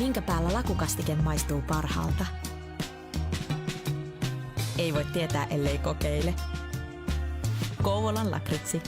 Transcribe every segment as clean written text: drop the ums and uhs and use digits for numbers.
Minkä päällä lakukastike maistuu parhaalta? Ei voi tietää, ellei kokeile. Kouvolan lakritsi.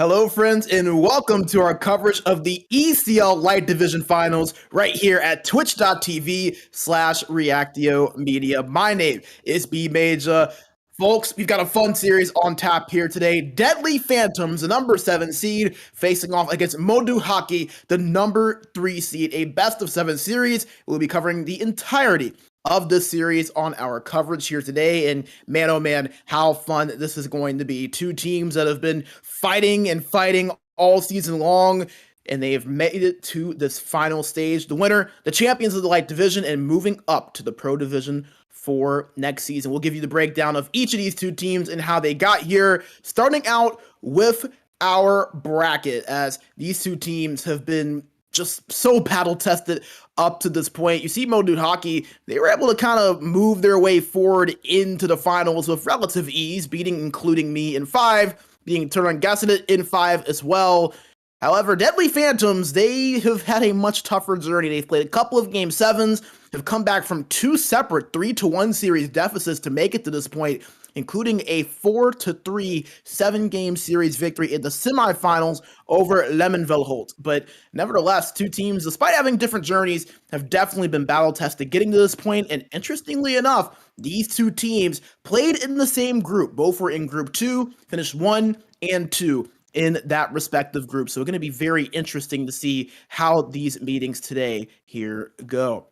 Hello, friends, and welcome to our coverage of the ECL Lite Division Finals right here at twitch.tv/Reactio Media. My name is B Major. Folks, we've got a fun series on tap here today. Deadly Phantoms, the number 7 seed, facing off against MoDo Hockey, the number 3 seed. A best-of-7 series. We'll be covering the entirety of this series on our coverage here today, and man, oh man, how fun this is going to be. Two teams that have been fighting all season long, and they have made it to this final stage. The winner, the champions of the Lite Division, and moving up to the Pro Division for next season. We'll give you the breakdown of each of these two teams and how they got here, starting out with our bracket, as these two teams have been just so battle tested up to this point. You see MoDo Hockey, they were able to kind of move their way forward into the finals with relative ease, including me in 5, beating Turan Gasset in 5 as well. However, Deadly Phantoms, they have had a much tougher journey. They've played a couple of Game 7s, have come back from 2 separate 3-1 series deficits to make it to this point, including a 4-3 7-game series victory in the semifinals over Lemmenvelholt. But nevertheless, two teams, despite having different journeys, have definitely been battle-tested getting to this point. And interestingly enough, these two teams played in the same group. Both were in Group 2, finished 1 and 2 in that respective group. So it's going to be very interesting to see how these meetings today here go.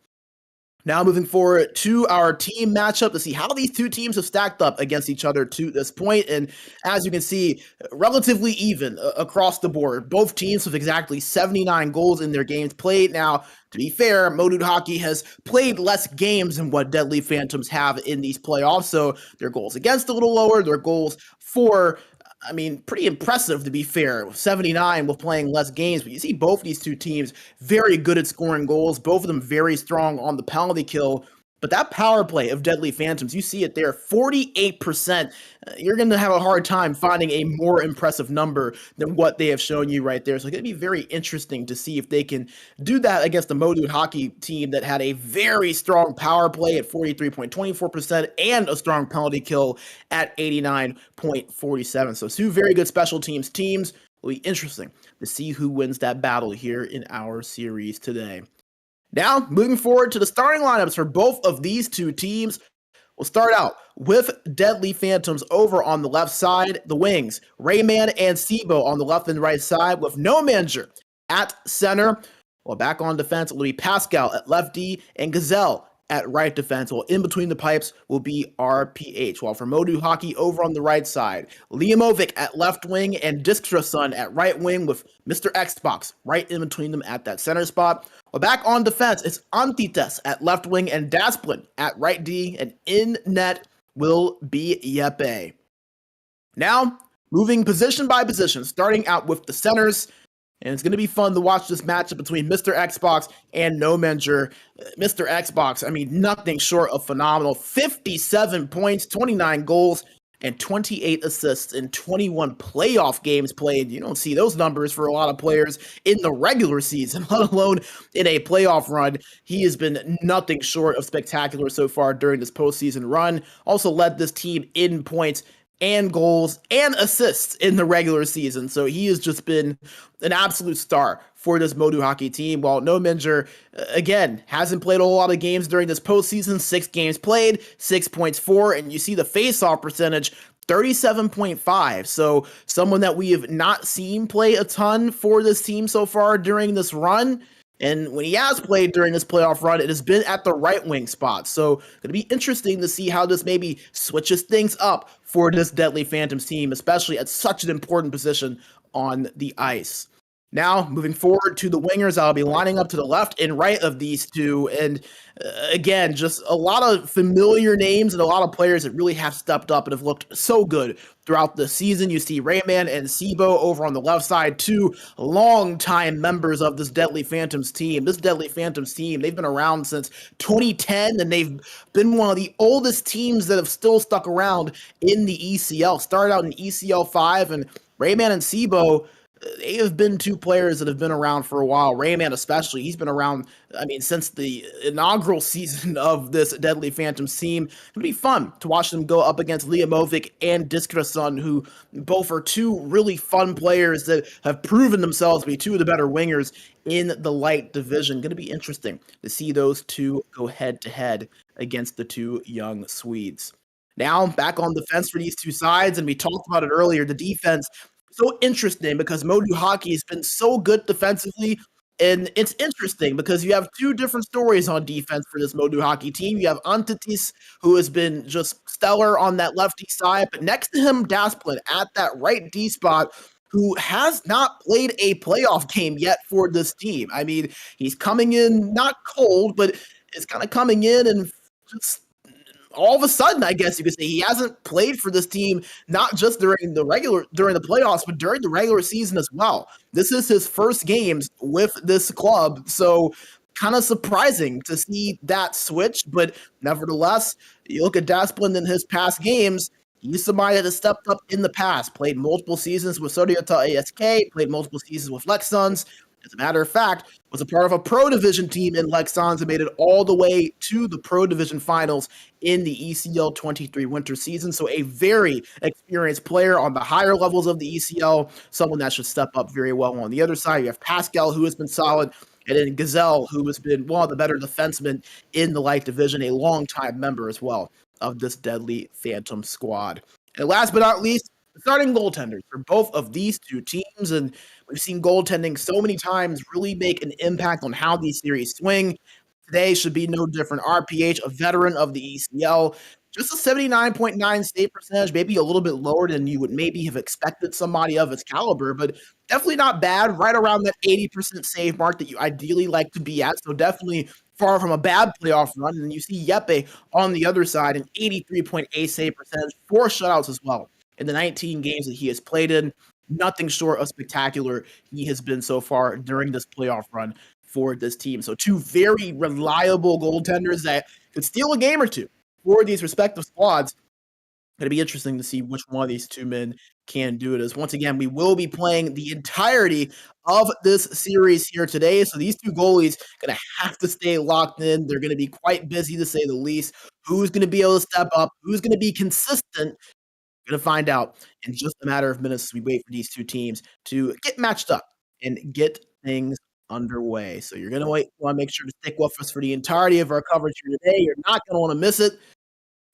Now moving forward to our team matchup to see how these two teams have stacked up against each other to this point. And as you can see, relatively even across the board. Both teams with exactly 79 goals in their games played. Now, to be fair, MoDo Hockey has played less games than what Deadly Phantoms have in these playoffs. So their goals against a little lower, their goals for, I mean, pretty impressive, to be fair. 79 with playing less games, but you see both these two teams very good at scoring goals, both of them very strong on the penalty kill. But that power play of Deadly Phantoms, you see it there, 48%. You're going to have a hard time finding a more impressive number than what they have shown you right there. So it's going to be very interesting to see if they can do that against the MoDo Hockey team that had a very strong power play at 43.24% and a strong penalty kill at 89.47. So two very good special teams. Will be interesting to see who wins that battle here in our series today. Now, moving forward to the starting lineups for both of these two teams, we'll start out with Deadly Phantoms over on the left side, the wings, Rayman and Sibo on the left and right side, with No Manager at center. Well, back on defense will be Pascal at left D and Gazelle at right defense, while in between the pipes will be RPH. While for MoDo Hockey over on the right side, Liamovic at left wing and Diskrason at right wing, with Mr. Xbox right in between them at that center spot. Well, back on defense, it's Antites at left wing and Dasplin at right D, and in net will be Yepe. Now, moving position by position, starting out with the centers. And it's going to be fun to watch this matchup between Mr. Xbox and No Manager. Mr. Xbox, I mean, nothing short of phenomenal. 57 points, 29 goals, and 28 assists in 21 playoff games played. You don't see those numbers for a lot of players in the regular season, let alone in a playoff run. He has been nothing short of spectacular so far during this postseason run. Also led this team in points and goals and assists in the regular season. So he has just been an absolute star for this MoDo Hockey team. While No Manager, again, hasn't played a whole lot of games during this postseason. 6 games played, 6 points for, and you see the face-off percentage, 37.5. So someone that we have not seen play a ton for this team so far during this run. And when he has played during this playoff run, it has been at the right wing spot. So going to be interesting to see how this maybe switches things up for this Deadly Phantoms team, especially at such an important position on the ice. Now, moving forward to the wingers, I'll be lining up to the left and right of these two. And again, just a lot of familiar names and a lot of players that really have stepped up and have looked so good throughout the season. You see Rayman and Sibo over on the left side, two longtime members of this Deadly Phantoms team. This Deadly Phantoms team, they've been around since 2010, and they've been one of the oldest teams that have still stuck around in the ECL. Started out in ECL 5, and Rayman and Sibo, they have been two players that have been around for a while. Rayman, especially, he's been around, I mean, since the inaugural season of this Deadly Phantoms team. It'll be fun to watch them go up against Liamovic and Diskrason, who both are two really fun players that have proven themselves to be two of the better wingers in the Lite division. Going to be interesting to see those two go head to head against the two young Swedes. Now, back on the fence for these two sides, and we talked about it earlier, the defense so interesting because MoDo Hockey has been so good defensively. And it's interesting because you have two different stories on defense for this MoDo Hockey team. You have Antitis, who has been just stellar on that lefty side, but next to him, Dasplin at that right D spot, who has not played a playoff game yet for this team. I mean, he's coming in not cold, but it's kind of coming in and just all of a sudden, I guess you could say, he hasn't played for this team, not just during the playoffs, but during the regular season as well. This is his first games with this club, so kind of surprising to see that switch. But nevertheless, you look at Dasplin in his past games, he's somebody that has stepped up in the past, played multiple seasons with Sodiota ASK, played multiple seasons with Lexons. As a matter of fact, was a part of a Pro Division team in Lexons and made it all the way to the Pro Division finals in the ECL 23 winter season. So a very experienced player on the higher levels of the ECL, someone that should step up very well. On the other side, you have Pascal, who has been solid, and then Gazelle, who has been one of the better defensemen in the Light Division, a longtime member as well of this Deadly Phantom squad. And last but not least, starting goaltenders for both of these two teams. And we've seen goaltending so many times really make an impact on how these series swing. Today should be no different. RPH, a veteran of the ECL, just a 79.9 save percentage, maybe a little bit lower than you would maybe have expected somebody of his caliber, but definitely not bad, right around that 80% save mark that you ideally like to be at. So definitely far from a bad playoff run. And you see Yeppe on the other side, an 83.8 save percentage, 4 shutouts as well in the 19 games that he has played in. Nothing short of spectacular he has been so far during this playoff run for this team. So two very reliable goaltenders that could steal a game or two for these respective squads. Going to be interesting to see which one of these two men can do it. As once again, we will be playing the entirety of this series here today. So these two goalies going to have to stay locked in. They're going to be quite busy, to say the least. Who's going to be able to step up? Who's going to be consistent? Going to find out in just a matter of minutes as we wait for these two teams to get matched up and get things underway. So you're going to want to make sure to stick with us for the entirety of our coverage here today. You're not going to want to miss it.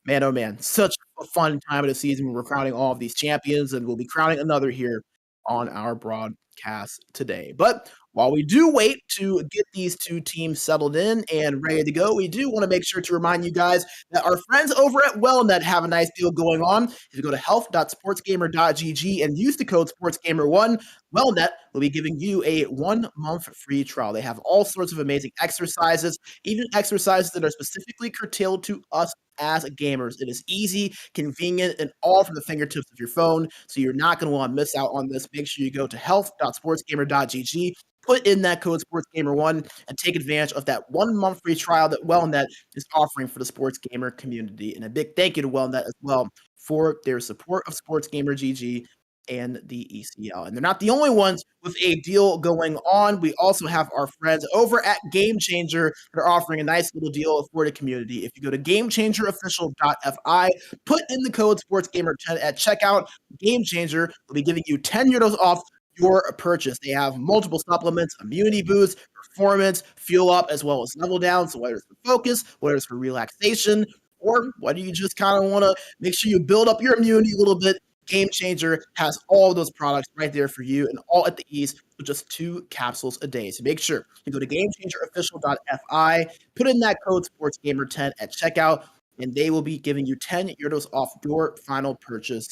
Man, oh man, such a fun time of the season when we're crowning all of these champions, and we'll be crowning another here on our broadcast today. But while we do wait to get these two teams settled in and ready to go, we do want to make sure to remind you guys that our friends over at WellNet have a nice deal going on. If you go to health.sportsgamer.gg and use the code SportsGamer1, WellNet will be giving you a 1-month free trial. They have all sorts of amazing exercises, even exercises that are specifically curtailed to us as gamers. It is easy, convenient, and all from the fingertips of your phone, so you're not going to want to miss out on this. Make sure you go to health.sportsgamer.gg, put in that code SportsGamer1, and take advantage of that 1-month free trial that WellNet is offering for the Sports Gamer community. And a big thank you to WellNet as well for their support of Sports Gamer GG and the ECL. And they're not the only ones with a deal going on. We also have our friends over at Game Changer that are offering a nice little deal for the community. If you go to GameChangerOfficial.fi, put in the code SportsGamer10 at checkout, Game Changer will be giving you 10 euros off your purchase. They have multiple supplements, immunity boost, performance, fuel up, as well as level down. So whether it's for focus, whether it's for relaxation, or whether you just kind of want to make sure you build up your immunity a little bit, Game Changer has all of those products right there for you, and all at the ease with just 2 capsules a day. So make sure you go to GameChangerOfficial.fi, put in that code SportsGamer10 at checkout, and they will be giving you 10 euros off your final purchase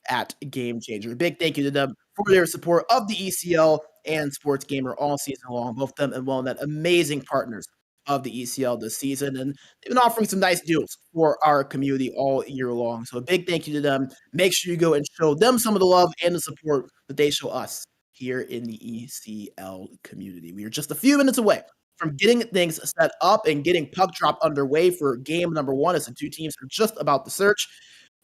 at Game Changer. A big thank you to them for their support of the ECL and SportsGamer all season long. Both them and WellNet, amazing partners of the ECL this season, and they've been offering some nice deals for our community all year long. So a big thank you to them. Make sure you go and show them some of the love and the support that they show us here in the ECL community. We are just a few minutes away from getting things set up and getting puck drop underway for game number 1 as the two teams are just about to search.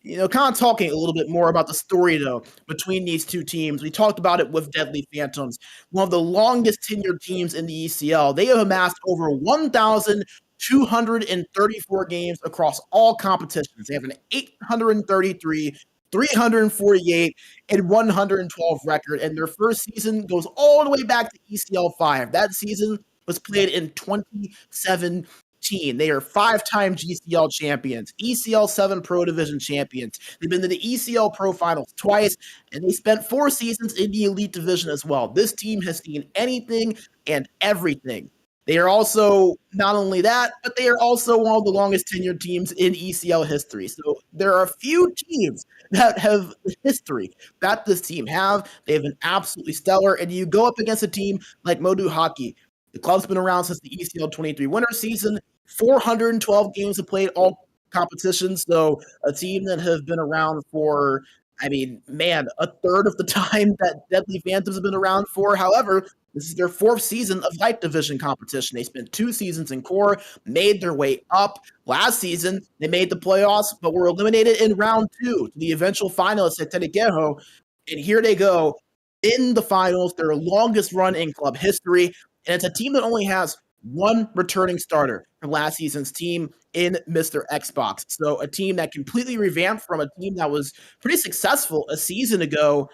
Kind of talking a little bit more about the story, though, between these two teams. We talked about it with Deadly Phantoms, one of the longest tenured teams in the ECL. They have amassed over 1,234 games across all competitions. They have an 833, 348, and 112 record, and their first season goes all the way back to ECL 5. That season was played in 2017. They are 5-time GCL champions, ECL 7 Pro Division champions. They've been to the ECL Pro Finals twice, and they spent 4 seasons in the Elite Division as well. This team has seen anything and everything. They are also, not only that, but they are also one of the longest tenured teams in ECL history. So there are a few teams that have the history that this team have. They have been absolutely stellar, and you go up against a team like MoDo Hockey. The club's been around since the ECL 23 winter season. 412 games have played all competitions. So a team that have been around for, a third of the time that Deadly Phantoms have been around for. However, this is their 4th season of Lite Division competition. They spent 2 seasons in core, made their way up. Last season, they made the playoffs, but were eliminated in round 2 to the eventual finalists at Tenequejo. And here they go in the finals, their longest run in club history. And it's a team that only has one returning starter from last season's team in Mr. Xbox. So a team that completely revamped from a team that was pretty successful a season ago,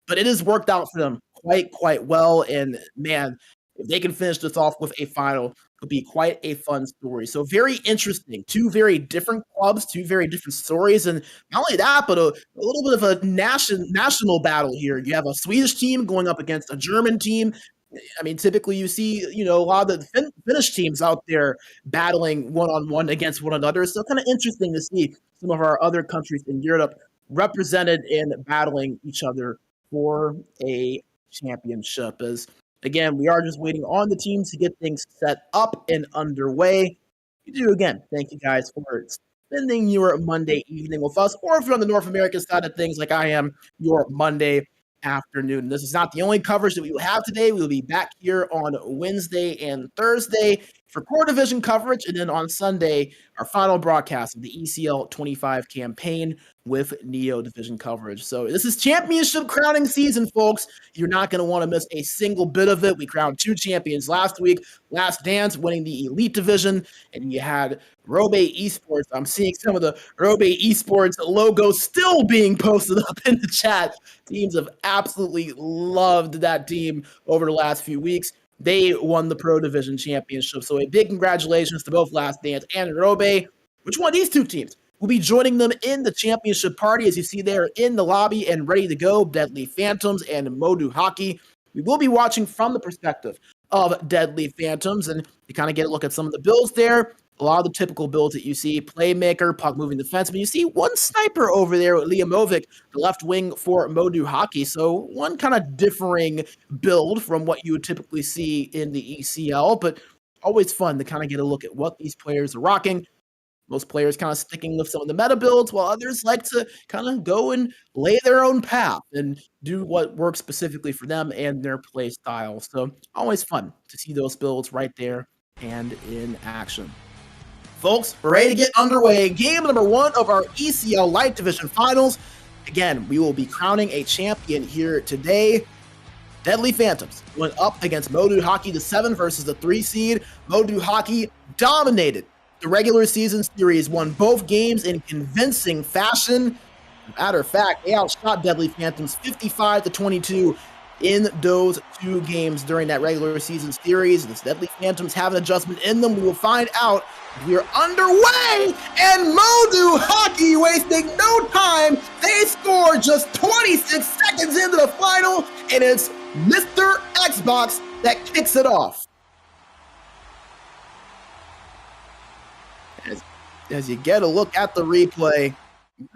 but it has worked out for them quite well. And man, if they can finish this off with a final, it would be quite a fun story. So very interesting. 2 very different clubs, 2 very different stories. And not only that, but a little bit of a national battle here. You have a Swedish team going up against a German team. Typically you see, a lot of the Finnish teams out there battling one-on-one against one another. So kind of interesting to see some of our other countries in Europe represented in battling each other for a championship. As again, we are just waiting on the teams to get things set up and underway. Again, thank you guys for spending your Monday evening with us, or if you're on the North American side of things like I am, your Monday afternoon. This is not the only coverage that we will have today. We will be back here on Wednesday and Thursday for core division coverage, and then on Sunday, our final broadcast of the ECL 25 campaign with Neo division coverage. So this is championship crowning season, folks. You're not going to want to miss a single bit of it. We crowned 2 champions last week. Last Dance winning the Elite division, and you had Robe Esports. I'm seeing some of the Robe Esports logos still being posted up in the chat. Teams have absolutely loved that team over the last few weeks. They won the Pro Division Championship. So a big congratulations to both Last Dance and Robe. Which one of these 2 teams will be joining them in the championship party? As you see there in the lobby and ready to go, Deadly Phantoms and MoDo Hockey. We will be watching from the perspective of Deadly Phantoms, and you kind of get a look at some of the builds there. A lot of the typical builds that you see: playmaker, puck moving defenseman. You see one sniper over there with Liamovic, the left wing for MoDo Hockey. So one kind of differing build from what you would typically see in the ECL, but always fun to kind of get a look at what these players are rocking. Most players kind of sticking with some of the meta builds, while others like to kind of go and lay their own path and do what works specifically for them and their play style. So always fun to see those builds right there and in action. Folks, we're ready to get underway. Game number 1 of our ECL Lite Division Finals. Again, we will be crowning a champion here today. Deadly Phantoms went up against MoDo Hockey, the 7 versus the 3 seed. MoDo Hockey dominated the regular season series, won both games in convincing fashion. Matter of fact, they outshot Deadly Phantoms 55-22 in those 2 games during that regular season series. The Deadly Phantoms have an adjustment in them. We will find out. We are underway, and MoDo Hockey, wasting no time, they score just 26 seconds into the final, and it's Mr. Xbox that kicks it off. As you get a look at the replay,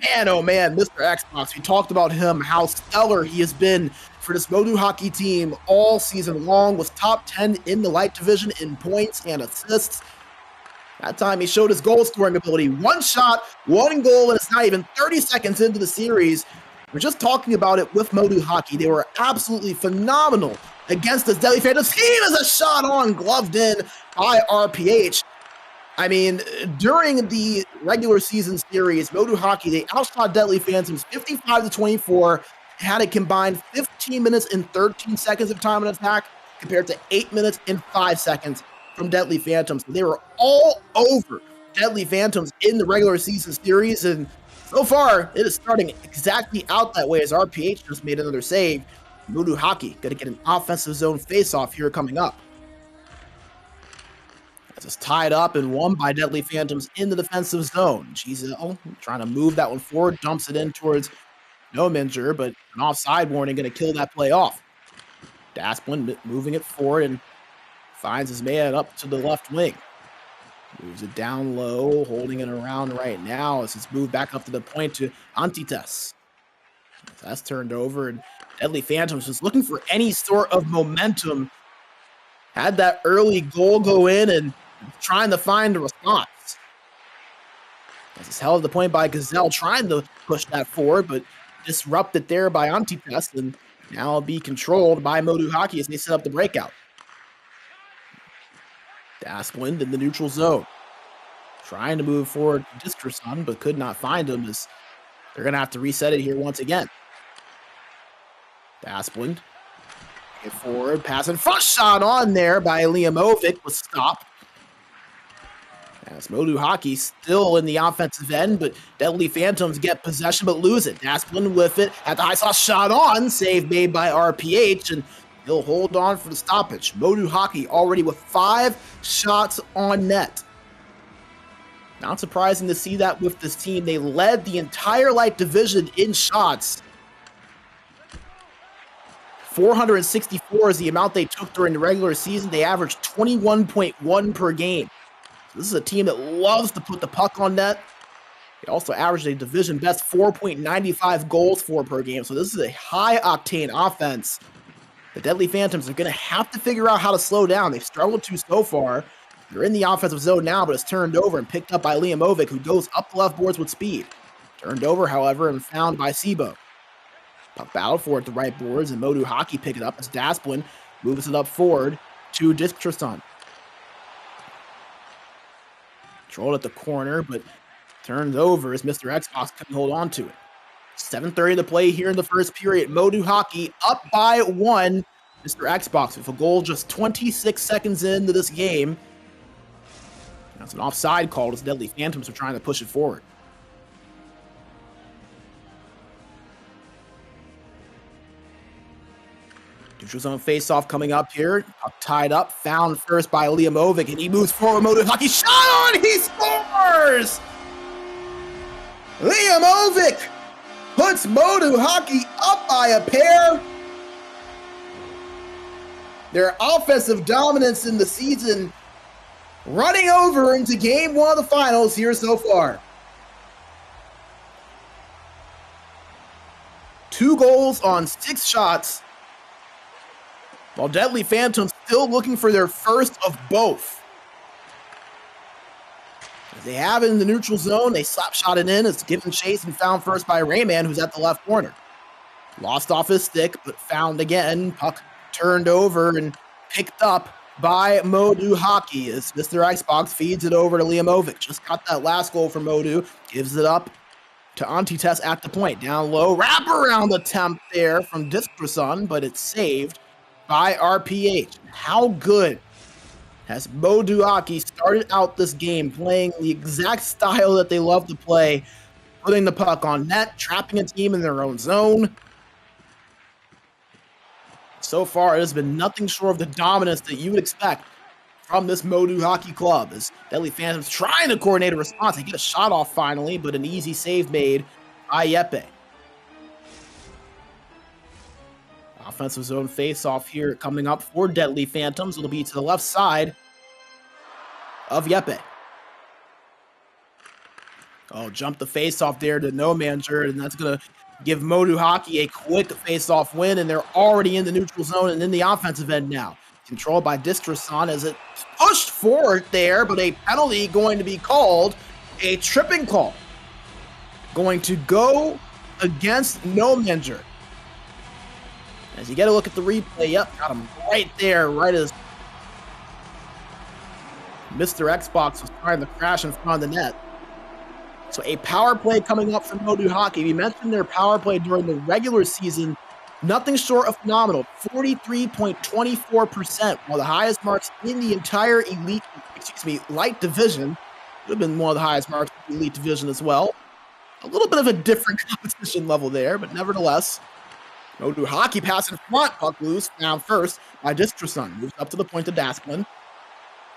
man, oh man, Mr. Xbox, we talked about him, how stellar he has been for this MoDo hockey team all season long, was top 10 in the Lite division in points and assists. That time he showed his goal scoring ability. One shot, one goal, and it's not even 30 seconds into the series. We're just talking about it with MoDo hockey. They were absolutely phenomenal against this Deadly Phantoms team as a shot on, gloved in by RPH. I mean, during the regular season series, MoDo hockey, they outshot Deadly Phantoms 55-24, had a combined 15 minutes and 13 seconds of time on attack compared to 8 minutes and 5 seconds from Deadly Phantoms. They were all over Deadly Phantoms in the regular season series, and so far, it is starting exactly out that way as RPH just made another save. MoDo hockey going to get an offensive zone face-off here coming up. It's tied up and won by Deadly Phantoms in the defensive zone. GZL trying to move that one forward, dumps it in towards no Minger, but an offside warning going to kill that play off. Dasplin moving it forward and finds his man up to the left wing. Moves it down low, holding it around right now as it's moved back up to the point to Antites. That's turned over, and Deadly Phantoms was looking for any sort of momentum. Had that early goal go in and trying to find a response. This is held at the point by Gazelle, trying to push that forward, but disrupted there by Antites, and now it'll be controlled by MoDo hockey as they set up the breakout. Dasplin in the neutral zone. Trying to move forward to Diskerson, but could not find him as they're going to have to reset it here once again. Dasplin. Get forward, pass and front shot on there by Liamovic was stopped. As MoDo hockey still in the offensive end, but Deadly Phantoms get possession but lose it. Dasplin with it at the high slot, shot on, save made by RPH, and he'll hold on for the stoppage. MoDo hockey already with 5 shots on net. Not surprising to see that with this team. They led the entire Lite division in shots. 464 is the amount they took during the regular season. They averaged 21.1 per game. This is a team that loves to put the puck on net. They also averaged a division best 4.95 goals for per game. So this is a high-octane offense. The Deadly Phantoms are going to have to figure out how to slow down. They've struggled to so far. They're in the offensive zone now, but it's turned over and picked up by Liamovic, who goes up the left boards with speed. Turned over, however, and found by Sibo. Puck battled for at the right boards, and MoDo hockey pick it up as Dasplin moves it up forward to Diskerson. Controlled at the corner, but turns over as Mr. Xbox couldn't hold on to it. 7:30 to play here in the first period. MoDo hockey up by 1. Mr. Xbox with a goal just 26 seconds into this game. That's an offside call as Deadly Phantoms are trying to push it forward. Neutral zone face-off coming up here. Puck tied up, found first by Liamovic, and he moves forward. MoDo hockey shot on, he scores! Liamovic puts MoDo hockey up by a pair. Their offensive dominance in the season running over into game 1 of the finals here so far. 2 goals on 6 shots, while Deadly Phantoms still looking for their first of both. They have it in the neutral zone. They slap shot it in. It's given chase and found first by Rayman, who's at the left corner. Lost off his stick, but found again. Puck turned over and picked up by MoDo hockey as Mr. Xbox feeds it over to Liamovic. Just got that last goal from MoDo. Gives it up to Antites at the point. Down low. Wrap around attempt there from Diskerson, but it's saved by RPH. How good has MoDo hockey started out this game playing the exact style that they love to play, putting the puck on net, trapping a team in their own zone. So far, it has been nothing short of the dominance that you would expect from this MoDo hockey club. As Deadly Phantoms trying to coordinate a response. They get a shot off finally, but an easy save made by Yeppe. Offensive zone face-off here coming up for Deadly Phantoms. It'll be to the left side of Yeppe. Oh, jump the face-off there to no manager, and that's going to give MoDo Hockey a quick face-off win, and they're already in the neutral zone and in the offensive end now. Controlled by Distrason as it pushed forward there, but a penalty going to be called, a tripping call. Going to go against Nomenger. As you get a look at the replay, yep, got him right there, right as Mr. Xbox was trying to crash in front of the net. So a power play coming up from MoDo Hockey. We mentioned their power play during the regular season. Nothing short of phenomenal. 43.24%, one of the highest marks in the entire Lite division. Would have been one of the highest marks in the Elite division as well. A little bit of a different competition level there, but nevertheless, MoDo Hockey pass in front. Puck loose, found first by Distrason. Moves up to the point to Dasklin.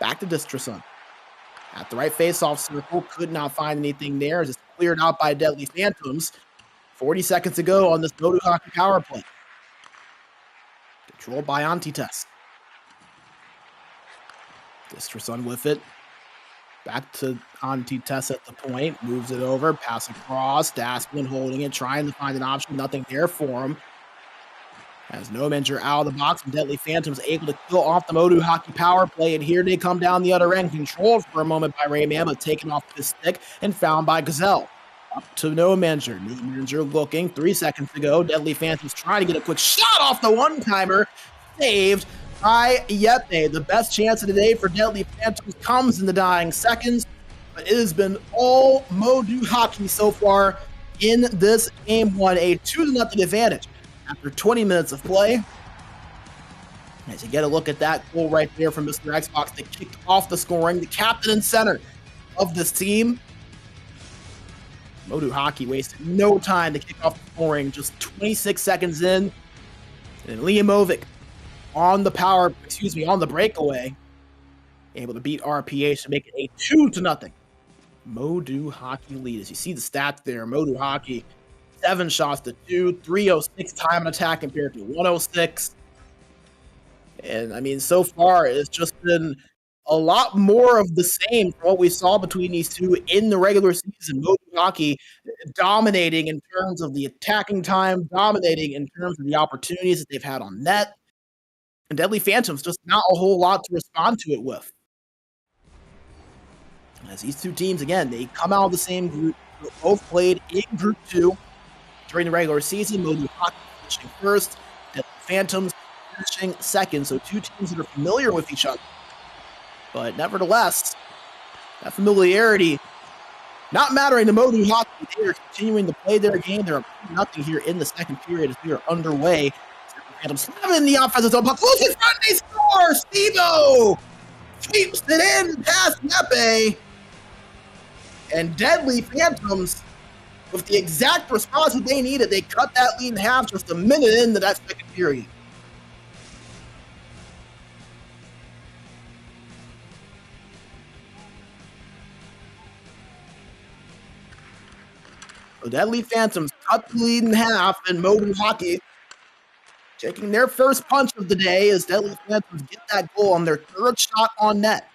Back to Distrason. At the right face-off circle, could not find anything there as it's cleared out by Deadly Phantoms. 40 seconds to go on this MoDo Hockey power play. Controlled by Antites. Distrason with it. Back to Antites at the point. Moves it over, pass across. Dasklin holding it, trying to find an option. Nothing there for him. As Nomenger out of the box, and Deadly Phantoms able to kill off the MoDo Hockey power play, and here they come down the other end, controlled for a moment by Rayman, but taken off the stick and found by Gazelle. Up to Nomenger. Nomenger looking, 3 seconds to go. Deadly Phantoms trying to get a quick shot off the one-timer, saved by Yepe. The best chance of the day for Deadly Phantoms comes in the dying seconds, but it has been all MoDo Hockey so far in this game one, a 2-0 advantage. After 20 minutes of play, as you get a look at that goal right there from Mr. Xbox that kicked off the scoring, the captain and center of this team. MoDo Hockey wasted no time to kick off the scoring, just 26 seconds in, and Liamovic on the breakaway, able to beat RPH to make it a 2-0 MoDo Hockey lead. As you see the stats there, MoDo Hockey 7 shots to 2, 306 time on attack compared to 106. And I mean, so far, it's just been a lot more of the same from what we saw between these two in the regular season. MoDo Hockey dominating in terms of the attacking time, dominating in terms of the opportunities that they've had on net. And Deadly Phantoms just not a whole lot to respond to it with. As these two teams, again, they come out of the same group, both played in Group 2. During the regular season, MoDo Hockey finishing first, Deadly Phantoms finishing second. So two teams that are familiar with each other. But nevertheless, that familiarity not mattering to MoDo Hockey. They are continuing to play their game. They're up 2-0 here in the second period as we are underway. Deadly Phantoms have in the offensive zone. Puck loose in front, they score! Stevo sweeps it in past Nepe. And Deadly Phantoms, with the exact response that they needed, they cut that lead in half just a minute into that second period. So Deadly Phantoms cut the lead in half, and MoDo Hockey taking their first punch of the day as Deadly Phantoms get that goal on their third shot on net.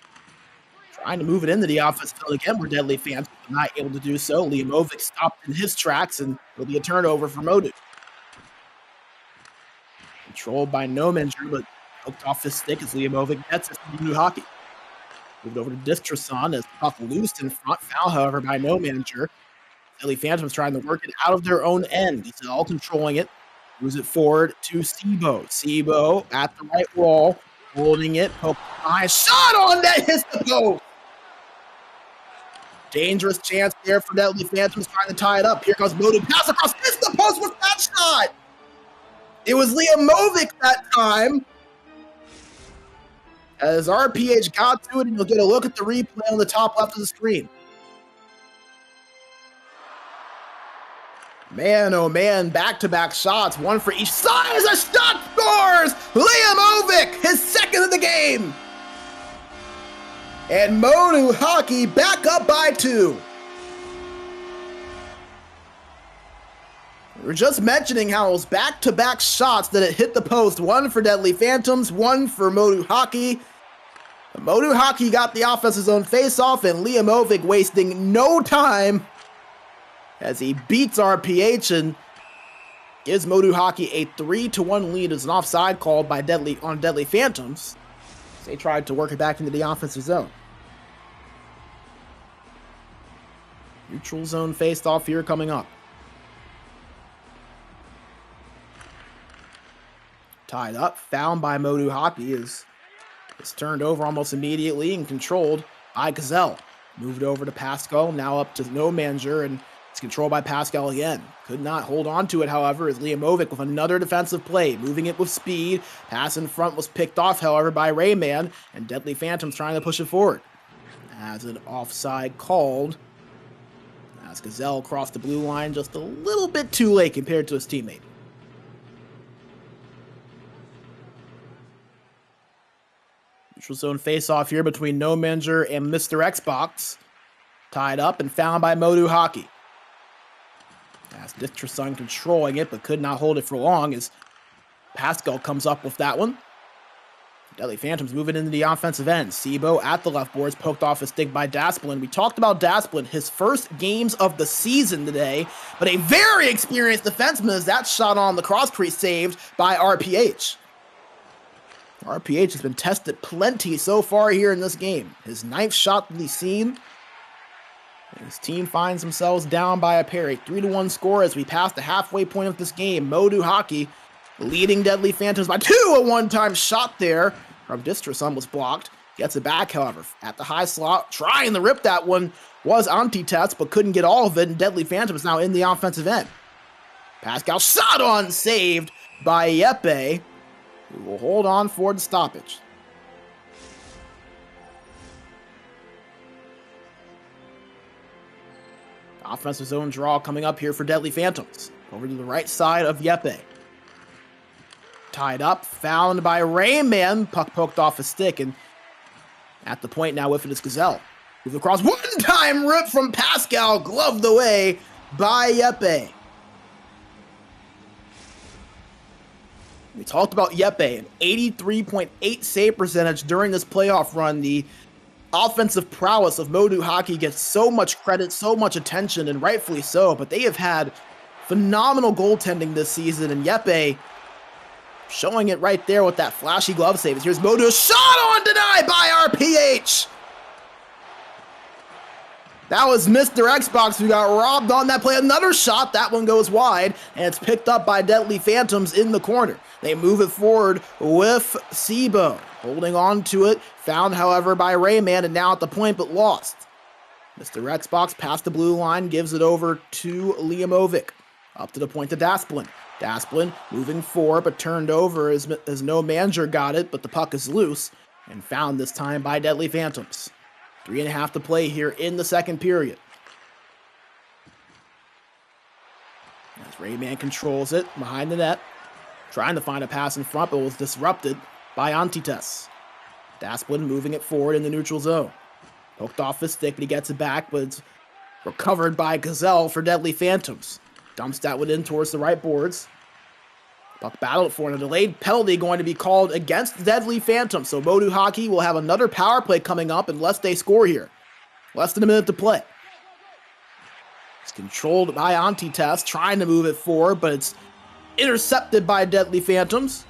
Trying to move it into the offensive field again, where Deadly Phantoms were not able to do so. Liamovic stopped in his tracks, and it'll be a turnover for MoDo. Controlled by Nomenger, but hooked off his stick as Liamovic gets it from MoDo Hockey. Moved over to Distrason as puck loosed in front, foul, however, by Nomenger. Deadly Phantoms trying to work it out of their own end. He's all controlling it. Moves it forward to Sebo. Sebo at the right wall, holding it, poke behind, shot on net, hits the post. Dangerous chance there for Deadly Phantoms trying to tie it up. Here comes MoDo, pass across, hits the post with that shot. It was Liamovic that time. As RPH got to it, and you'll get a look at the replay on the top left of the screen. Man, oh man, back-to-back shots, one for each side as a shot scores! Liamovic, his second of the game! And MoDo Hockey back up by 2. We were just mentioning how it was back-to-back shots that it hit the post. One for Deadly Phantoms, one for MoDo Hockey. MoDo Hockey got the offensive zone face-off, and Liamovic wasting no time as he beats RPH and gives MoDo Hockey a 3-1 lead as an offside called by Deadly Phantoms. They tried to work it back into the offensive zone. Neutral zone faced off here coming up. Tied up, found by MoDo Hockey is turned over almost immediately and controlled by Gazelle. Moved over to Pascal, now up to No Manager, and it's controlled by Pascal again. Could not hold on to it, however, as Liamovic with another defensive play, moving it with speed. Pass in front was picked off, however, by Rayman, and Deadly Phantoms trying to push it forward. As an offside called, as Gazelle crossed the blue line just a little bit too late compared to his teammate. Neutral zone face-off here between No Manager and Mr. Xbox. Tied up and found by MoDo Hockey. As Distrasun controlling it, but could not hold it for long as Pascal comes up with that one. Deadly Phantoms moving into the offensive end. Sibo at the left boards, poked off a stick by Dasplin. We talked about Dasplin, his first games of the season today, but a very experienced defenseman as that shot on the cross crease saved by RPH. RPH has been tested plenty so far here in this game. His 9th shot that he's seen. His team finds themselves down by a pair. A 3-1 score as we pass the halfway point of this game. MoDo Hockey leading Deadly Phantoms by 2. A one-time shot there from Distrasun was blocked. Gets it back, however, at the high slot. Trying to rip that one was Antitest, but couldn't get all of it. And Deadly Phantoms now in the offensive end. Pascal shot on, saved by Yepe, who will hold on for the stoppage. Offensive zone draw coming up here for Deadly Phantoms. Over to the right side of Yepe. Tied up, found by Rayman. Puck poked off a stick, and at the point now with it is Gazelle. Move across, one-time rip from Pascal, gloved away by Yepe. We talked about Yepe, an 83.8 save percentage during this playoff run. The offensive prowess of MoDo Hockey gets so much credit, so much attention, and rightfully so, but they have had phenomenal goaltending this season, and Yepe showing it right there with that flashy glove save. Here's MoDo, shot on, denied by RPH! That was Mr. Xbox who got robbed on that play. Another shot, that one goes wide, and it's picked up by Deadly Phantoms in the corner. They move it forward with Sibo, holding on to it, found, however, by Rayman, and now at the point, but lost. Mr. Xbox past the blue line, gives it over to Liamovic. Up to the point to Dasplin. Dasplin moving forward, but turned over as No Manager got it, but the puck is loose, and found this time by Deadly Phantoms. 3.5 to play here in the second period. As Rayman controls it behind the net, trying to find a pass in front, but was disrupted by Antitest. Dasplin moving it forward in the neutral zone. Poked off his stick, but he gets it back, but it's recovered by Gazelle for Deadly Phantoms. Dumps that one in towards the right boards. Puck battled for a delayed penalty going to be called against Deadly Phantoms. So MoDo Hockey will have another power play coming up unless they score here. Less than a minute to play. It's controlled by Antitest, trying to move it forward, but it's intercepted by Deadly Phantoms.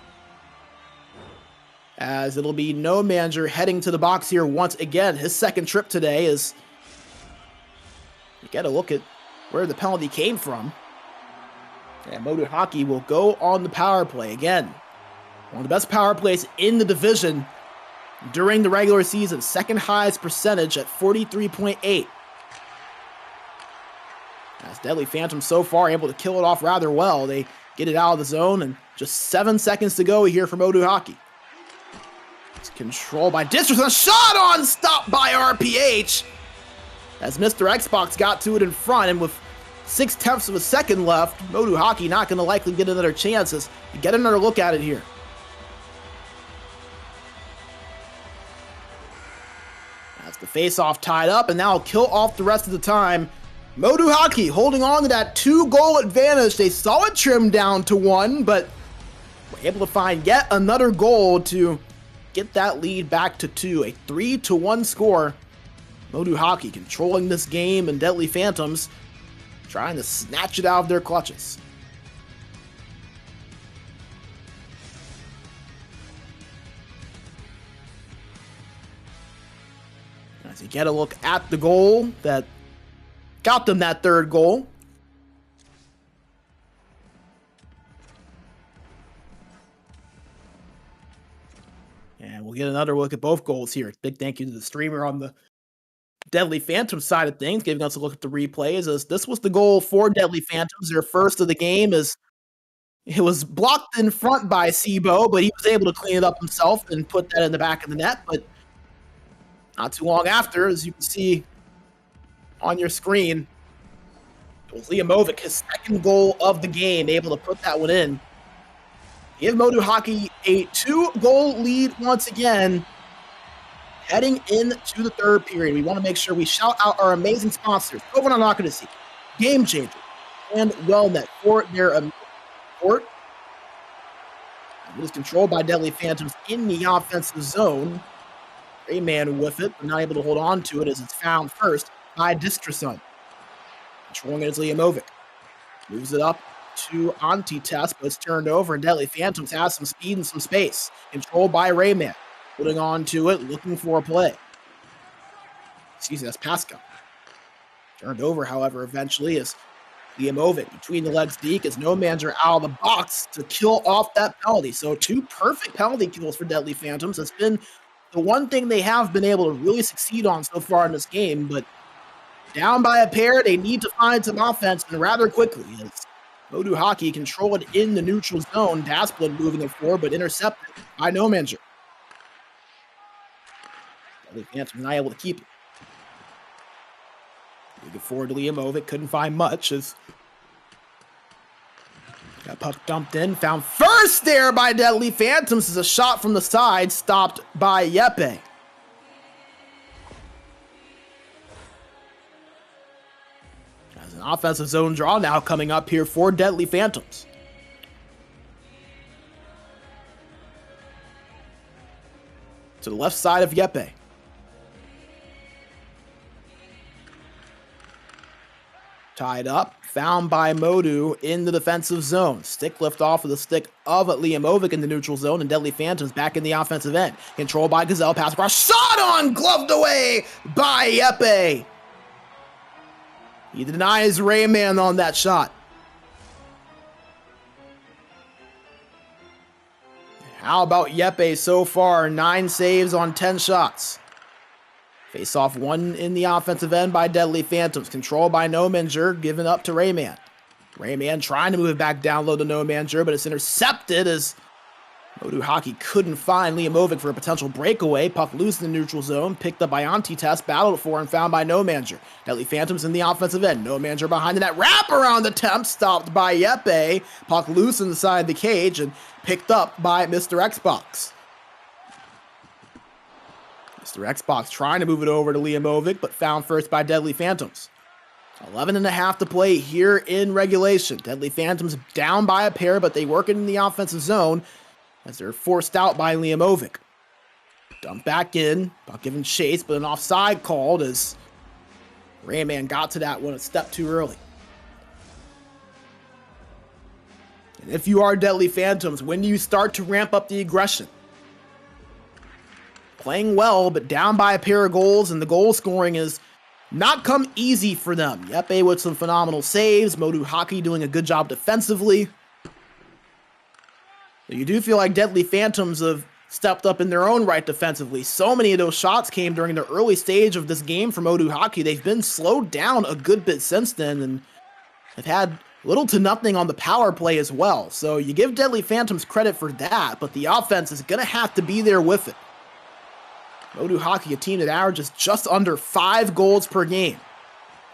As it'll be No Manager heading to the box here once again. His second trip today is... You get a look at where the penalty came from. And MoDo Hockey will go on the power play again. One of the best power plays in the division during the regular season. Second highest percentage at 43.8. As Deadly Phantom so far able to kill it off rather well. They get it out of the zone and just 7 seconds to go here for MoDo Hockey. It's controlled by Distrasun. Shot on, stopped by RPH. As Mr. Xbox got to it in front, and with 0.6 of a second left, MoDo Hockey not going to likely get another chance as you get another look at it here. That's the face-off tied up, and now will kill off the rest of the time. MoDo Hockey holding on to that 2-goal advantage. They saw it trimmed down to 1, but were able to find yet another goal to get that lead back to 2. A 3-1 score. MoDo Hockey controlling this game, and Deadly Phantoms trying to snatch it out of their clutches. As you get a look at the goal that got them that third goal. And we'll get another look at both goals here. Big thank you to the streamer on the Deadly Phantoms side of things, giving us a look at the replays. As this was the goal for Deadly Phantoms, their first of the game. As it was blocked in front by Sibo, but he was able to clean it up himself and put that in the back of the net. But not too long after, as you can see on your screen, it was Liamovic, his second goal of the game, able to put that one in. Give MoDo Hockey a 2-goal lead once again, heading into the third period. We want to make sure we shout out our amazing sponsors, Over on Odyssey, Game Changer, and WellNet for their support. It is controlled by Deadly Phantoms in the offensive zone. Rayman with it, but not able to hold on to it as it's found first by Distrason. Controlling it is Liamovic. Moves it up to Antitest, but it's turned over, and Deadly Phantoms has some speed and some space. Controlled by Rayman. Holding on to it, looking for a play. Excuse me, that's Pascal. Turned over, however, eventually is Liamovic between the legs deep as no manager out of the box to kill off that penalty. So 2 perfect penalty kills for Deadly Phantoms. It's been the one thing they have been able to really succeed on so far in this game, but down by a pair, they need to find some offense, and rather quickly. As MoDo Hockey controlled in the neutral zone, Dasplin moving it forward, but intercepted by no manager. Deadly Phantoms not able to keep it. Moving forward to Liamovic, couldn't find much as got puck dumped in, found first there by Deadly Phantoms as a shot from the side, stopped by Yepe. As an offensive zone draw now coming up here for Deadly Phantoms. To the left side of Yepe. Tied up, found by MoDo in the defensive zone. Stick lift off of the stick of Liamovic in the neutral zone, and Deadly Phantoms back in the offensive end. Controlled by Gazelle, pass across, shot on, gloved away by Yepe. He denies Rayman on that shot. How about Yepe so far? 9 saves on 10 shots. Face off 1 in the offensive end by Deadly Phantoms. Controlled by No Manager, given up to Rayman. Rayman trying to move it back down low to No Manager, but it's intercepted as MoDo Hockey couldn't find Liamovic for a potential breakaway. Puck loose in the neutral zone, picked up by Antitest, battled for and found by No Manager. Deadly Phantoms in the offensive end. No Manager behind the net. Wraparound attempt, stopped by Yepe. Puck loose inside the cage and picked up by Mr. Xbox. Mr. Xbox trying to move it over to Liamovic, but found first by Deadly Phantoms. 11.5 to play here in regulation. Deadly Phantoms down by a pair, but they work it in the offensive zone as they're forced out by Liamovic. Dumped back in, about given chase, but an offside called as Rayman got to that one a step too early. And if you are Deadly Phantoms, when do you start to ramp up the aggression? Playing well, but down by a pair of goals, and the goal scoring has not come easy for them. Yepe with some phenomenal saves, MoDo Hockey doing a good job defensively. So you do feel like Deadly Phantoms have stepped up in their own right defensively. So many of those shots came during the early stage of this game for MoDo Hockey. They've been slowed down a good bit since then, and have had little to nothing on the power play as well. So you give Deadly Phantoms credit for that, but the offense is going to have to be there with it. MoDo Hockey, a team that averages just under 5 goals per game.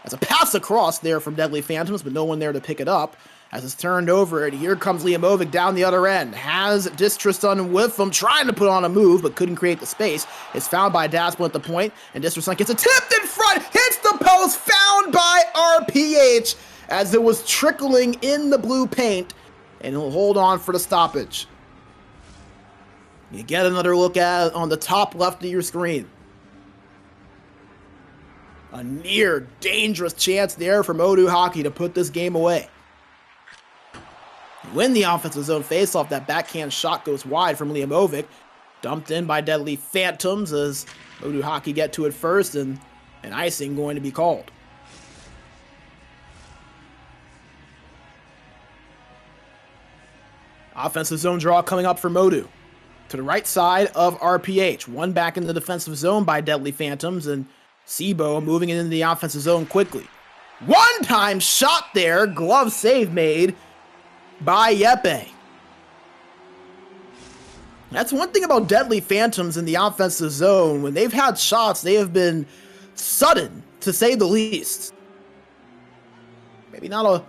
That's a pass across there from Deadly Phantoms, but no one there to pick it up. As it's turned over, and here comes Liamovic down the other end. Has Distrason with him, trying to put on a move, but couldn't create the space. It's found by Dasplin at the point, and Distrason gets a tip in front, hits the post, found by RPH, as it was trickling in the blue paint, and he'll hold on for the stoppage. You get another look at it on the top left of your screen. A near dangerous chance there for MoDo Hockey to put this game away. Win the offensive zone faceoff, that backhand shot goes wide from Liamovic. Dumped in by Deadly Phantoms as MoDo Hockey get to it first, and an icing going to be called. Offensive zone draw coming up for MoDo. To the right side of RPH. One back in the defensive zone by Deadly Phantoms, and SIBO moving it into the offensive zone quickly. One-time shot there. Glove save made by Yeppe. That's one thing about Deadly Phantoms in the offensive zone. When they've had shots, they have been sudden, to say the least. Maybe not a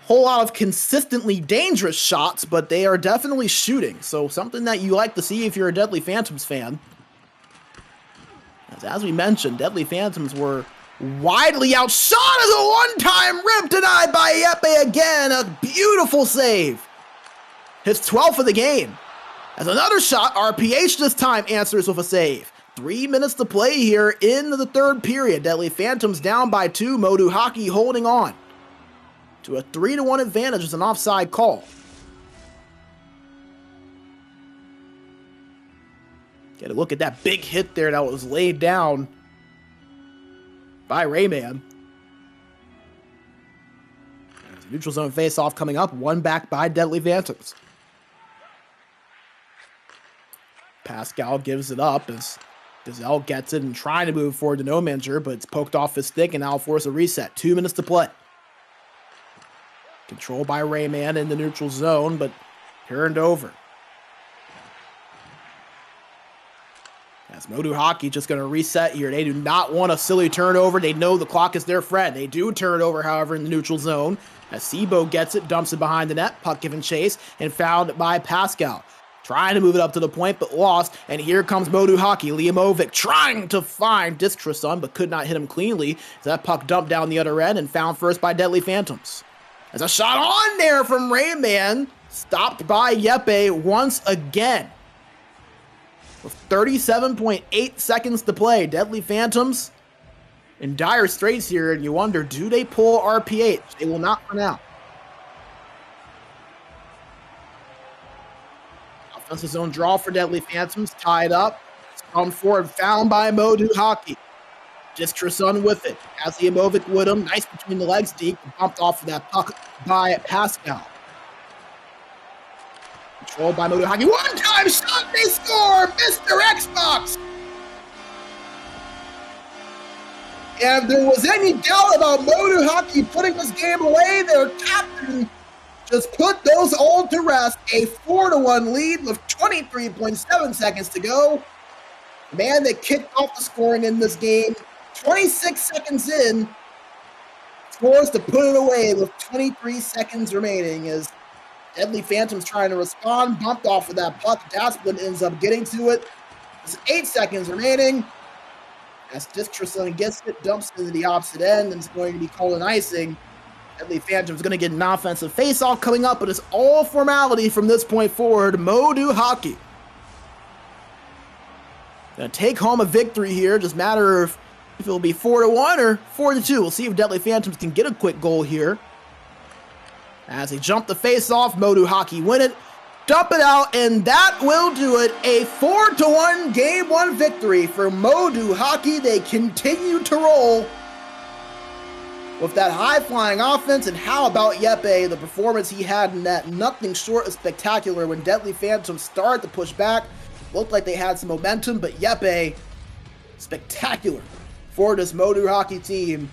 whole lot of consistently dangerous shots, but they are definitely shooting. So something that you like to see if you're a Deadly Phantoms fan. As we mentioned, Deadly Phantoms were widely outshot as a one-time rip denied by Yeppe again. A beautiful save. His 12th of the game. As another shot, RPH this time answers with a save. 3 minutes to play here in the third period. Deadly Phantoms down by 2. MoDo Hockey holding on to a 3-1 advantage as an offside call. Get a look at that big hit there that was laid down by Rayman. Neutral zone face-off coming up. One back by Deadly Phantoms. Pascal gives it up as Gazelle gets it and trying to move forward to no manager, but it's poked off his stick and now force a reset. 2 minutes to play. Controlled by Rayman in the neutral zone, but turned over. As MoDo Hockey just going to reset here. They do not want a silly turnover. They know the clock is their friend. They do turn it over, however, in the neutral zone. As SIBO gets it, dumps it behind the net. Puck given chase and found by Pascal. Trying to move it up to the point, but lost. And here comes MoDo Hockey. Liamovic trying to find Discreson, but could not hit him cleanly. As that puck dumped down the other end and found first by Deadly Phantoms. As a shot on there from Rayman. Stopped by Yeppe once again. With 37.8 seconds to play. Deadly Phantoms in dire straits here, and you wonder, do they pull RPH? They will not for now. Offensive zone draw for Deadly Phantoms, tied up. Sprung forward, found by MoDo Hockey. Discreson with it. Has Liamovic with him. Nice between the legs, deep. Bumped off of that puck by Pascal. Controlled by MoDo Hockey. One-time shot, they score! Mr. Xbox! And if there was any doubt about MoDo Hockey putting this game away, their captain just put those all to rest. A 4-1 lead with 23.7 seconds to go. Man that kicked off the scoring in this game. 26 seconds in. Scores to put it away with 23 seconds remaining as Deadly Phantoms trying to respond. Bumped off of that puck. Dasplin ends up getting to it. There's 8 seconds remaining. As Discreson gets it, dumps it into the opposite end, and it's going to be called an icing. Deadly Phantoms going to get an offensive face-off coming up, but it's all formality from this point forward. MoDo Hockey going to take home a victory here. Just matter of if it'll be 4-1 or 4-2. We'll see if Deadly Phantoms can get a quick goal here. As they jump the face-off, MoDo Hockey win it. Dump it out, and that will do it. A 4-1 Game 1 victory for MoDo Hockey. They continue to roll with that high-flying offense. And how about Yeppe? The performance he had in that, nothing short of spectacular when Deadly Phantoms started to push back. Looked like they had some momentum, but Yeppe, spectacular for this MoDo Hockey team.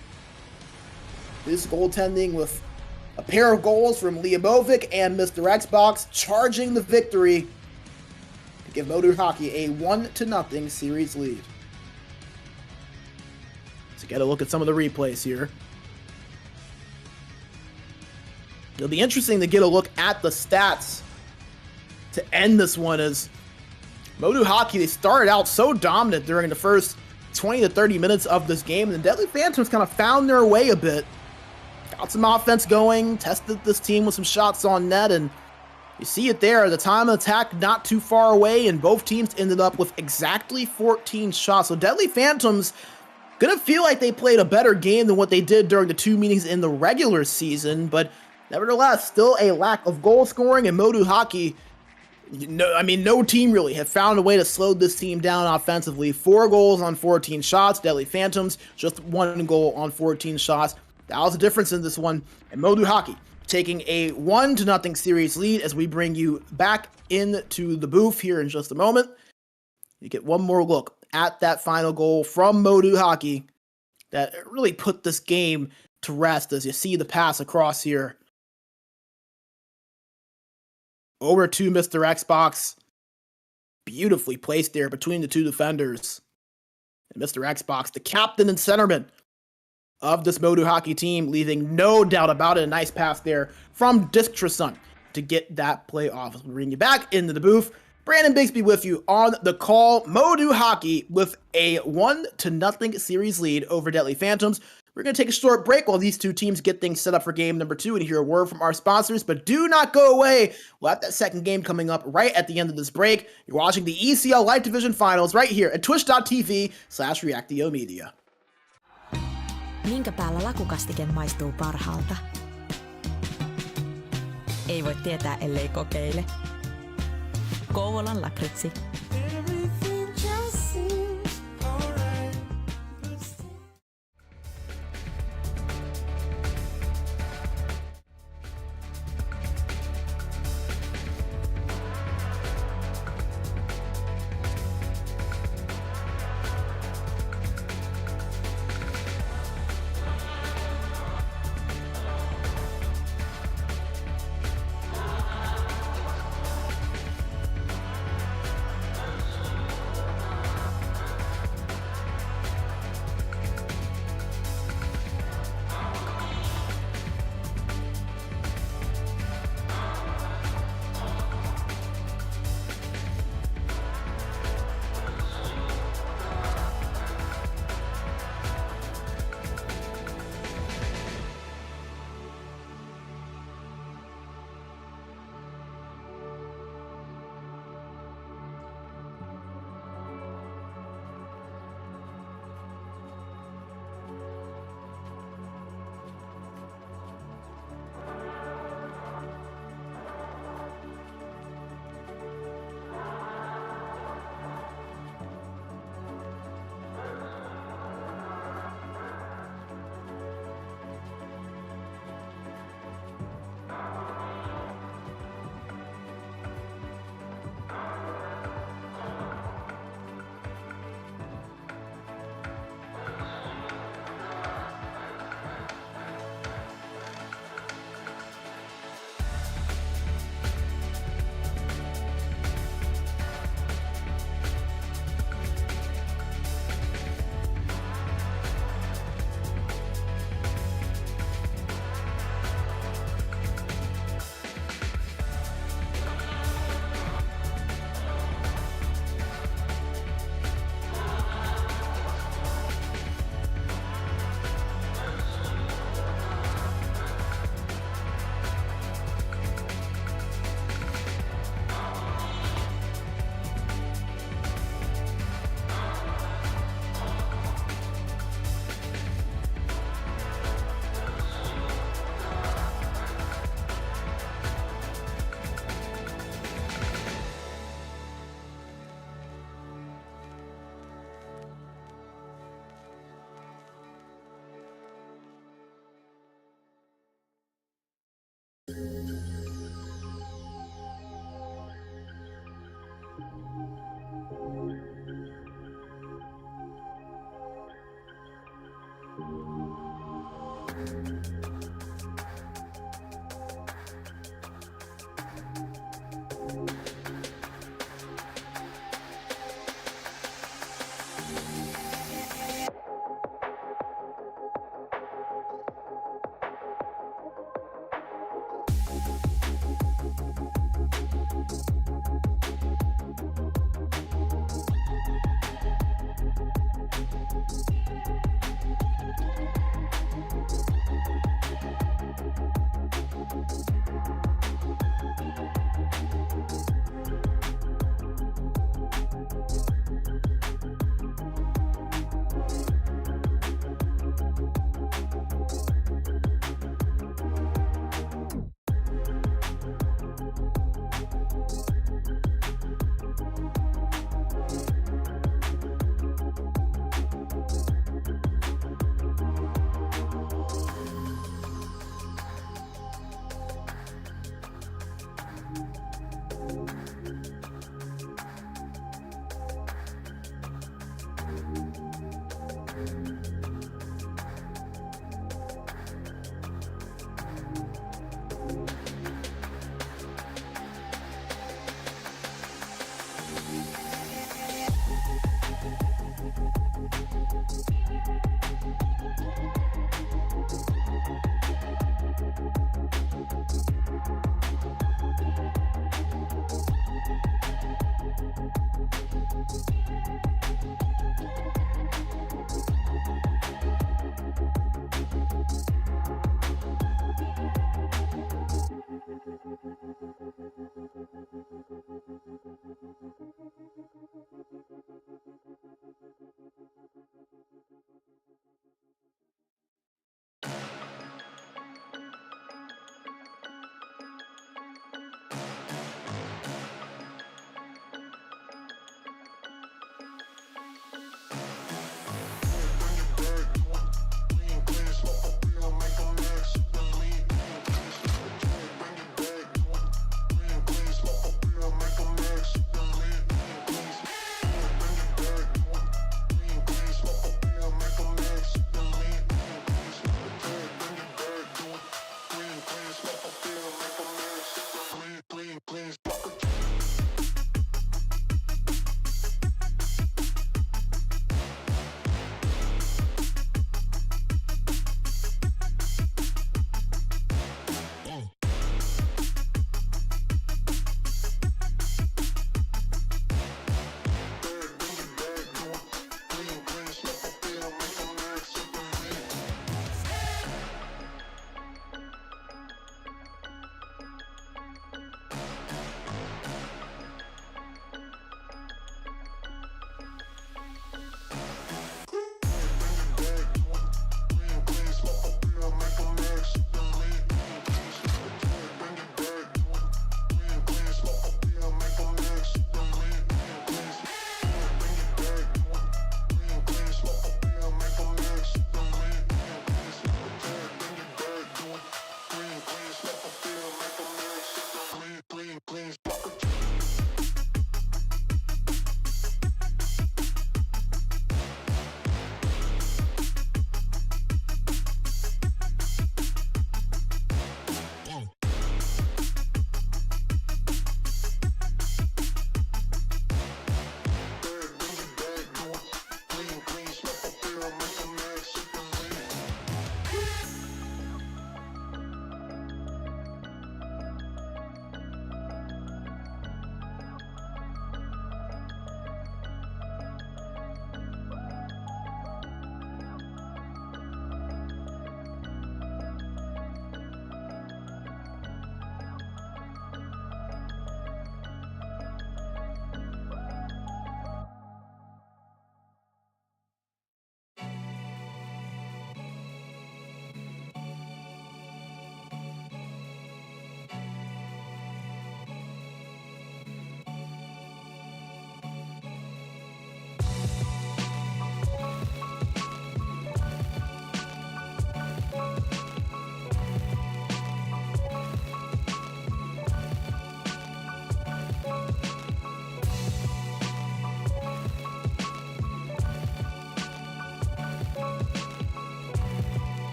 This goaltending with a pair of goals from Liamovic and Mr. Xbox charging the victory to give MoDo Hockey a 1-0 series lead. So get a look at some of the replays here. It'll be interesting to get a look at the stats to end this one, as MoDo Hockey, they started out so dominant during the first 20 to 30 minutes of this game, and the Deadly Phantoms kind of found their way a bit. Got some offense going, tested this team with some shots on net, and you see it there. The time of attack not too far away, and both teams ended up with exactly 14 shots. So Deadly Phantoms gonna feel like they played a better game than what they did during the 2 meetings in the regular season, but nevertheless, still a lack of goal scoring, and MoDo Hockey No team really have found a way to slow this team down offensively. 4 goals on 14 shots. Deadly Phantoms, just 1 goal on 14 shots. That was the difference in this one. And MoDo Hockey taking a 1-0 series lead as we bring you back into the booth here in just a moment. You get one more look at that final goal from MoDo Hockey that really put this game to rest as you see the pass across here. Over to Mr. Xbox. Beautifully placed there between the 2 defenders. And Mr. Xbox, the captain and centerman of this MoDo Hockey team, leaving no doubt about it. A nice pass there from Disc Tresun to get that play off. We'll bring you back into the booth. Brandon Bixby with you on the call. MoDo Hockey with a 1-0 series lead over Deadly Phantoms. We're going to take a short break while these 2 teams get things set up for game number 2 and hear a word from our sponsors, but do not go away. We'll have that second game coming up right at the end of this break. You're watching the ECL Lite Division Finals right here at twitch.tv/Reactio Media. Minkä päällä lakukastike maistuu parhaalta? Ei voi tietää, ellei kokeile. Kouvolan lakritsi.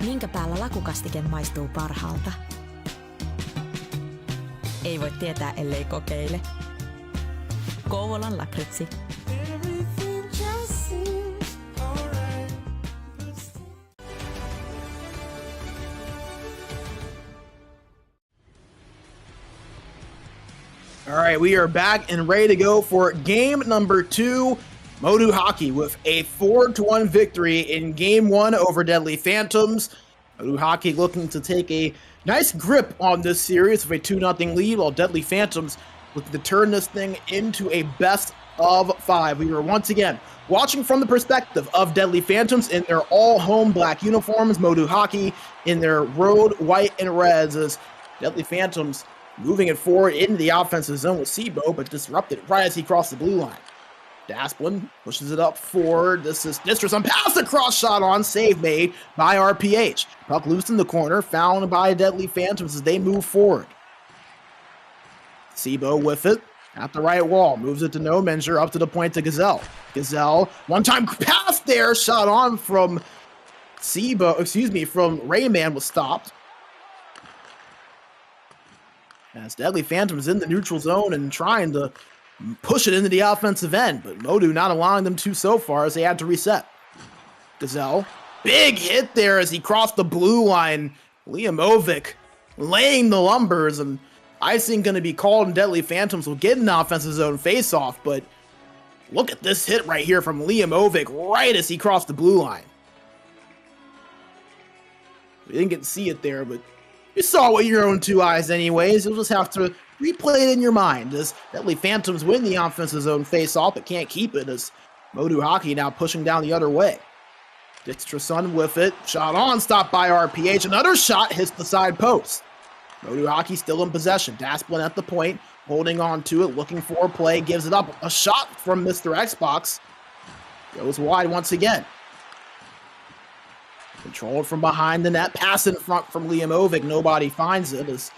Minkä päällä lakukastike maistuu parhaalta? Ei voi tietää, ellei kokeile. Kouvolan lakritsi. All right, we are back and ready to go for game number 2. MoDo Hockey with a 4-1 victory in game 1 over Deadly Phantoms. MoDo Hockey looking to take a nice grip on this series with a 2-0 lead, while Deadly Phantoms looking to turn this thing into a best of 5. We are once again watching from the perspective of Deadly Phantoms in their all-home black uniforms, MoDo Hockey in their road white and reds, as Deadly Phantoms moving it forward into the offensive zone with Sebo, but disrupted right as he crossed the blue line. Dasplin pushes it up forward. This is Distress on pass, the cross shot on, save made by RPH. Puck loose in the corner, fouled by Deadly Phantoms as they move forward. Sebo with it at the right wall, moves it to No Measure, up to the point to Gazelle. Gazelle, one-time pass there, shot on from from Rayman was stopped. As Deadly Phantoms in the neutral zone and trying to push it into the offensive end, but MoDo not allowing them to so far as they had to reset. Gazelle, big hit there as he crossed the blue line. Liamovic laying the lumbers, and icing going to be called, and Deadly Phantoms will get an offensive zone face-off, but look at this hit right here from Liamovic right as he crossed the blue line. We didn't get to see it there, but you saw it with your own 2 eyes anyways. You'll just have to replay it in your mind as Deadly Phantoms win the offensive zone face-off, but can't keep it as MoDo Hockey now pushing down the other way. Dixterson with it. Shot on, stopped by RPH. Another shot hits the side post. MoDo Hockey still in possession. Dasplin at the point, holding on to it, looking for a play, gives it up. A shot from Mr. Xbox. Goes wide once again. Controlled from behind the net, pass in front from Liamovic. Nobody finds it as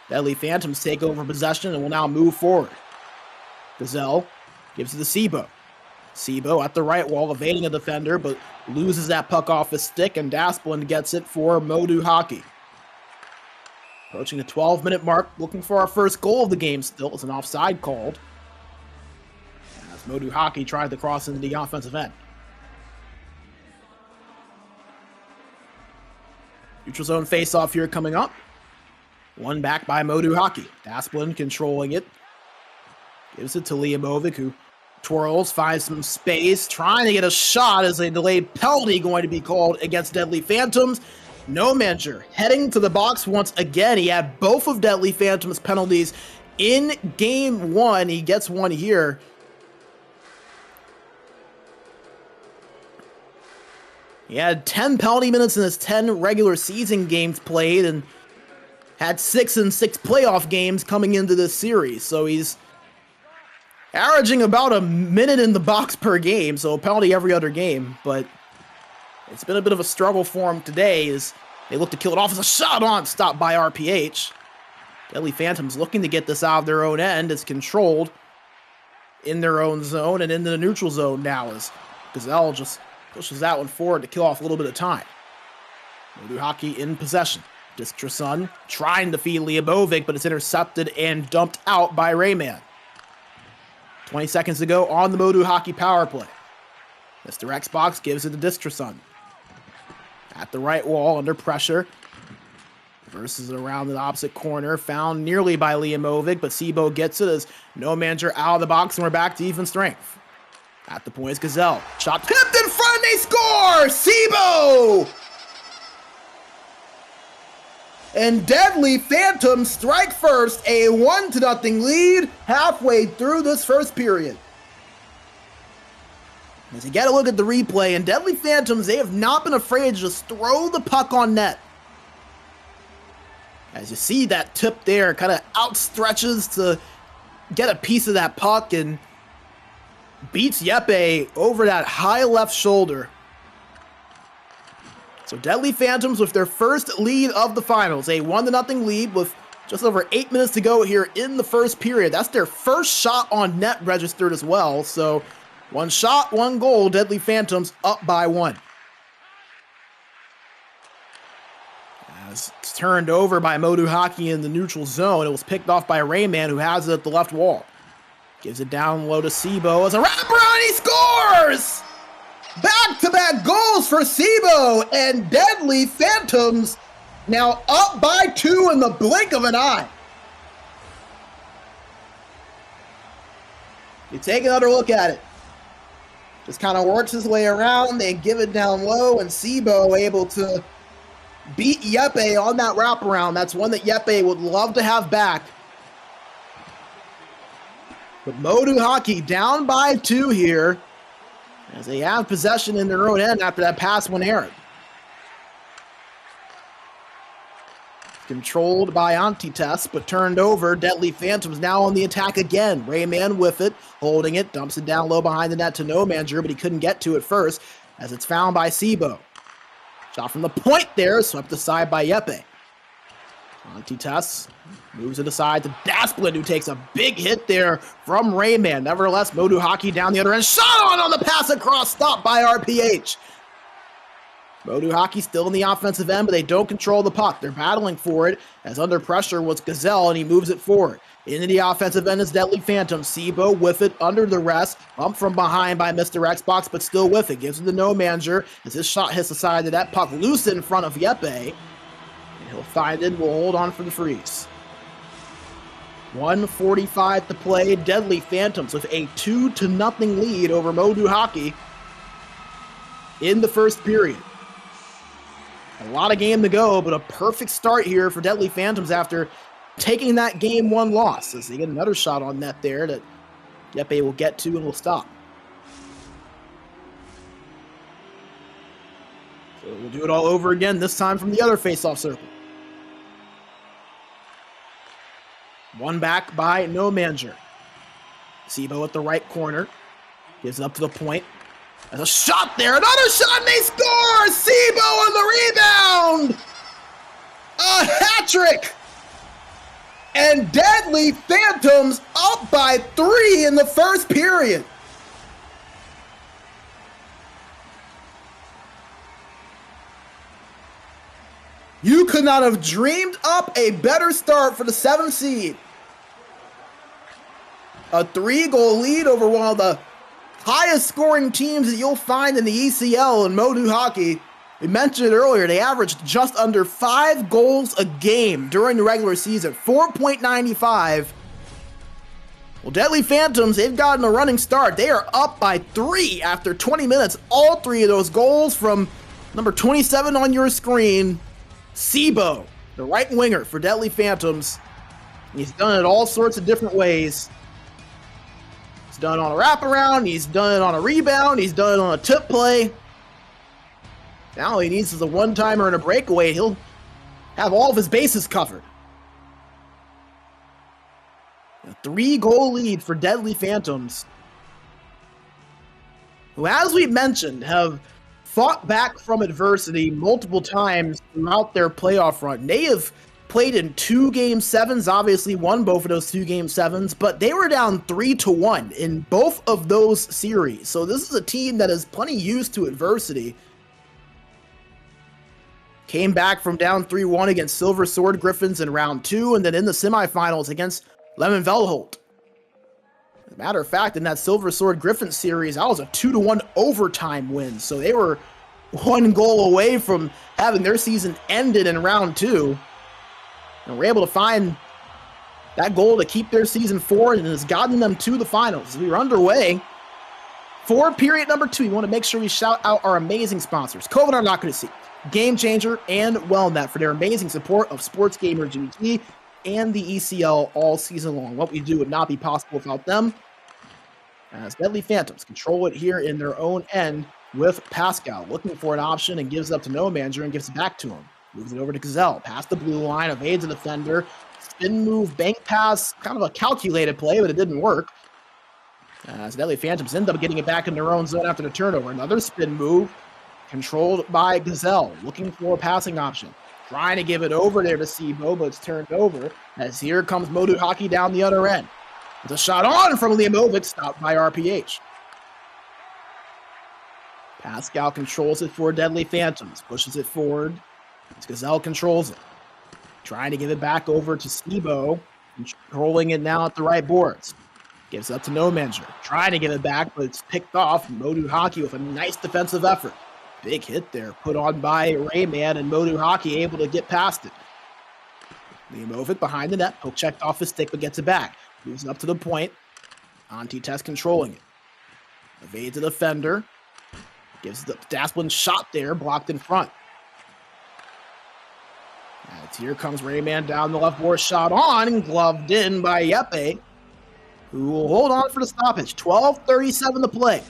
Deadly Phantoms take over possession and will now move forward. Gazelle gives it to Sebo. Sebo at the right wall, evading a defender, but loses that puck off his stick, and Dasplin gets it for MoDo Hockey. Approaching the 12-minute mark, looking for our first goal of the game still. It's an offside called, as MoDo Hockey tried to cross into the offensive end. Neutral zone face-off here coming up. One back by MoDo Hockey. Dasplin controlling it. Gives it to Liamovic, who twirls, finds some space, trying to get a shot as a delayed penalty going to be called against Deadly Phantoms. No Measure heading to the box once again. He had both of Deadly Phantoms' penalties in game 1. He gets one here. He had 10 penalty minutes in his 10 regular season games played and had 6 in 6 playoff games coming into this series. So he's averaging about a minute in the box per game, so a penalty every other game. But it's been a bit of a struggle for him today as they look to kill it off as a shot on, stopped by RPH. Deadly Phantoms looking to get this out of their own end. It's controlled in their own zone and into the neutral zone now as Gazelle just pushes that one forward to kill off a little bit of time. MoDo Hockey in possession. Distreson trying to feed Liamovic, but it's intercepted and dumped out by Rayman. 20 seconds to go on the MoDo Hockey power play. Mr. Xbox gives it to Distreson. At the right wall, under pressure. Versus it around the opposite corner. Found nearly by Liamovic, but Sebo gets it as No Manager out of the box, and we're back to even strength. At the point is Gazelle. Shot tipped in front, and they score! Sebo! And Deadly Phantoms strike first, a 1-0 lead halfway through this first period. As you get a look at the replay, and Deadly Phantoms, they have not been afraid to just throw the puck on net. As you see that tip there, kind of outstretches to get a piece of that puck and beats Yeppe over that high left shoulder. So Deadly Phantoms with their first lead of the finals, a 1-0 lead with just over 8 minutes to go here in the first period. That's their first shot on net registered as well. So one shot, one goal, Deadly Phantoms up by 1. turned over by MoDo Hockey in the neutral zone. It was picked off by Rayman, who has it at the left wall. Gives it down low to Sibo as a wraparound, he scores! Back-to-back goals for Sibo, and Deadly Phantoms now up by 2 in the blink of an eye. You take another look at it. Just kind of works his way around. They give it down low, and Sibo able to beat Yepe on that wraparound. That's one that Yepe would love to have back. But MoDo Hockey down by 2 here, as they have possession in their own end after that pass went errant. Controlled by Antites, but turned over. Deadly Phantoms now on the attack again. Rayman with it, holding it, dumps it down low behind the net to No Manager, but he couldn't get to it first, as it's found by Sibo. Shot from the point there, swept aside by Yepe. Antites moves it aside to Dasplin, who takes a big hit there from Rayman. Nevertheless, MoDo Hockey down the other end. Shot on the pass across, stopped by RPH. MoDo Hockey still in the offensive end, but they don't control the puck. They're battling for it, as under pressure was Gazelle, and he moves it forward. Into the offensive end is Deadly Phantom. Sibo with it under the rest. Bumped from behind by Mr. Xbox, but still with it. Gives it to No Manager as his shot hits the side of that puck loose in front of Yepe. And he'll find it. Will hold on for the freeze. 1:45 to play. Deadly Phantoms with a 2-0 lead over MoDo Hockey in the first period. A lot of game to go, but a perfect start here for Deadly Phantoms after taking that Game 1 loss, as they get another shot on net there that Yepe will get to and will stop. So we'll do it all over again, this time from the other face-off circle. One back by No Manager. Sibo at the right corner. Gives it up to the point. There's a shot there. Another shot, and they score! Sibo on the rebound! A hat trick! And Deadly Phantoms up by 3 in the first period. You could not have dreamed up a better start for the 7th seed. A 3-goal lead over one of the highest scoring teams that you'll find in the ECL and MoDo Hockey. We mentioned it earlier, they averaged just under 5 goals a game during the regular season, 4.95. Well, Deadly Phantoms, they've gotten a running start. They are up by 3 after 20 minutes. All 3 of those goals from number 27 on your screen, Sibo, the right winger for Deadly Phantoms. He's done it all sorts of different ways. He's done it on a wraparound, he's done it on a rebound, he's done it on a tip play. Now all he needs is a one-timer and a breakaway. He'll have all of his bases covered. A 3-goal lead for Deadly Phantoms, who, as we mentioned, have fought back from adversity multiple times throughout their playoff run. They have played in 2 Game 7s, obviously won both of those 2 Game 7s, but they were down 3-1 in both of those series. So this is a team that is plenty used to adversity. Came back from down 3-1 against Silver Sword Griffins in round 2, and then in the semifinals against Lemon Velholt. As a matter of fact, in that Silver Sword Griffins series, that was a 2-1 overtime win. So they were 1 goal away from having their season ended in round 2. And were able to find that goal to keep their season forward, and has gotten them to the finals. We were underway for period number 2. We want to make sure we shout out our amazing sponsors, COVID I'm Not Going to See, Game Changer, and WellNet for their amazing support of SportsGamer GG and the ECL all season long. What we do would not be possible without them. As Deadly Phantoms control it here in their own end with Pascal, looking for an option and gives it up to No Manager and gives it back to him. Moves it over to Gazelle, past the blue line, evades a defender, spin move, bank pass, kind of a calculated play, but it didn't work. As Deadly Phantoms end up getting it back in their own zone after the turnover. Another spin move, controlled by Gazelle, looking for a passing option. Trying to give it over there to Sibo, but it's turned over, as here comes MoDo Hockey down the other end. It's a shot on from Liamovic, stopped by RPH. Pascal controls it for Deadly Phantoms, pushes it forward, as Gazelle controls it. Trying to give it back over to Sibo. Controlling it now at the right boards. Gives it up to No Manager. Trying to give it back, but it's picked off. MoDo Hockey with a nice defensive effort. Big hit there, put on by Rayman, and MoDo Hockey able to get past it. Liamovic behind the net. Poke checked off his stick, but gets it back. Moves it up to the point. Anti-Test controlling it. Evades the defender. Gives the Dasplin shot there, blocked in front. As here comes Rayman down the left board, shot on, and gloved in by Yepe, who will hold on for the stoppage. 12:37 to play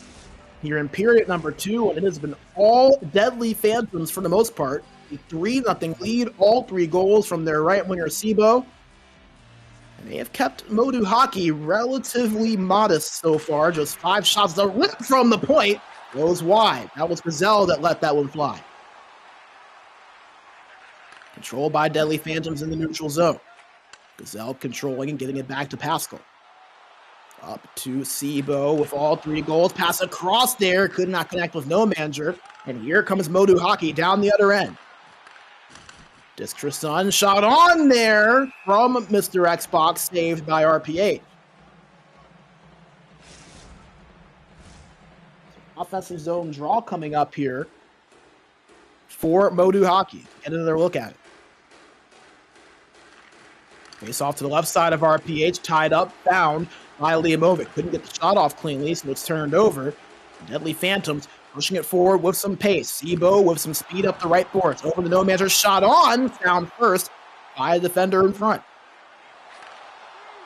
here in period number 2, and it has been all Deadly Phantoms for the most part. A 3-0 lead, all 3 goals from their right winger, Sibo. And they have kept MoDo Hockey relatively modest so far. Just 5 shots. The rip from the point goes wide. That was Gazelle that let that one fly. Controlled by Deadly Phantoms in the neutral zone. Gazelle controlling and getting it back to Pascal. Up to Sibo with all 3 goals. Pass across there. Could not connect with No Manager. And here comes MoDo Hockey down the other end. Distrasun shot on there from Mr. Xbox, saved by RPH. Offensive zone draw coming up here for MoDo Hockey. Get another look at it. Face off to the left side of RPH, tied up, found by Liamovic. Couldn't get the shot off cleanly, so it's turned over. Deadly Phantoms pushing it forward with some pace. Sibo with some speed up the right boards. Over the No Manager, shot on, found first by the defender in front.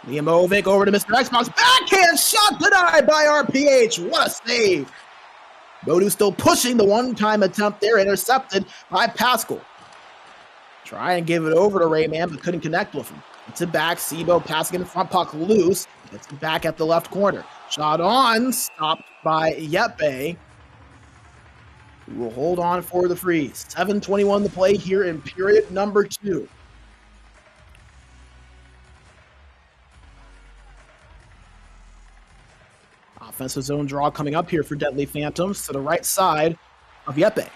Liamovic over to Mr. Xbox. Backhand shot denied by RPH. What a save. MoDo still pushing the one-time attempt there, intercepted by Pascal. Try and give it over to Rayman, but couldn't connect with him. Gets it back. Sibo passing in the front, puck loose. Gets it back at the left corner. Shot on, stopped by Yepe, who will hold on for the freeze. 7:21 to play here in period number 2. Offensive zone draw coming up here for Deadly Phantoms to the right side of Yepe.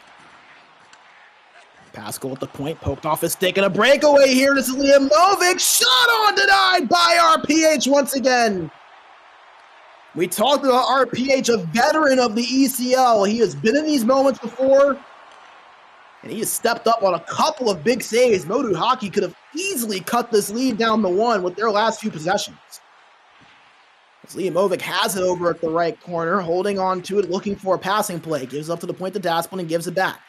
Pascal at the point, poked off his stick, and a breakaway here. This is Liamovic. Shot on, denied by RPH once again. We talked about RPH, a veteran of the ECL. He has been in these moments before, and he has stepped up on a couple of big saves. MoDo Hockey could have easily cut this lead down to 1 with their last few possessions. As Liamovic has it over at the right corner, holding on to it, looking for a passing play. Gives up to the point to Dasplin and gives it back.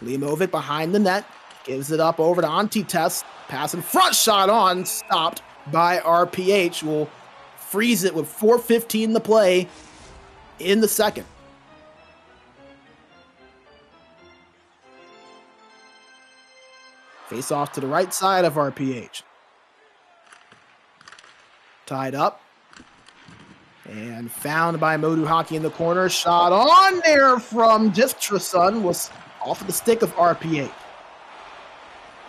Liamovic behind the net, gives it up over to Anti-Test. Pass in front, shot on, stopped by RPH. Will freeze it with 4:15 to play in the second. Face off to the right side of RPH. Tied up. And found by MoDo Hockey in the corner. Shot on there from Distrasun, was off of the stick of RPH.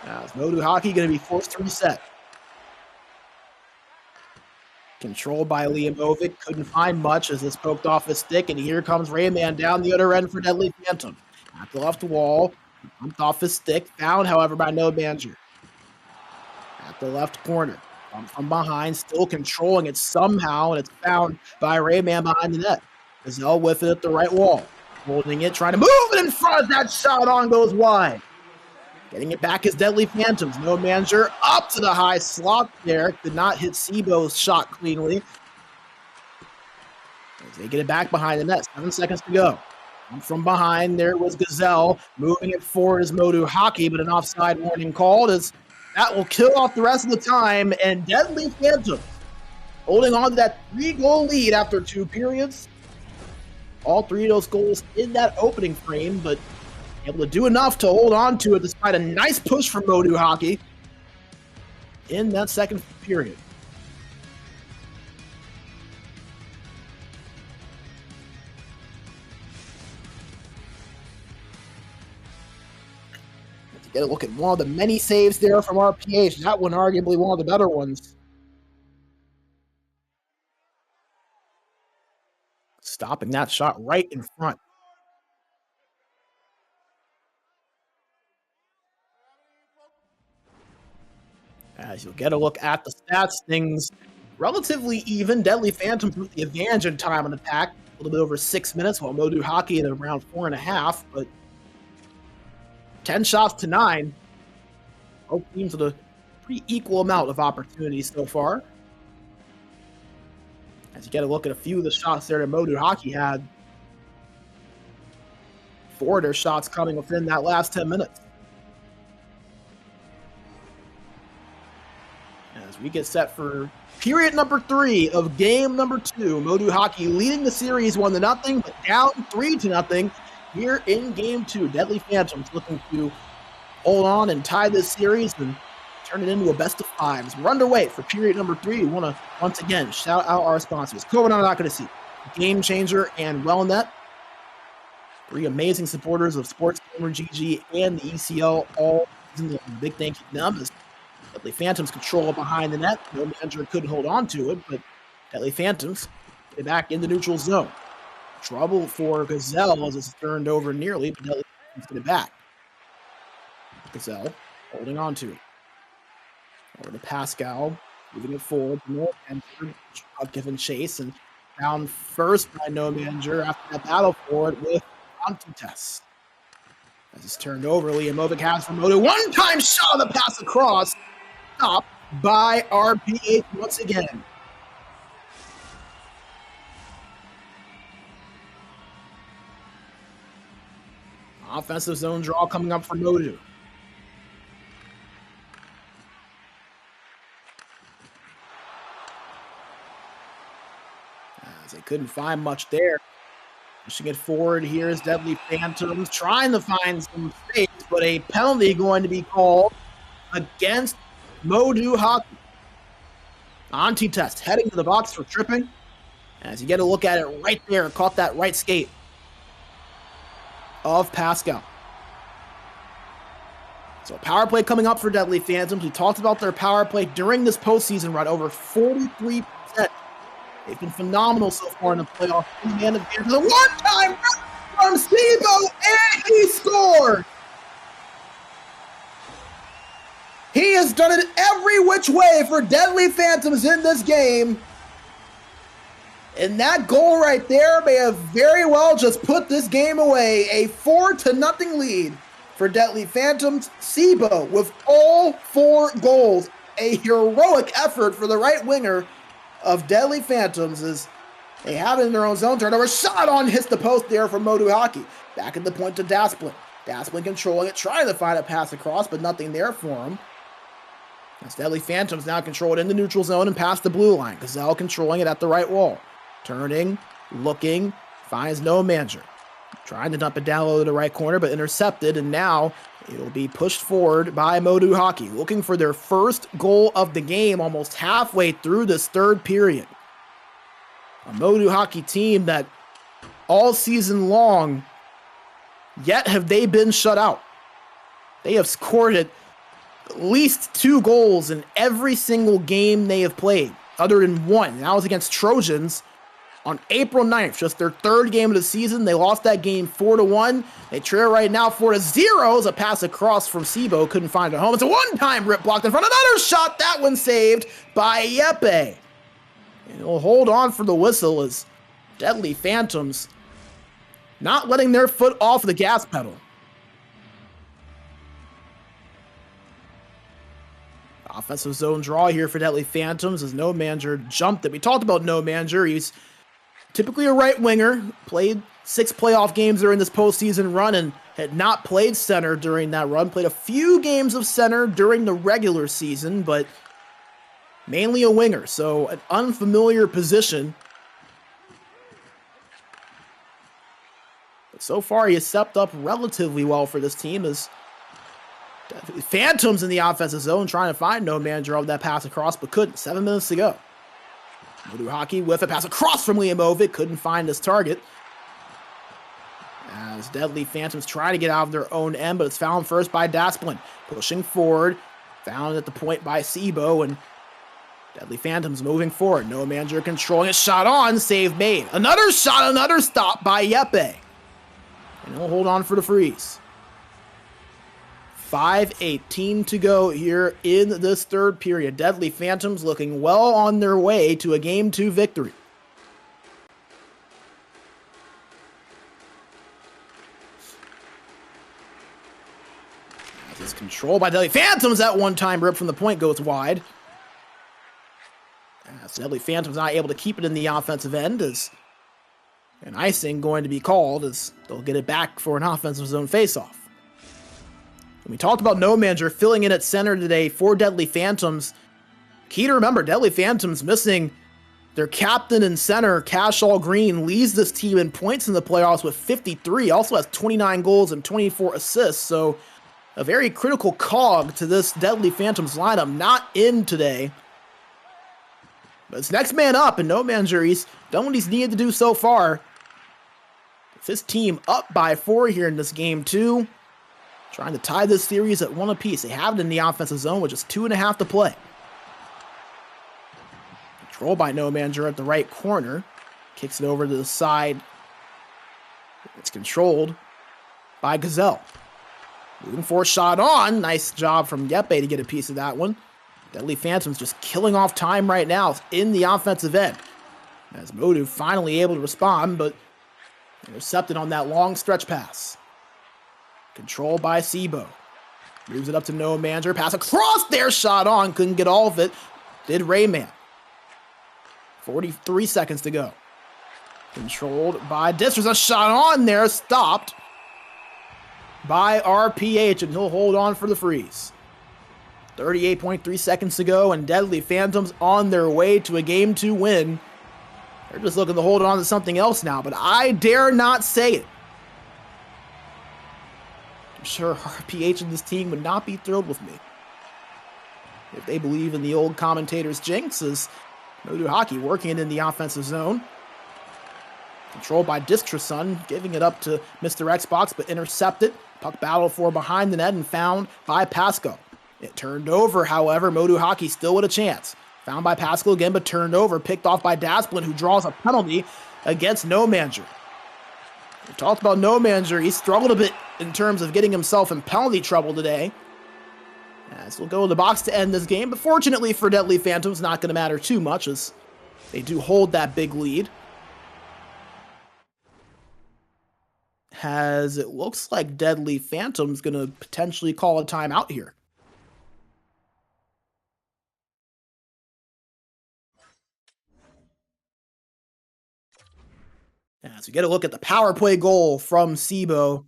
Now is MoDo Hockey going to be forced to reset. Controlled by Liamovic, couldn't find much as this poked off his stick, and here comes Rayman down the other end for Deadly Phantom. At the left wall, bumped off his stick, found, however, by No Manager. At the left corner, from behind, still controlling it somehow, and it's found by Rayman behind the net. Gazelle with it at the right wall, holding it, trying to move it in front. That shot on goes wide. Getting it back is Deadly Phantoms. No Manager up to the high slot there. Did not hit Sibo's shot cleanly. As they get it back behind the net. 7 seconds to go. And from behind, there was Gazelle. Moving it forward is MoDo Hockey, but an offside warning called as that will kill off the rest of the time. And Deadly Phantoms holding on to that 3-goal lead after 2 periods. All 3 of those goals in that opening frame, but able to do enough to hold on to it despite a nice push from MoDo Hockey in that second period. Let's get a look at one of the many saves there from RPH. That one arguably one of the better ones. Stopping that shot right in front. As you'll get a look at the stats, things relatively even. Deadly Phantoms with the advantage in time on attack, a little bit over 6 minutes, while MoDo Hockey at around 4.5, but 10 shots to 9. Both teams with a pretty equal amount of opportunities so far. As you get a look at a few of the shots there that MoDo Hockey had, 4 of their shots coming within that last 10 minutes. As we get set for period number 3 of game number 2, MoDo Hockey leading the series 1-0, but down 3-0 here in game 2. Deadly Phantoms looking to hold on and tie this series and turn it into a best of 5. We're underway for period number 3. We want to once again shout out our sponsors, COVID I'm Not Gonna See, Game Changer, and WellNet. 3 amazing supporters of SportsGamer, GG, and the ECL. All a big thank you to them. As Deadly Phantoms control it behind the net. No manager couldn't hold on to it, but Deadly Phantoms get it back in the neutral zone. Trouble for Gazelle as it's turned over nearly, but Deadly Phantoms get it back. Gazelle holding on to it. Over to Pascal, moving it forward. No manager, given chase, and down first by no manager after that battle for it with Antitest. As it's turned over, Liamovic has for MoDo. One-time shot of the pass across. Stopped by RPH once again. Offensive zone draw coming up for MoDo. As they couldn't find much there. Pushing it forward here is Deadly Phantoms, trying to find some space, but a penalty going to be called against MoDo Hockey. Antitest heading to the box for tripping. As you get a look at it right there, caught that right skate of Pascal. So power play coming up for Deadly Phantoms. We talked about their power play during this postseason run, over 43%. They've been phenomenal so far in the playoffs. And the one-time from Steve-O, and he scored! He has done it every which way for Deadly Phantoms in this game. And that goal right there may have very well just put this game away. A 4-0 lead for Deadly Phantoms. Sibo with all 4 goals. A heroic effort for the right winger of Deadly Phantoms as they have it in their own zone. Turnover, shot on, hits the post there from MoDo Hockey. Back at the point to Dasplin. Dasplin controlling it, trying to find a pass across, but nothing there for him. As Deadly Phantoms now control it in the neutral zone and past the blue line. Gazelle controlling it at the right wall. Turning, looking, finds no manager. Trying to dump it down low to the right corner, but intercepted, and now it'll be pushed forward by MoDo Hockey, looking for their first goal of the game almost halfway through this third period. A MoDo Hockey team that all season long, yet have they been shut out. They have scored at least 2 goals in every single game they have played, other than one. And that was against Trojans on April 9th, just their 3rd game of the season. They lost that game 4-1. They trail right now 4-0 as a pass across from Sibo. Couldn't find it home. It's a one-time rip blocked in front. Another shot. That one saved by Yepe. And he'll hold on for the whistle as Deadly Phantoms not letting their foot off the gas pedal. Offensive zone draw here for Deadly Phantoms as no manager jumped it. We talked about no manager. He's typically a right winger, played 6 playoff games during this postseason run and had not played center during that run. Played a few games of center during the regular season, but mainly a winger, so an unfamiliar position. But so far, he has stepped up relatively well for this team as Phantoms in the offensive zone trying to find no manager of that pass across, but couldn't. 7 minutes to go. MoDo Hockey with a pass across from Liamovic. Couldn't find his target. As Deadly Phantoms try to get out of their own end, but it's found first by Dasplin. Pushing forward. Found at the point by Sibo, and Deadly Phantoms moving forward. No manager controlling it. Shot on. Save made. Another shot. Another stop by Yepe. And he'll hold on for the freeze. 5:18 to go here in this third period. Deadly Phantoms looking well on their way to a Game 2 victory. This is controlled by Deadly Phantoms. That one-time rip from the point goes wide. As Deadly Phantoms not able to keep it in the offensive end, as an icing going to be called, as they'll get it back for an offensive zone faceoff. And we talked about No Manager filling in at center today for Deadly Phantoms. Key to remember, Deadly Phantoms missing their captain and center, Cashall Green, leads this team in points in the playoffs with 53, also has 29 goals and 24 assists, so a very critical cog to this Deadly Phantoms lineup, not in today. But it's next man up, and No Manager, he's done what he's needed to do so far. With his team up by 4 here in this game 2, trying to tie this series at 1 apiece. They have it in the offensive zone with just 2.5 to play. Controlled by No Manager at the right corner. Kicks it over to the side. It's controlled by Gazelle. Moving for a shot on. Nice job from Yepe to get a piece of that one. Deadly Phantoms just killing off time right now in the offensive end. As MoDo finally able to respond, but intercepted on that long stretch pass. Controlled by Sibo. Moves it up to No Manager. Pass across there. Shot on. Couldn't get all of it. Did Rayman. 43 seconds to go. Controlled by Distress. A shot on there. Stopped by RPH, and he'll hold on for the freeze. 38.3 seconds to go, and Deadly Phantoms on their way to a Game 2 win. They're just looking to hold on to something else now, but I dare not say it. I'm sure RPH and this team would not be thrilled with me if they believe in the old commentator's jinx, as MoDo Hockey working it in the offensive zone. Controlled by Distrasun, giving it up to Mr. Xbox, but intercepted. Puck battle for behind the net and found by Pasco. It turned over, however. MoDo Hockey still with a chance. Found by Pascal again, but turned over. Picked off by Dasplin, who draws a penalty against No Manager. We talked about No Manager. He struggled a bit in terms of getting himself in penalty trouble today. As we'll go to the box to end this game, but fortunately for Deadly Phantoms, not going to matter too much as they do hold that big lead. As it looks like Deadly Phantoms going to potentially call a timeout here. As we get a look at the power play goal from Sibo.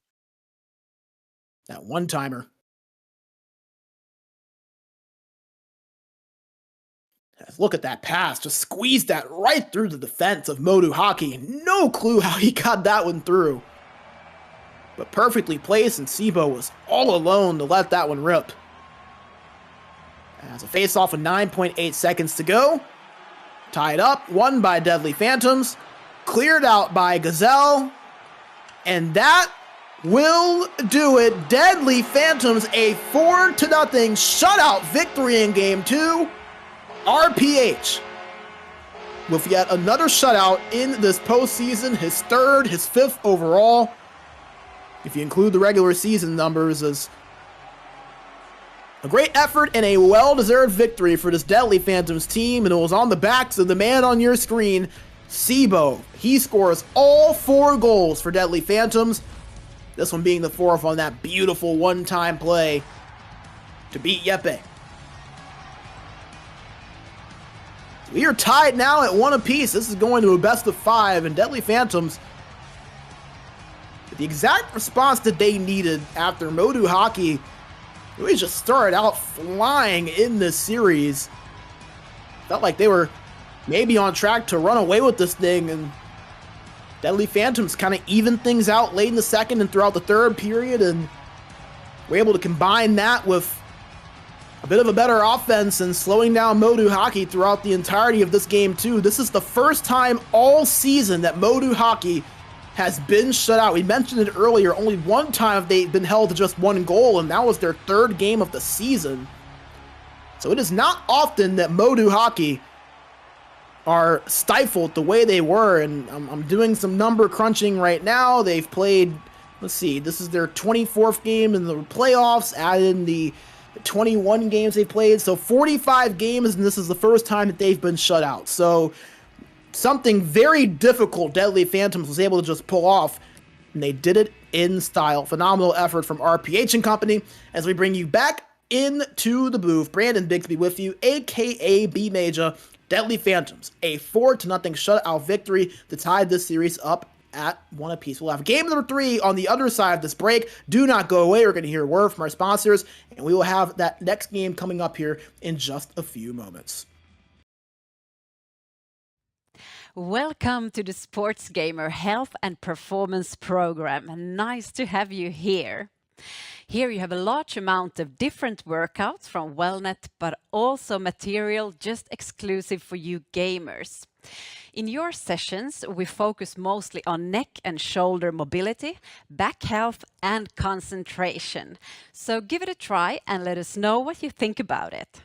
That one-timer. Look at that pass. Just squeezed that right through the defense of MoDo Hockey. No clue how he got that one through. But perfectly placed, and Sibo was all alone to let that one rip. As a face-off with 9.8 seconds to go. Tied up, won by Deadly Phantoms. Cleared out by Gazelle. And that will do it. Deadly Phantoms, a 4-0 shutout victory in Game 2. RPH with yet another shutout in this postseason, his third, his 5th overall, if you include the regular season numbers, as a great effort and a well-deserved victory for this Deadly Phantoms team, and it was on the backs of the man on your screen, Sibo. He scores all 4 goals for Deadly Phantoms, this one being the 4th on that beautiful one-time play to beat Yepe. We are tied now at 1 apiece. This is going to a best of 5, and Deadly Phantoms, the exact response that they needed after MoDo Hockey really just started out flying in this series. Felt like they were maybe on track to run away with this thing, and Deadly Phantoms kind of evened things out late in the second and throughout the third period, and were able to combine that with a bit of a better offense and slowing down MoDo Hockey throughout the entirety of this game 2. This is the first time all season that MoDo Hockey has been shut out. We mentioned it earlier, only one time they've been held to just 1 goal, and that was their 3rd game of the season. So it is not often that MoDo Hockey are stifled the way they were, and I'm doing some number crunching right now. They've played let's see, this is their 24th game in the playoffs, add in the 21 games they've played, so 45 games, and this is the first time that they've been shut out. So something very difficult Deadly Phantoms was able to just pull off, and they did it in style. Phenomenal effort from RPH and company. As we bring you back into the booth, Brandon Bixby with you, aka B Major. Deadly Phantoms, a 4-0 shutout victory to tie this series up at 1 apiece. We'll have game number 3 on the other side of this break. Do not go away. We're going to hear a word from our sponsors, and we will have that next game coming up here in just a few moments. Welcome to the SportsGamer Health and Performance Program. Nice to have you here. Here you have a large amount of different workouts from Wellnet, but also material just exclusive for you gamers. In your sessions, we focus mostly on neck and shoulder mobility, back health, and concentration. So give it a try and let us know what you think about it.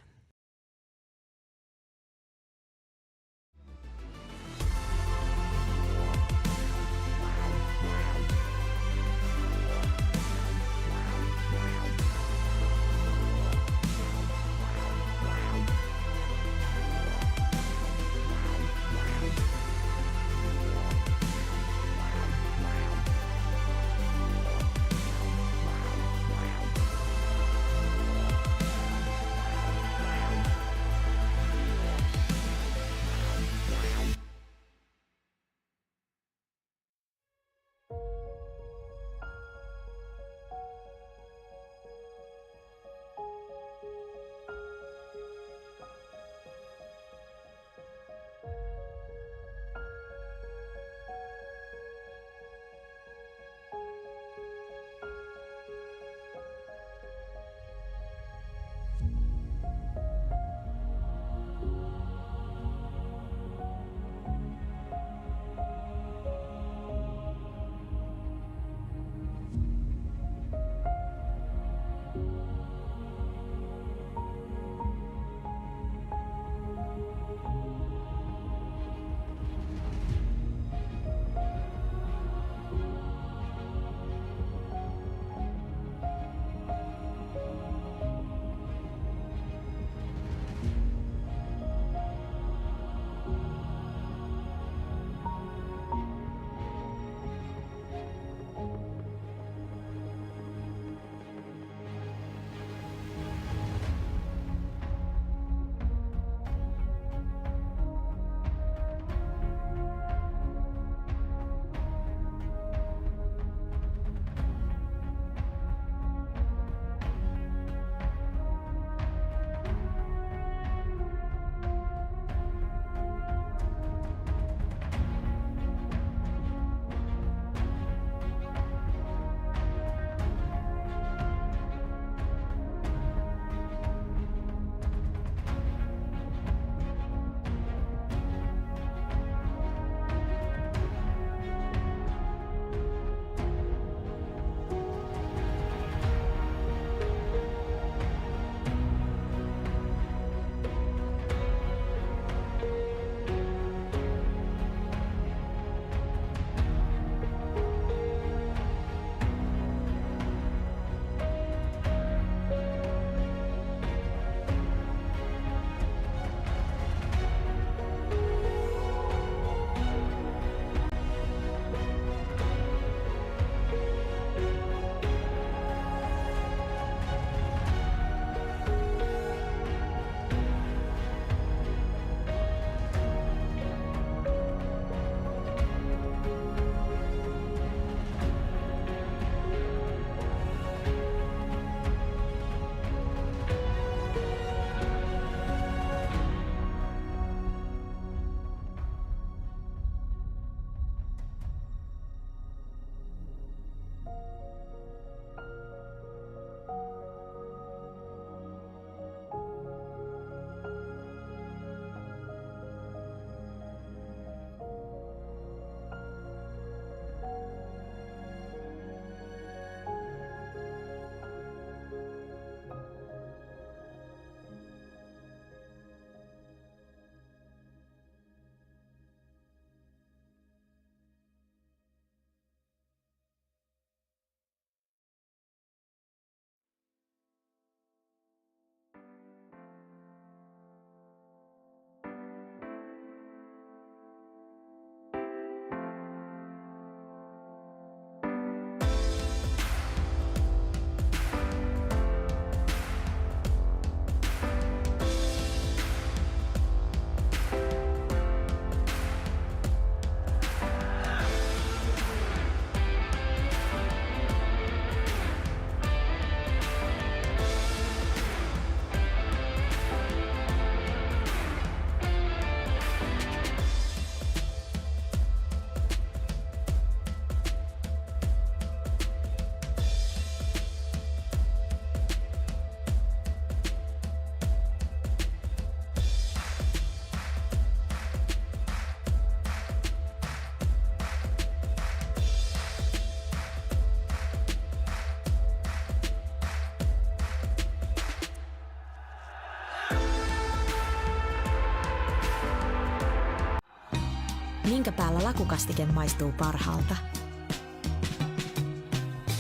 Minkä päällä lakukastike maistuu parhaalta?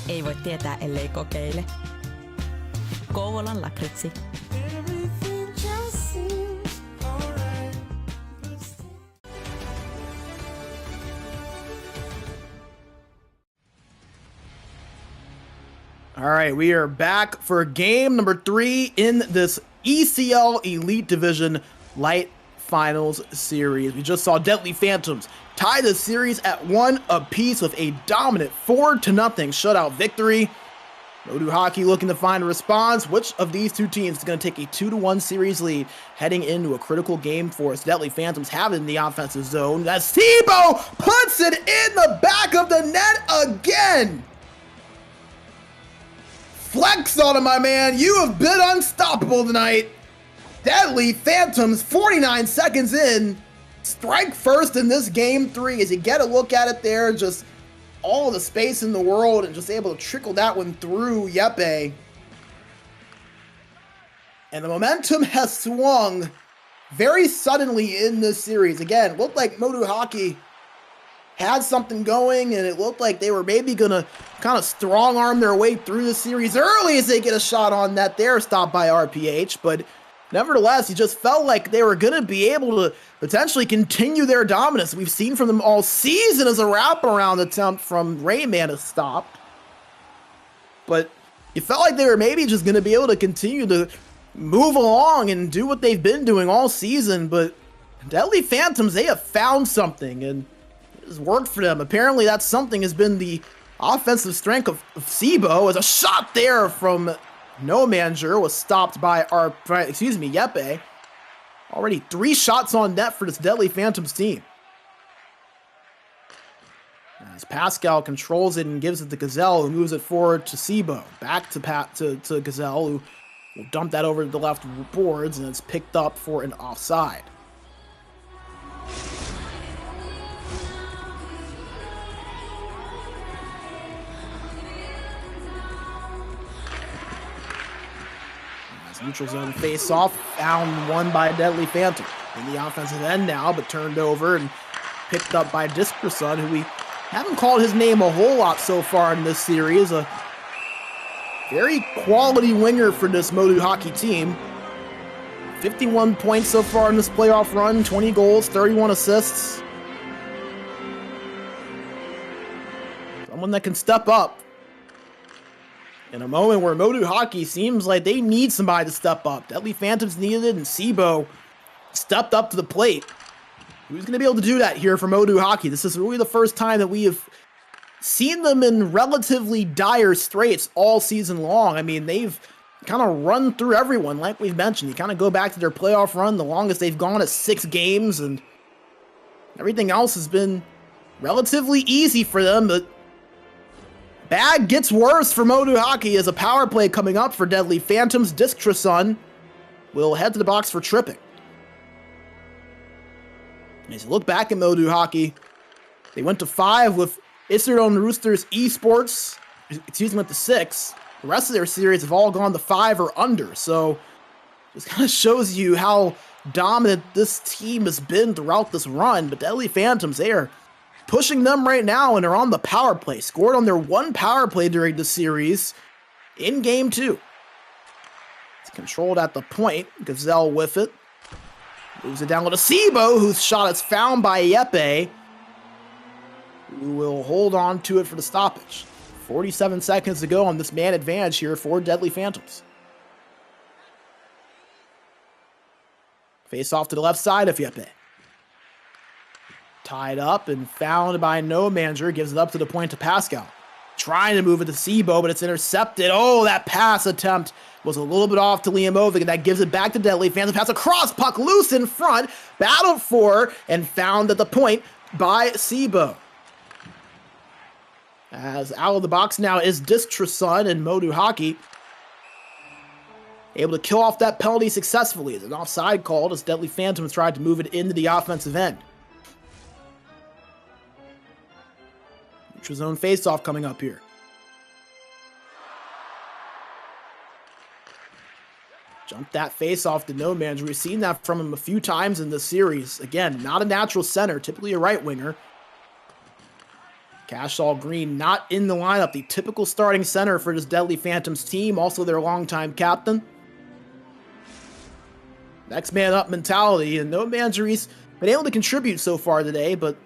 Ei voi tietää, ellei kokeile. Kouvolan lakritsi. All right, we are back for game number 3 in this ECL Elite Division Lite Finals series. We just saw Deadly Phantoms tie the series at 1 apiece with a dominant 4-0 shutout victory. MoDo Hockey looking to find a response. Which of these two teams is going to take a 2-1 series lead heading into a critical game for us? Deadly Phantoms have it in the offensive zone. That's Tebow puts it in the back of the net again. Flex on him, my man. You have been unstoppable tonight. Deadly Phantoms, 49 seconds in. Strike first in this game 3 as you get a look at it there. Just all the space in the world and just able to trickle that one through Yepe. And the momentum has swung very suddenly in this series. Again, looked like MoDo Hockey had something going, and it looked like they were maybe going to kind of strong-arm their way through the series early as they get a shot on net there, stopped by RPH, but nevertheless, you just felt like they were going to be able to potentially continue their dominance. We've seen from them all season as a wraparound attempt from Rayman has stopped, but you felt like they were maybe just going to be able to continue to move along and do what they've been doing all season, but Deadly Phantoms, they have found something, and has worked for them. Apparently that something has been the offensive strength of Sibo, as a shot there from No Manager was stopped by Yepe. Already 3 shots on net for this Deadly Phantoms team. As Pascal controls it and gives it to Gazelle, who moves it forward to Sibo. Back to Gazelle, who will dump that over to the left boards, and it's picked up for an offside. Neutral zone face-off, found one by Deadly Phantom in the offensive end now, but turned over and picked up by Disperson, who we haven't called his name a whole lot so far in this series. A very quality winger for this MoDo Hockey team. 51 points so far in this playoff run, 20 goals, 31 assists. Someone that can step up in a moment where MoDo Hockey seems like they need somebody to step up. Deadly Phantoms needed it, and Sibo stepped up to the plate. Who's going to be able to do that here for MoDo Hockey? This is really the first time that we have seen them in relatively dire straits all season long. I mean, they've kind of run through everyone, like we've mentioned. You kind of go back to their playoff run, the longest they've gone is 6 games, and everything else has been relatively easy for them, but bad gets worse for MoDo Hockey as a power play coming up for Deadly Phantoms. Discreson will head to the box for tripping. As you look back at MoDo Hockey, they went to 5 with Iserdon Roosters Esports, went to 6. The rest of their series have all gone to 5 or under, so this kind of shows you how dominant this team has been throughout this run. But Deadly Phantoms, they are pushing them right now and are on the power play. Scored on their 1 power play during the series in game 2. It's controlled at the point. Gazelle with it. Moves it down to Sibo, whose shot is found by Yepe, who will hold on to it for the stoppage. 47 seconds to go on this man advantage here for Deadly Phantoms. Face off to the left side of Yepe. Tied up and found by No Manager. Gives it up to the point to Pascal. Trying to move it to Sibo, but it's intercepted. Oh, that pass attempt was a little bit off to Liamovic, and that gives it back to Deadly Phantoms. Pass across, puck loose in front. Battled for and found at the point by Sibo. As out of the box now is Distreson and MoDo Hockey. Able to kill off that penalty successfully. As an offside called as Deadly Phantoms tried to move it into the offensive end. Neutral zone face-off coming up here. Jump that face off to no manager. We've seen that from him a few times in this series. Again, not a natural center, typically a right winger. Cashall Green not in the lineup, the typical starting center for this Deadly Phantoms team, also their longtime captain. Next man up mentality, and no manager's been able to contribute so far today, but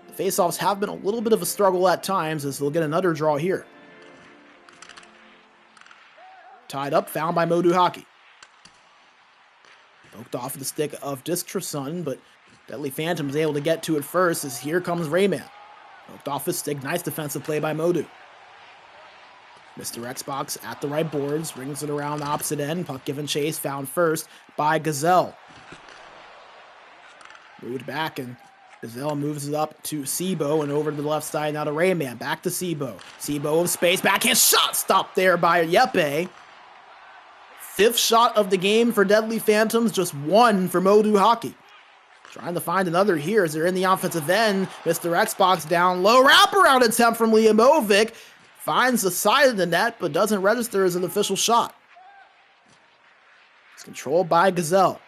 the face-offs have been a little bit of a struggle at times as they'll get another draw here. Tied up, found by MoDo Hockey. Poked off the stick of Distrasun, but Deadly Phantom's able to get to it first as here comes Rayman. Poked off his stick, nice defensive play by MoDo. Mr. Xbox at the right boards, rings it around the opposite end, puck given chase, found first by Gazelle. Moved back and Gazelle moves it up to Sibo and over to the left side now to Rayman, back to Sibo. Sibo of space, backhand shot stopped there by Yepe. Fifth shot of the game for Deadly Phantoms, just one for MoDo Hockey. Trying to find another here as they're in the offensive end. Mr. Xbox down low, wraparound attempt from Liamovic. Finds the side of the net, but doesn't register as an official shot. It's controlled by Gazelle.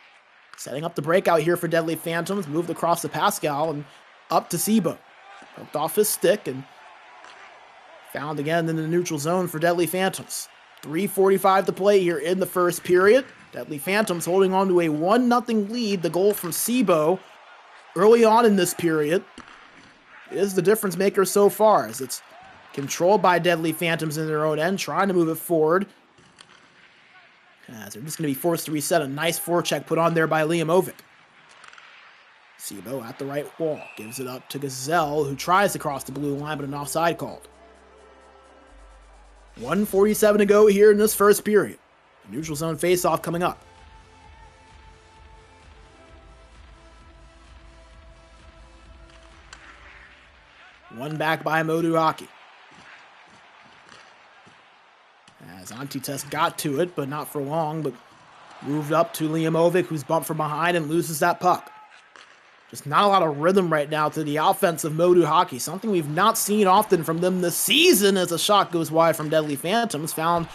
Setting up the breakout here for Deadly Phantoms. Moved across to Pascal and up to Sibo. Poked off his stick and found again in the neutral zone for Deadly Phantoms. 3:45 to play here in the first period. Deadly Phantoms holding on to a 1-0 lead. The goal from Sibo early on in this period is the difference maker so far, as it's controlled by Deadly Phantoms in their own end, trying to move it forward. As they're just going to be forced to reset. A nice forecheck put on there by Liamovic. Sibo at the right wall. Gives it up to Gazelle, who tries to cross the blue line, but an offside called. 1:47 to go here in this first period. Neutral zone face-off coming up. One back by MoDo Hockey. As Antites got to it, but not for long, but moved up to Liamovic, who's bumped from behind and loses that puck. Just not a lot of rhythm right now to the offense of MoDo Hockey, something we've not seen often from them this season as a shot goes wide from Deadly Phantoms, found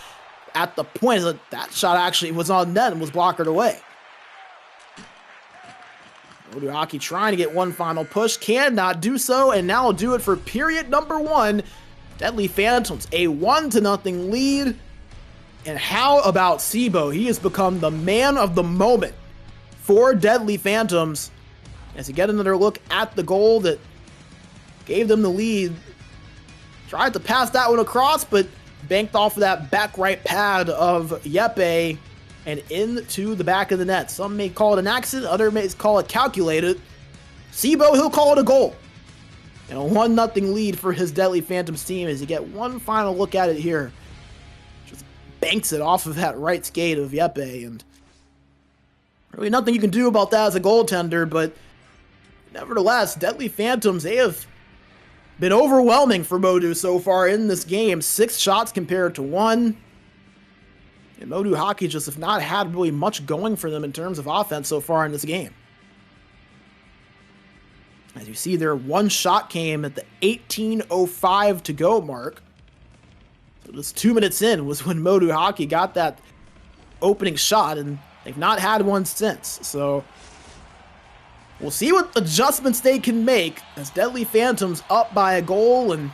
at the point that shot actually was on net and was blockered away. MoDo Hockey trying to get one final push, cannot do so, and now will do it for period number one. Deadly Phantoms, a 1-0 lead. And how about Sibo? He has become the man of the moment for Deadly Phantoms. As you get another look at the goal that gave them the lead. Tried to pass that one across, but banked off of that back right pad of Yepe and into the back of the net. Some may call it an accident, others may call it calculated. Sibo, he'll call it a goal. And a 1-0 lead for his Deadly Phantoms team as you get one final look at it here. Just banks it off of that right skate of Yepe, and really nothing you can do about that as a goaltender, but nevertheless, Deadly Phantoms, they have been overwhelming for MoDo so far in this game. 6 shots compared to 1. And MoDo Hockey just have not had really much going for them in terms of offense so far in this game. As you see there, one shot came at the 18:05 to go mark. So just 2 minutes in was when MoDo Hockey got that opening shot, and they've not had one since. So we'll see what adjustments they can make as Deadly Phantoms up by a goal and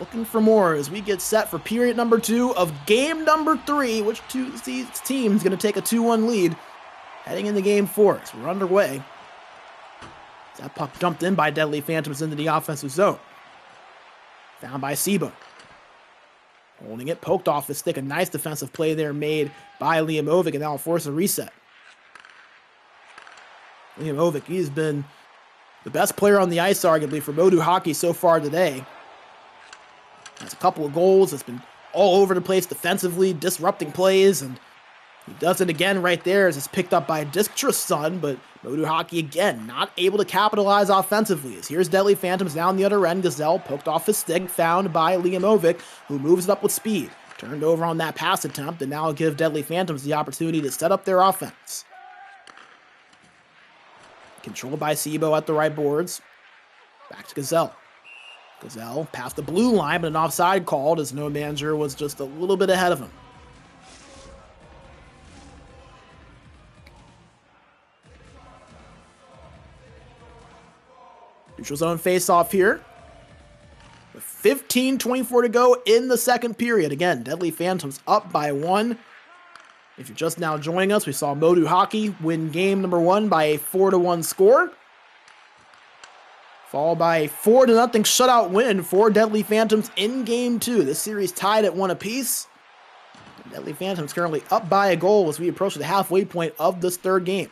looking for more as we get set for period number 2 of game number 3, which two teams going to take a 2-1 lead heading into game 4. So we're underway. That puck dumped in by Deadly Phantoms into the offensive zone. Found by Sibo. Holding it, poked off the stick. A nice defensive play there made by Liamovic, and now will force a reset. Liamovic, he's been the best player on the ice, arguably, for MoDo Hockey so far today. Has a couple of goals. It's been all over the place defensively, disrupting plays, and he does it again right there as it's picked up by Distrasun, but MoDo Hockey again not able to capitalize offensively. As here's Deadly Phantoms down the other end. Gazelle poked off his stick, found by Liamovic, who moves it up with speed. Turned over on that pass attempt, and now will give Deadly Phantoms the opportunity to set up their offense. Controlled by Sibo at the right boards. Back to Gazelle. Gazelle past the blue line, but an offside called as no manager was just a little bit ahead of him. Neutral zone face-off here. With 15:24 to go in the second period. Again, Deadly Phantoms up by 1. If you're just now joining us, we saw MoDo Hockey win game number 1 by a 4-1 score. Followed by a 4-0 shutout win for Deadly Phantoms in game 2. This series tied at 1 apiece. Deadly Phantoms currently up by a goal as we approach the halfway point of this third game.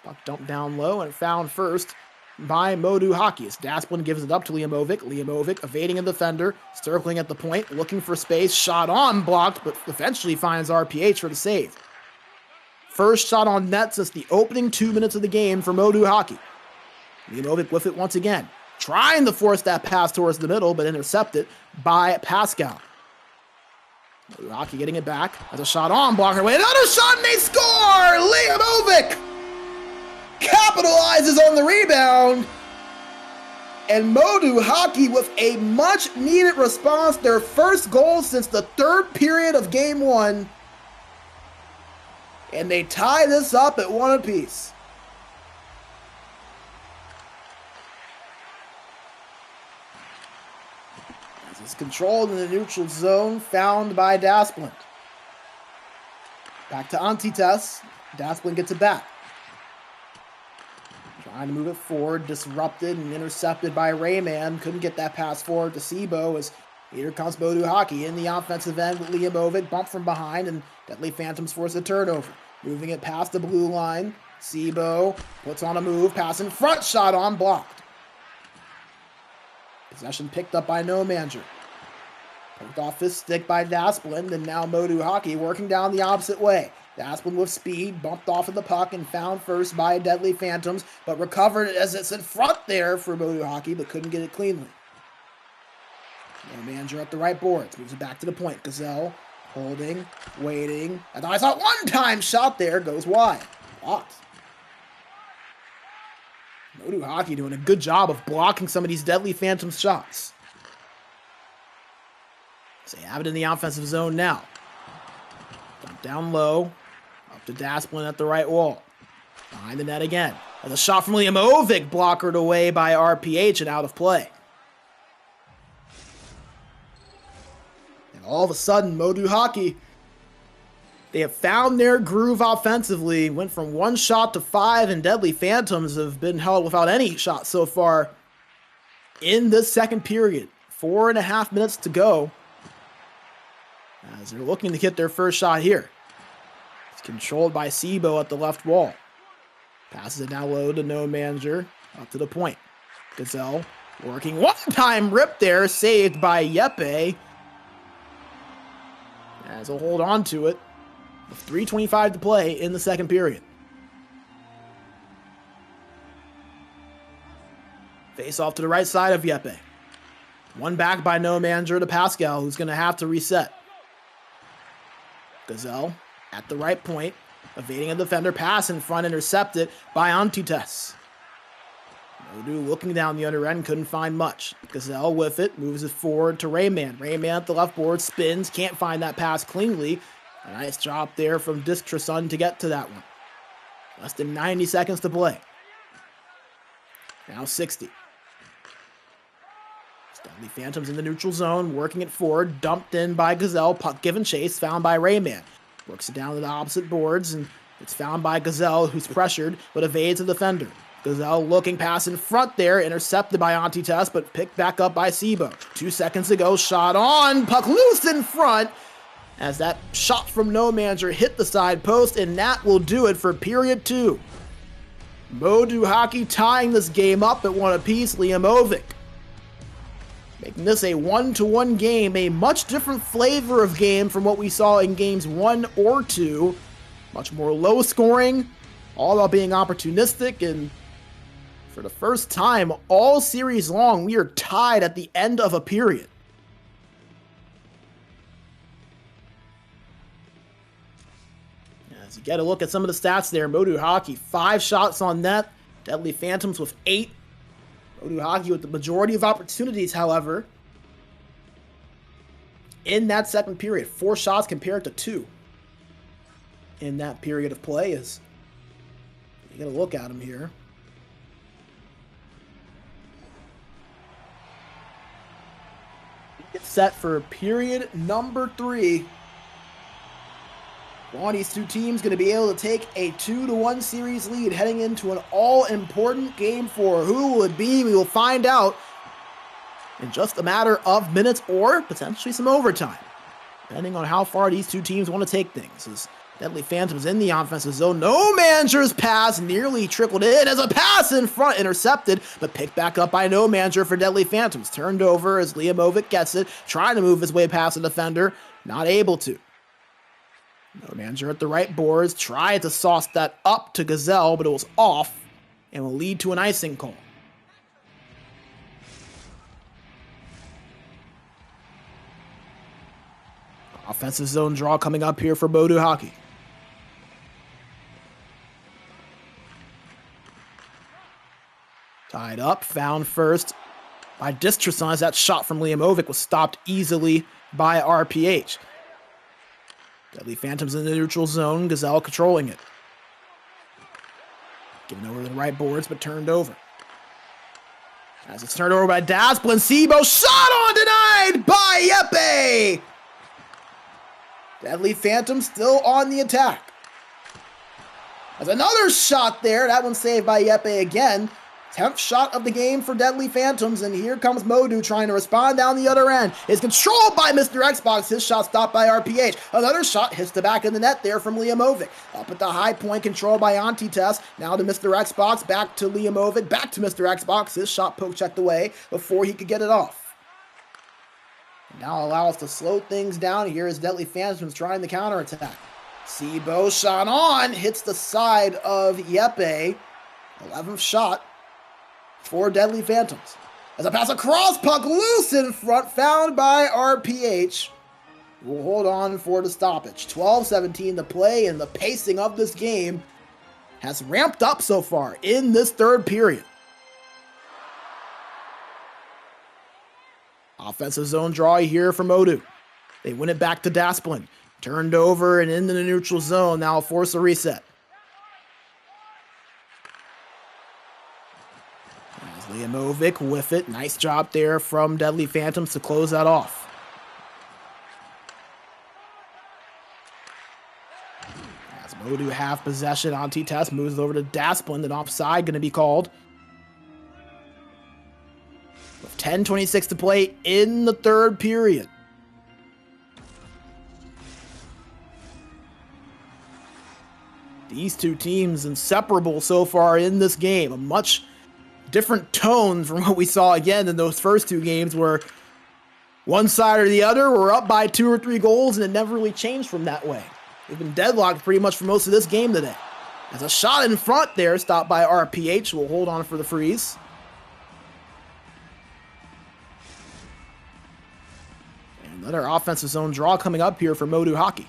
Puck dumped down low and found first by MoDo Hockey as Dasplin gives it up to Liamovic. Liamovic evading a defender, circling at the point, looking for space, shot on, blocked, but eventually finds RPH for the save. First shot on net since the opening 2 minutes of the game for MoDo Hockey. Liamovic with it once again, trying to force that pass towards the middle, but intercepted by Pascal. MoDo Hockey getting it back as a shot on, blocker away, another shot and they score! Liamovic capitalizes on the rebound, and MoDo Hockey with a much needed response, their first goal since the third period of game 1, and they tie this up at 1 apiece. As it's controlled in the neutral zone, found by Dasplin. Back to Antites, Dasplin gets it back. Trying to move it forward, disrupted and intercepted by Rayman. Couldn't get that pass forward to Sibo as here comes MoDo Hockey in the offensive end with Liamovic. Bump from behind and Deadly Phantoms force a turnover. Moving it past the blue line. Sibo puts on a move, pass in front, shot on, blocked. Possession picked up by No Manager. Poked off his stick by Dasplin, and now MoDo Hockey working down the opposite way. Dasplin with speed, bumped off of the puck and found first by Deadly Phantoms, but recovered as it's in front there for MoDo Hockey, but couldn't get it cleanly. No Manager at the right boards, moves it back to the point. Gazelle holding, waiting. And I saw one-time shot there, goes wide. Blocked. MoDo Hockey doing a good job of blocking some of these Deadly Phantoms shots. So they have it in the offensive zone now. Dump down low. Up to Dasplin at the right wall. Behind the net again. And a shot from Liamovic blockered away by RPH and out of play. And all of a sudden, MoDo Hockey, they have found their groove offensively. Went from 1 shot to 5, and Deadly Phantoms have been held without any shots so far in this second period. 4.5 minutes to go as they're looking to get their first shot here. It's controlled by Sibo at the left wall. Passes it down low to No Manager, up to the point. Gazelle working one-time rip there, saved by Yepe. As he'll hold on to it with 3:25 to play in the second period. Face off to the right side of Yepe. One back by No Manager to Pascal, who's going to have to reset. Gazelle at the right point, evading a defender, pass in front, intercepted by Antites. MoDo looking down the other end, couldn't find much. Gazelle with it, moves it forward to Rayman. Rayman at the left board, spins, can't find that pass cleanly. A nice job there from Disc Tresun to get to that one. Less than 90 seconds to play. Now 60. Deadly Phantoms in the neutral zone, working it forward, dumped in by Gazelle, puck given chase, found by Rayman. Works it down to the opposite boards, and it's found by Gazelle, who's pressured, but evades the defender. Gazelle looking pass in front there, intercepted by Antites, but picked back up by Sibo. 2 seconds ago, shot on, puck loose in front, as that shot from No Manager hit the side post, and that will do it for period 2. MoDo Hockey tying this game up at 1 apiece. Liamovic making this a 1-1 game, a much different flavor of game from what we saw in games 1 or 2. Much more low scoring, all about being opportunistic, and for the first time all series long, we are tied at the end of a period. As you get a look at some of the stats there, MoDo Hockey, 5 shots on net, Deadly Phantoms with 8. MoDo Hockey with the majority of opportunities, however, in that second period. 4 shots compared to 2 in that period of play. As you get a look at them here. Get set for period number 3. One of these two teams going to be able to take a 2-1 series lead heading into an all-important game 4. Who will it be? We will find out in just a matter of minutes or potentially some overtime, depending on how far these two teams want to take things. As Deadly Phantoms in the offensive zone. No manager's pass nearly trickled in as a pass in front, intercepted, but picked back up by no manager for Deadly Phantoms. Turned over as Liamovic gets it, trying to move his way past the defender, not able to. No manager at the right boards, tried to sauce that up to Gazelle, but it was off and will lead to an icing call. Offensive zone draw coming up here for MoDo Hockey. Tied up, found first by Distreson as that shot from Liamovic was stopped easily by RPH. Deadly Phantoms in the neutral zone, Gazelle controlling it. Given over to the right boards, but turned over. As it's turned over by Dasplin, Sibo, shot on denied by Yeppe! Deadly Phantom still on the attack. There's another shot there. That one saved by Yeppe again. 10th shot of the game for Deadly Phantoms, and here comes MoDo trying to respond down the other end. It's controlled by Mr. Xbox. His shot stopped by RPH. Another shot hits the back of the net there from Liamovic. Up at the high point, controlled by Antites. Now to Mr. Xbox, back to Liamovic, back to Mr. Xbox. His shot poke checked away before he could get it off. Now allow us to slow things down here as Deadly Phantoms trying the counterattack. Sibo shot on, hits the side of Yeppe. 11th shot for Deadly Phantoms. As a pass across, puck loose in front, found by RPH. We'll hold on for the stoppage. 12-17 to play, and the pacing of this game has ramped up so far in this third period. Offensive zone draw here for MoDo. They win it back to Dasplin. Turned over and into the neutral zone. Now force a reset. As Liamovic with it. Nice job there from Deadly Phantoms to close that off. As MoDo have possession, Antites moves over to Dasplin. An offside going to be called. 10:26 to play in the third period. These two teams inseparable so far in this game. A much different tone from what we saw again in those first two games where one side or the other were up by 2 or 3 goals and it never really changed from that way. They've been deadlocked pretty much for most of this game today. As a shot in front there, stopped by RPH. We'll hold on for the freeze. Another offensive zone draw coming up here for MoDo Hockey.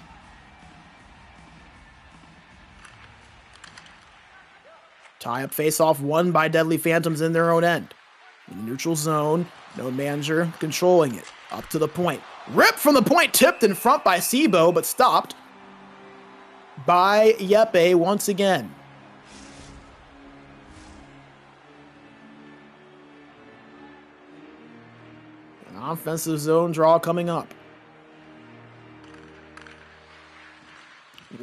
Tie-up face-off won by Deadly Phantoms in their own end. In the neutral zone, no manager controlling it. Up to the point. Ripped from the point, tipped in front by Sibo, but stopped by Yeppe once again. Offensive zone draw coming up.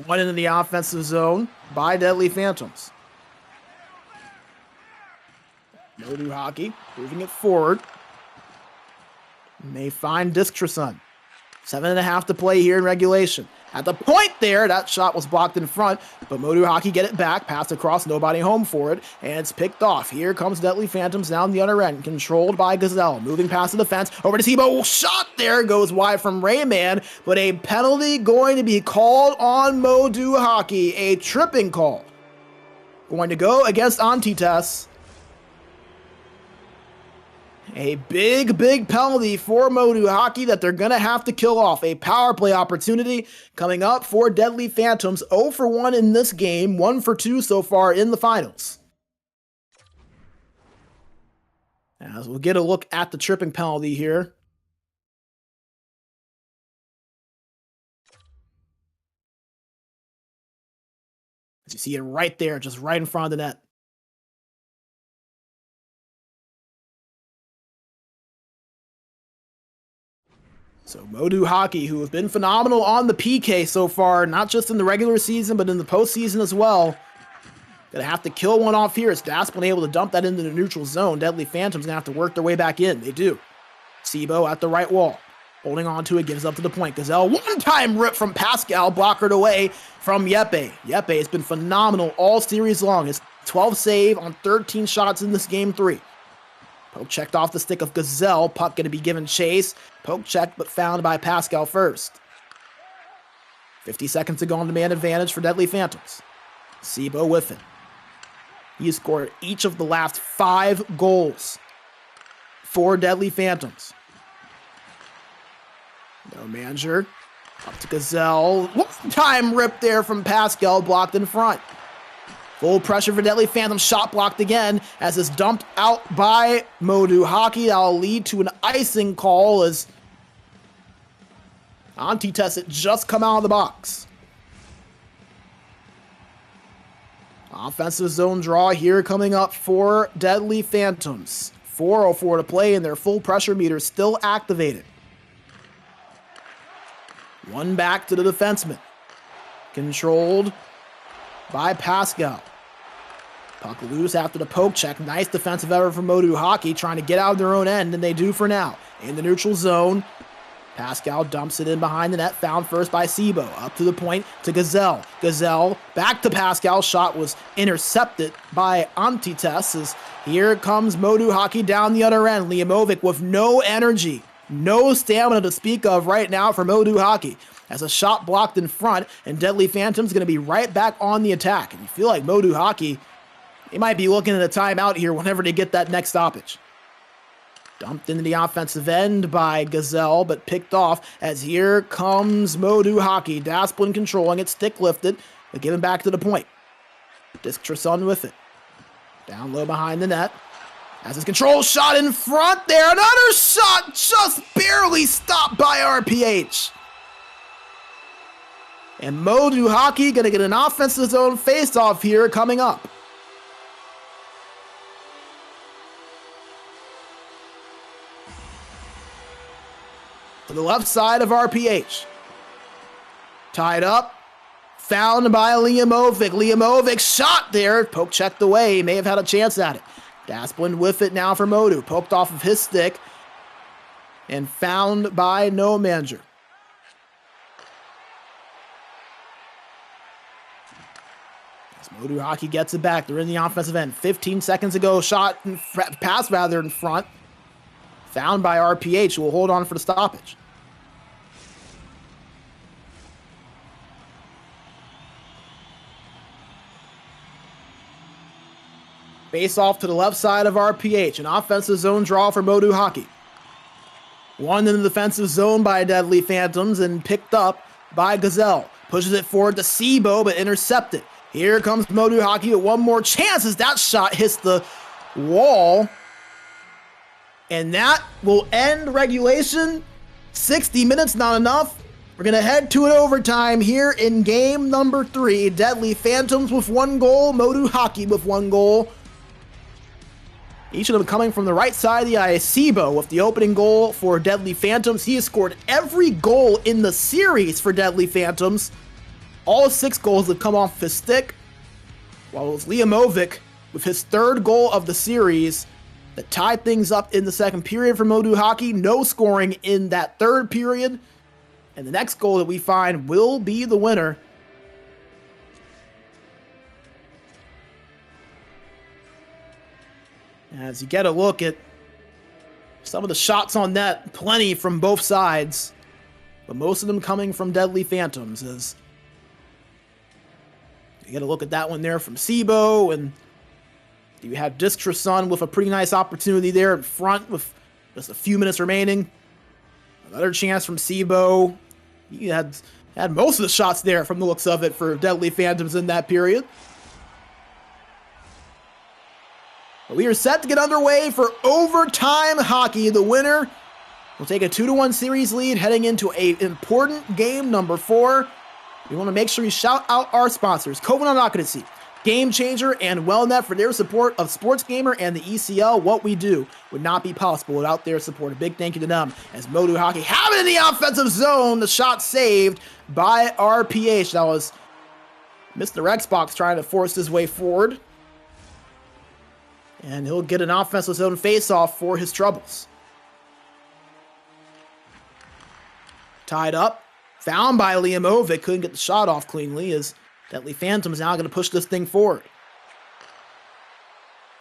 One into the offensive zone by Deadly Phantoms. MoDo Hockey moving it forward. May find Distreson. 7.5 to play here in regulation. At the point there, that shot was blocked in front, but MoDo Hockey get it back, pass across, nobody home for it, and it's picked off. Here comes Deadly Phantoms down the other end, controlled by Gazelle, moving past the defense, over to Sibo, shot there, goes wide from Rayman, but a penalty going to be called on MoDo Hockey, a tripping call. Going to go against Antites. A big penalty for MoDo Hockey that they're going to have to kill off. A power play opportunity coming up for Deadly Phantoms. 0 for 1 in this game, 1 for 2 so far in the finals. As we'll get a look at the tripping penalty here. As you see it right there, just right in front of the net. So MoDo Hockey, who have been phenomenal on the PK so far, not just in the regular season, but in the postseason as well. Gonna have to kill one off here. As Dasplin able to dump that into the neutral zone. Deadly Phantoms gonna have to work their way back in. They do. Sibo at the right wall. Holding on to it, gives up to the point. Gazelle, one-time rip from Pascal, blockered away from Yeppe. Yeppe has been phenomenal all series long. His 12 save on 13 shots in this game 3. Poke checked off the stick of Gazelle. Puck gonna be given chase. Poke checked, but found by Pascal first. 50 seconds to go on the man advantage for Deadly Phantoms. Sibo with it. He has scored each of the last 5 goals for Deadly Phantoms. No manager. Up to Gazelle. One-time rip there from Pascal, blocked in front. Full pressure for Deadly Phantoms. Shot blocked again as it's dumped out by MoDo Hockey. That'll lead to an icing call as Antitest just come out of the box. Offensive zone draw here coming up for Deadly Phantoms. 4:04 to play and their full pressure meter still activated. One back to the defenseman. Controlled by Pascal. Puck loose after the poke check. Nice defensive effort from MoDo Hockey, trying to get out of their own end, and they do for now. In the neutral zone, Pascal dumps it in behind the net, found first by Sibo. Up to the point to Gazelle. Gazelle back to Pascal. Shot was intercepted by Antitest as here comes MoDo Hockey down the other end. Liamovic with no energy. No stamina to speak of right now for MoDo Hockey. As a shot blocked in front, and Deadly Phantom's going to be right back on the attack. And you feel like MoDo Hockey, they might be looking at a timeout here whenever they get that next stoppage. Dumped into the offensive end by Gazelle, but picked off as here comes MoDo Hockey. Dasplin controlling it, stick lifted, but given back to the point. Disc Trisson with it. Down low behind the net. As his control shot in front there. Another shot just barely stopped by RPH. And MoDo Hockey going to get an offensive zone face-off here coming up. To the left side of RPH. Tied up. Found by Liamovic. Liamovic shot there. Poke checked away. He may have had a chance at it. Dasplin with it now for MoDo. Poked off of his stick. And found by no manager. As MoDo Hockey gets it back. They're in the offensive end. 15 seconds ago. Shot, pass rather in front. Found by RPH, who will hold on for the stoppage. Face off to the left side of RPH. An offensive zone draw for MoDo Hockey. One in the defensive zone by Deadly Phantoms and picked up by Gazelle. Pushes it forward to Sibo, but intercepted. Here comes MoDo Hockey with one more chance as that shot hits the wall. And that will end regulation. 60 minutes, not enough. We're going to head to an overtime here in game number 3. Deadly Phantoms with 1 goal. MoDo Hockey with 1 goal. Each of them coming from the right side of the ice. Sibo with the opening goal for Deadly Phantoms. He has scored every goal in the series for Deadly Phantoms. All 6 goals have come off his stick. While it was Liamovic with his 3rd goal of the series that tied things up in the 2nd period for MoDo Hockey. No scoring in that 3rd period. And the next goal that we find will be the winner. As you get a look at some of the shots on net, plenty from both sides, but most of them coming from Deadly Phantoms. As you get a look at that one there from Sibo, and you have Disc Trisson with a pretty nice opportunity there in front with just a few minutes remaining. Another chance from Sibo. He had most of the shots there from the looks of it for Deadly Phantoms in that period. But we are set to get underway for overtime hockey. The winner will take a 2-1 series lead heading into an important game number 4. We want to make sure you shout out our sponsors, Covenant Occupancy, Game Changer, and WellNet for their support of SportsGamer and the ECL, What We Do. would not be possible without their support. A big thank you to them as MoDo Hockey have it in the offensive zone. The shot saved by RPH. That was Mr. Xbox trying to force his way forward. And he'll get an offensive zone face-off for his troubles. Tied up. Found by Liamovic. Couldn't get the shot off cleanly as Deadly Phantom's now going to push this thing forward.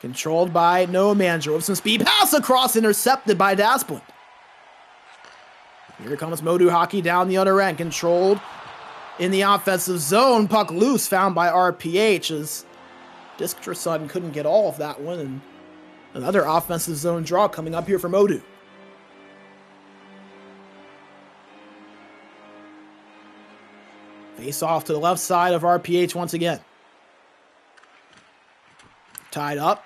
Controlled by Noah Manager with some speed. Pass across, intercepted by Dasplin. Here comes MoDo Hockey down the other end. Controlled in the offensive zone. Puck loose, found by RPH as Disctrasun couldn't get all of that one. And another offensive zone draw coming up here for MoDo. Face off to the left side of RPH once again. Tied up.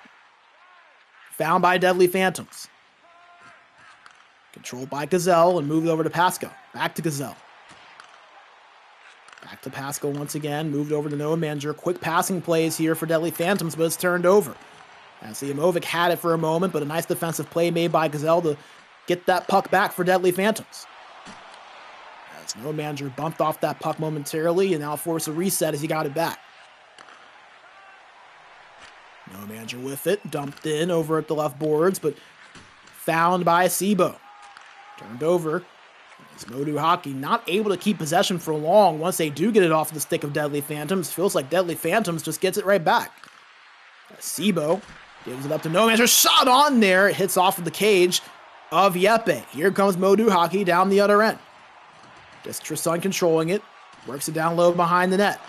Found by Deadly Phantoms. Controlled by Gazelle and moved over to Pasco. Back to Gazelle. Back to Pasco once again. Moved over to Noah Manager. Quick passing plays here for Deadly Phantoms, but it's turned over. As Liamovic had it for a moment, but a nice defensive play made by Gazelle to get that puck back for Deadly Phantoms. As Noah Manager bumped off that puck momentarily and now forced a reset as he got it back. Noah Manager with it. Dumped in over at the left boards, but found by Sibo. Turned over. As MoDo Hockey not able to keep possession for long once they do get it off the stick of Deadly Phantoms. Feels like Deadly Phantoms just gets it right back. Sibo gives it up to Noah Manager. Shot on there. It hits off of the cage of Yepe. Here comes MoDo Hockey down the other end. Disctrasun controlling it. Works it down low behind the net.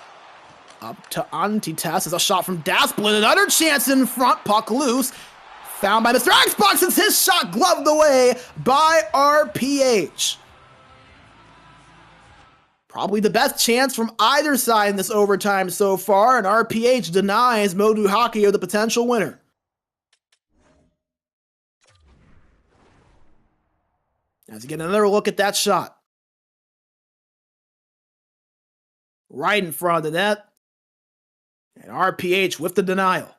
Up to Antites as a shot from Dasplin. Another chance in front. Puck loose. Found by Mr. Xbox. It's his shot gloved away by RPH. Probably the best chance from either side in this overtime so far, and RPH denies MoDo Hockey of the potential winner. As you get another look at that shot. Right in front of the net. And RPH with the denial.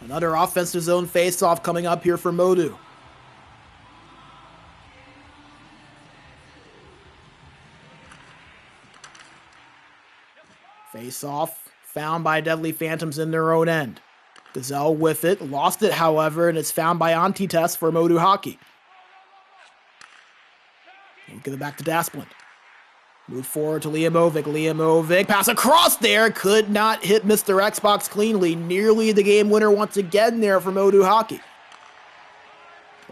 Another offensive zone face-off coming up here for MoDo. Face-off found by Deadly Phantoms in their own end. Gazelle with it, lost it, however, and it's found by Antites for MoDo Hockey. We'll give it back to Dasplin. Move forward to Liamovic. Liamovic, pass across there, could not hit Mr. Xbox cleanly. Nearly the game winner once again there for MoDo Hockey.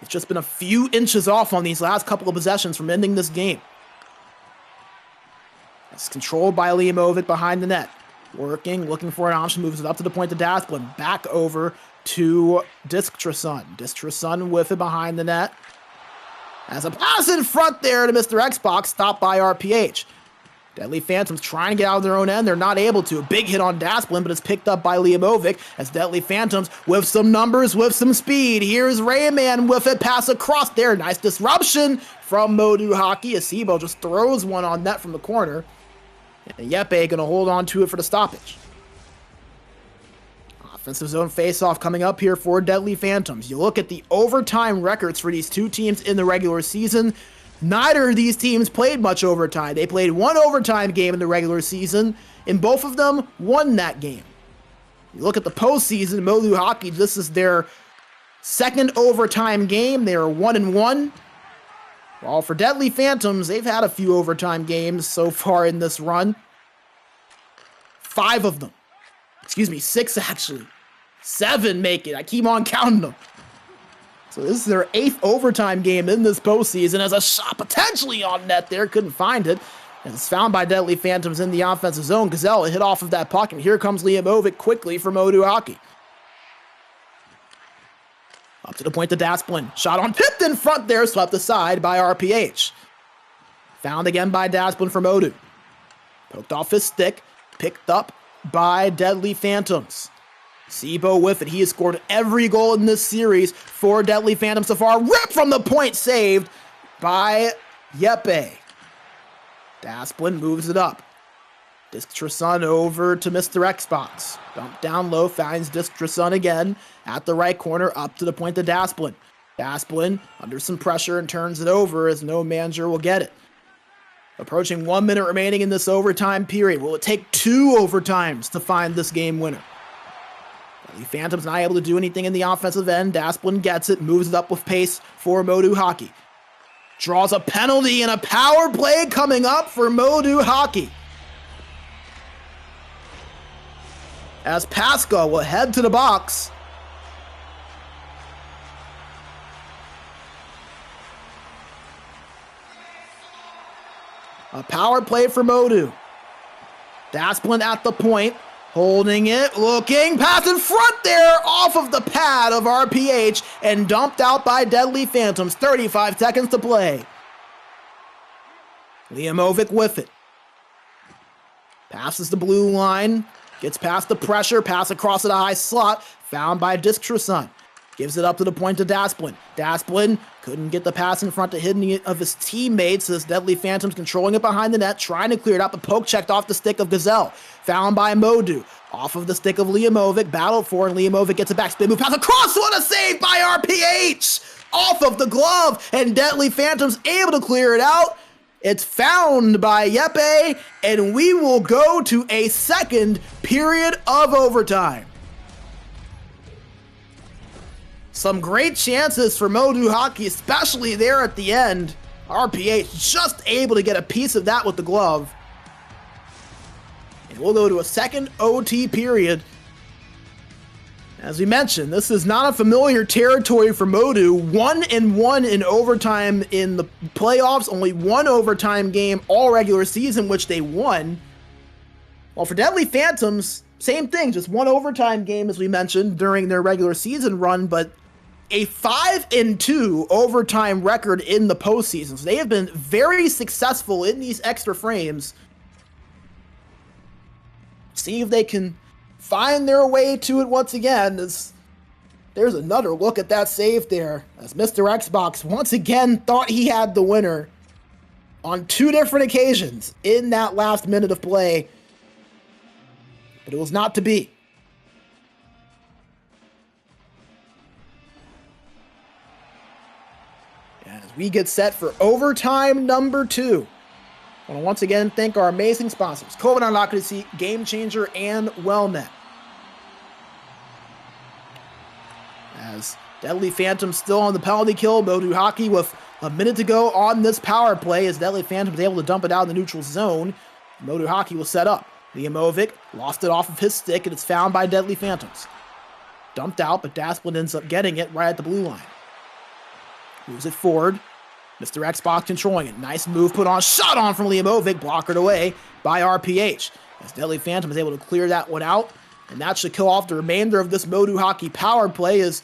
It's just been a few inches off on these last couple of possessions from ending this game. It's controlled by Liamovic behind the net. Working, looking for an option, moves it up to the point to Dasplin. Back over to Disctrasun. Disctrasun with it behind the net. As a pass in front there to Mr. Xbox, stopped by RPH. Deadly Phantoms trying to get out of their own end. They're not able to. Big hit on Dasplin, but it's picked up by Liamovic as Deadly Phantoms with some numbers, with some speed. Here's Rayman with it. Pass across there. Nice disruption from MoDo Hockey. Asibo just throws one on net from the corner. And Yepe going to hold on to it for the stoppage. Offensive zone face-off coming up here for Deadly Phantoms. You look at the overtime records for these two teams in the regular season. Neither of these teams played much overtime. They played one overtime game in the regular season, and both of them won that game. You look at the postseason, MoDo Hockey, this is their second overtime game. They are 1-1. While for Deadly Phantoms, they've had a few overtime games so far in this run. 5 of them. Excuse me, 6 actually. 7 make it. I keep on counting them. So this is their 8th overtime game in this postseason as a shot potentially on net there. Couldn't find it. And it's found by Deadly Phantoms in the offensive zone. Gazelle hit off of that puck, and here comes Liamovic quickly for MoDo Hockey. Up to the point to Dasplin. Shot on tipped in front there, swept aside by RPH. Found again by Dasplin for MoDo. Poked off his stick, picked up by Deadly Phantoms. Sibo with it. He has scored every goal in this series for Deadly Phantoms so far. Ripped from the point, saved by Yepe. Dasplin moves it up. Disc-Tresun over to Mr. Xbox. Dump down low, finds Disc-Tresun again. At the right corner, up to the point to Dasplin. Dasplin under some pressure and turns it over as no manager will get it. Approaching 1 minute remaining in this overtime period. Will it take 2 overtimes to find this game winner? The Phantom's not able to do anything in the offensive end. Dasplin gets it, moves it up with pace for MoDo Hockey. Draws a penalty and a power play coming up for MoDo Hockey. As Pasca will head to the box. A power play for MoDo. Dasplin at the point. Holding it, looking, pass in front there, off of the pad of RPH, and dumped out by Deadly Phantoms. 35 seconds to play. Liamovic with it. Passes the blue line, gets past the pressure, pass across to the high slot, found by Disc-Tresun. Gives it up to the point to Dasplin. Dasplin couldn't get the pass in front to any of his teammates as Deadly Phantoms controlling it behind the net, trying to clear it up, but poke checked off the stick of Gazelle. Found by MoDo. Off of the stick of Liamovic, battled for, and Liamovic gets a back spin move, pass across, what a save by RPH! Off of the glove, and Deadly Phantoms able to clear it out. It's found by Yepe, and we will go to a second period of overtime. Some great chances for MoDo Hockey, especially there at the end. RPH just able to get a piece of that with the glove. And we'll go to a second OT period. As we mentioned, this is not a familiar territory for MoDo. 1-1 in overtime in the playoffs. Only 1 overtime game all regular season, which they won. Well, for Deadly Phantoms, same thing, just 1 overtime game as we mentioned during their regular season run, but a 5-2 overtime record in the postseason. So they have been very successful in these extra frames. See if they can find their way to it once again. There's another look at that save there, as Mr. Xbox once again thought he had the winner on 2 different occasions in that last minute of play, but it was not to be. As we get set for overtime number 2. I want to once again thank our amazing sponsors, COVID Unlocked, Game Changer, and WellNet. As Deadly Phantom still on the penalty kill, MoDo Hockey with a minute to go on this power play as Deadly Phantom is able to dump it out in the neutral zone. MoDo Hockey will set up. Liamovic lost it off of his stick, and it's found by Deadly Phantoms. Dumped out, but Dasplin ends up getting it right at the blue line. Moves it forward. Mr. Xbox controlling it. Nice move put on. Shot on from Liamovic. Blockered away by RPH. As Deadly Phantom is able to clear that one out. And that should kill off the remainder of this MoDo Hockey power play as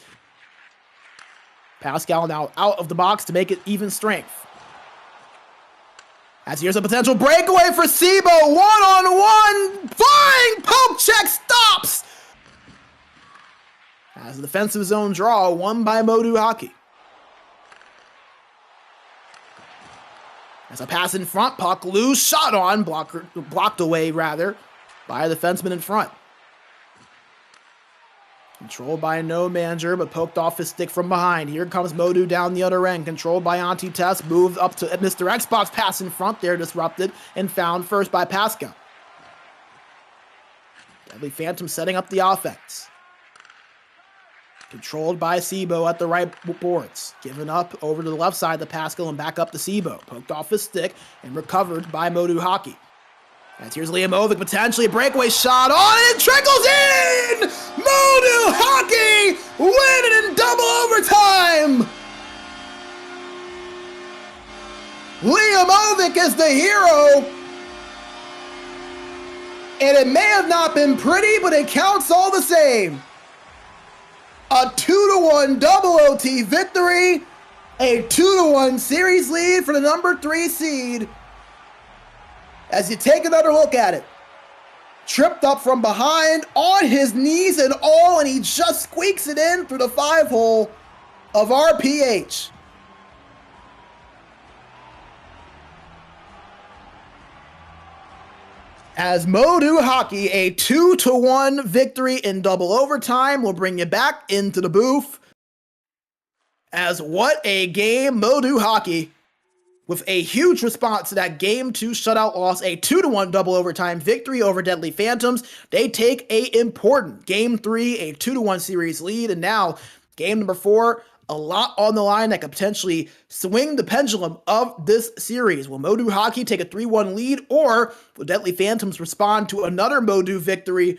Pascal now out of the box to make it even strength. As here's a potential breakaway for Sibo. 1-on-1. Flying poke check stops. As a defensive zone draw, won by MoDo Hockey. As a pass in front, puck loose, shot on, blocked away rather, by a defenseman in front. Controlled by no manager, but poked off his stick from behind. Here comes MoDo down the other end, controlled by Anti-Test, moved up to Mr. Xbox, pass in front there, disrupted, and found first by Pascal. Deadly Phantom setting up the offense. Controlled by Sibo at the right boards. Given up over to the left side to Pascal and back up to Sibo. Poked off his stick and recovered by MoDo Hockey. As here's Liamovic, potentially a breakaway shot on it. It trickles in! MoDo Hockey win it in double overtime! Liamovic is the hero. And it may have not been pretty, but it counts all the same. A 2-1 double OT victory. A 2-1 series lead for the number 3 seed. As you take another look at it. Tripped up from behind, on his knees and all, and he just squeaks it in through the 5-hole of RPH. As MoDo Hockey, a 2-1 victory in double overtime will bring you back into the booth. As what a game, MoDo Hockey, with a huge response to that Game 2 shutout loss, a 2-1 double overtime victory over Deadly Phantoms. They take a important Game 3, a 2-1 series lead, and now Game number 4, a lot on the line that could potentially swing the pendulum of this series. Will MoDo Hockey take a 3-1 lead, or will Deadly Phantoms respond to another MoDo victory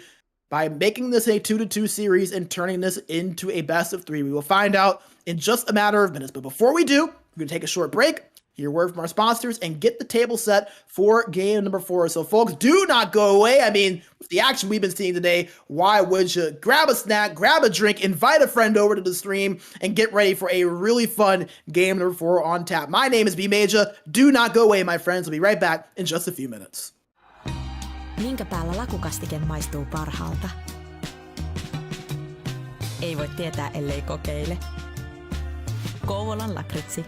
by making this a 2-2 series and turning this into a best of 3? We will find out in just a matter of minutes. But before we do, we're going to take a short break, hear a word from our sponsors, and get the table set for game number 4. So folks, do not go away. I mean, with the action we've been seeing today, why would you? Grab a snack, grab a drink, invite a friend over to the stream, and get ready for a really fun game number 4 on tap. My name is B Major. Do not go away, my friends. We'll be right back in just a few minutes. Minkä päällä lakukastike maistuu parhaalta? Ei voi tietää, ellei kokeile. Kouvolan lakritsi.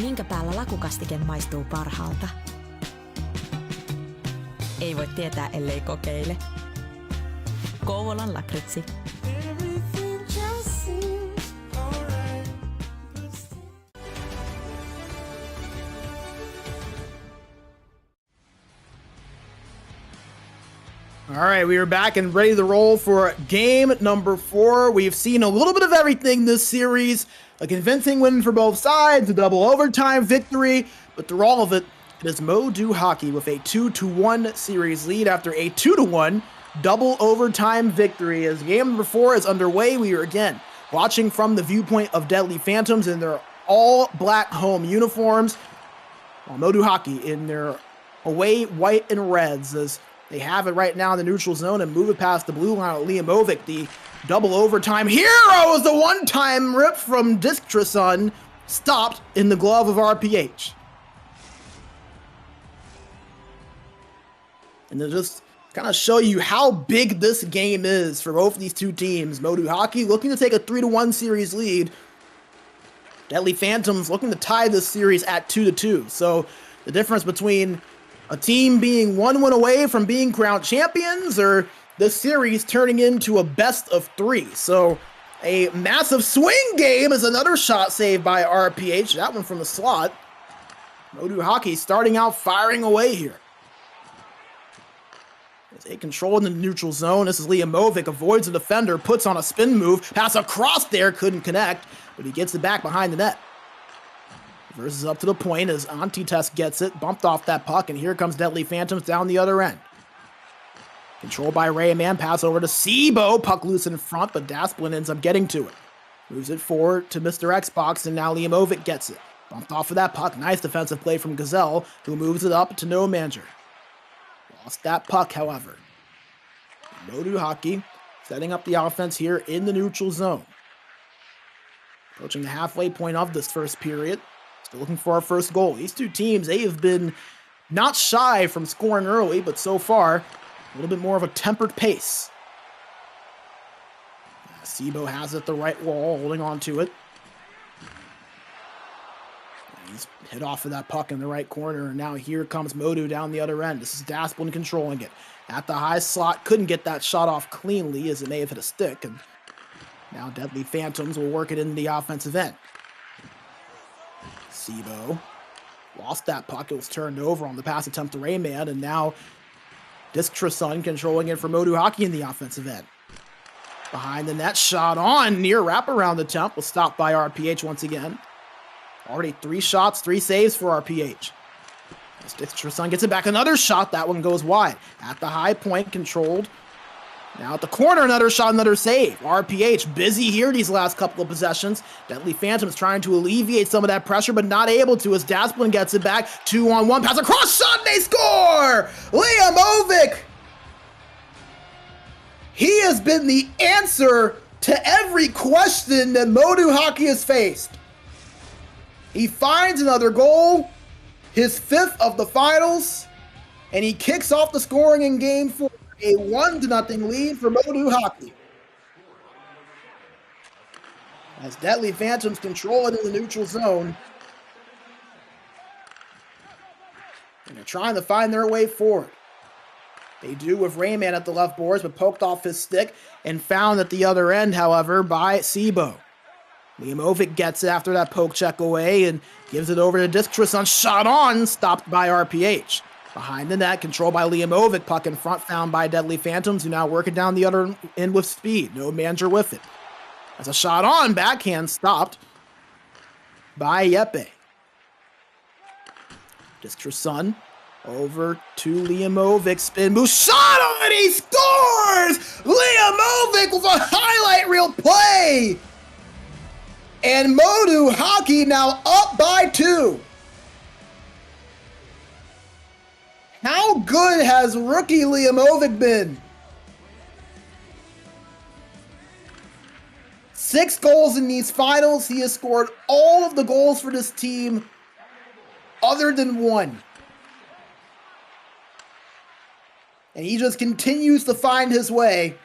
Minkä päällä lakukastike maistuu parhaalta? Ei voi tietää, ellei kokeile. Kouvolan lakritsi. All right, we are back and ready to roll for game number 4. We've seen a little bit of everything this series. A convincing win for both sides, a double overtime victory, but through all of it, it is MoDo Hockey with a 2-1 series lead after a 2-1 double overtime victory. As game number 4 is underway, we are again watching from the viewpoint of Deadly Phantoms in their all-black home uniforms, while MoDo Hockey in their away white and reds as they have it right now in the neutral zone and move it past the blue line with Liamovic, the double overtime hero, is the one-time rip from Disktreson, stopped in the glove of RPH. And to just kind of show you how big this game is for both these two teams, MoDo Hockey looking to take a 3-1 series lead. Deadly Phantoms looking to tie this series at 2-2. So the difference between a team being 1 win away from being crowned champions, or this series turning into a best of 3. So a massive swing game is another shot saved by RPH. That one from the slot. MoDo Hockey starting out firing away here. As they control in the neutral zone. This is Liamovic, avoids the defender, puts on a spin move, pass across there, couldn't connect, but he gets it back behind the net. Versus up to the point as Antitest gets it, bumped off that puck, and here comes Deadly Phantoms down the other end. Controlled by Rayman, pass over to Sebo, puck loose in front, but Dasplin ends up getting to it. Moves it forward to Mr. Xbox, and now Liamovic gets it. Bumped off of that puck, nice defensive play from Gazelle, who moves it up to No Manager. Lost that puck, however. MoDo Hockey setting up the offense here in the neutral zone. Approaching the halfway point of this first period. Still looking for our first goal. These two teams, they have been not shy from scoring early, but so far, a little bit more of a tempered pace. Sebo has it the right wall, holding on to it. He's hit off of that puck in the right corner, and now here comes MoDo down the other end. This is Dasplin controlling it. At the high slot, couldn't get that shot off cleanly as it may have hit a stick, and now Deadly Phantoms will work it into the offensive end. Sebo lost that puck. It was turned over on the pass attempt to Rayman, and now Disktreson controlling it for MoDo Hockey in the offensive end. Behind the net, shot on, near wraparound attempt, was stopped by RPH once again. Already 3 shots, 3 saves for RPH. As Disktreson gets it back, another shot, that one goes wide. At the high point, controlled. Now at the corner, another shot, another save. RPH busy here these last couple of possessions. Deadly Phantoms trying to alleviate some of that pressure, but not able to as Dasplin gets it back. 2-on-1, pass across, shot, and they score! Liamovic! He has been the answer to every question that MoDo Hockey has faced. He finds another goal, his 5th of the finals, and he kicks off the scoring in game 4. A 1-0 lead for MoDo Hockey. As Deadly Phantoms control it in the neutral zone. And they're trying to find their way forward. They do with Rayman at the left boards, but poked off his stick and found at the other end, however, by Sebo. Liamovic gets it after that poke check away and gives it over to Disktreson. Shot on, stopped by RPH. Behind the net, controlled by Liamovic, puck in front, found by Deadly Phantoms, who now work it down the other end with speed. No Manager with it. As a shot on, backhand stopped by Yepe. Disktreson over to Liamovic, spin move, shot on, he scores! Liamovic with a highlight reel play! And MoDo Hockey now up by 2. How good has rookie Liamovic been? 6 goals in these finals. He has scored all of the goals for this team other than 1. And he just continues to find his way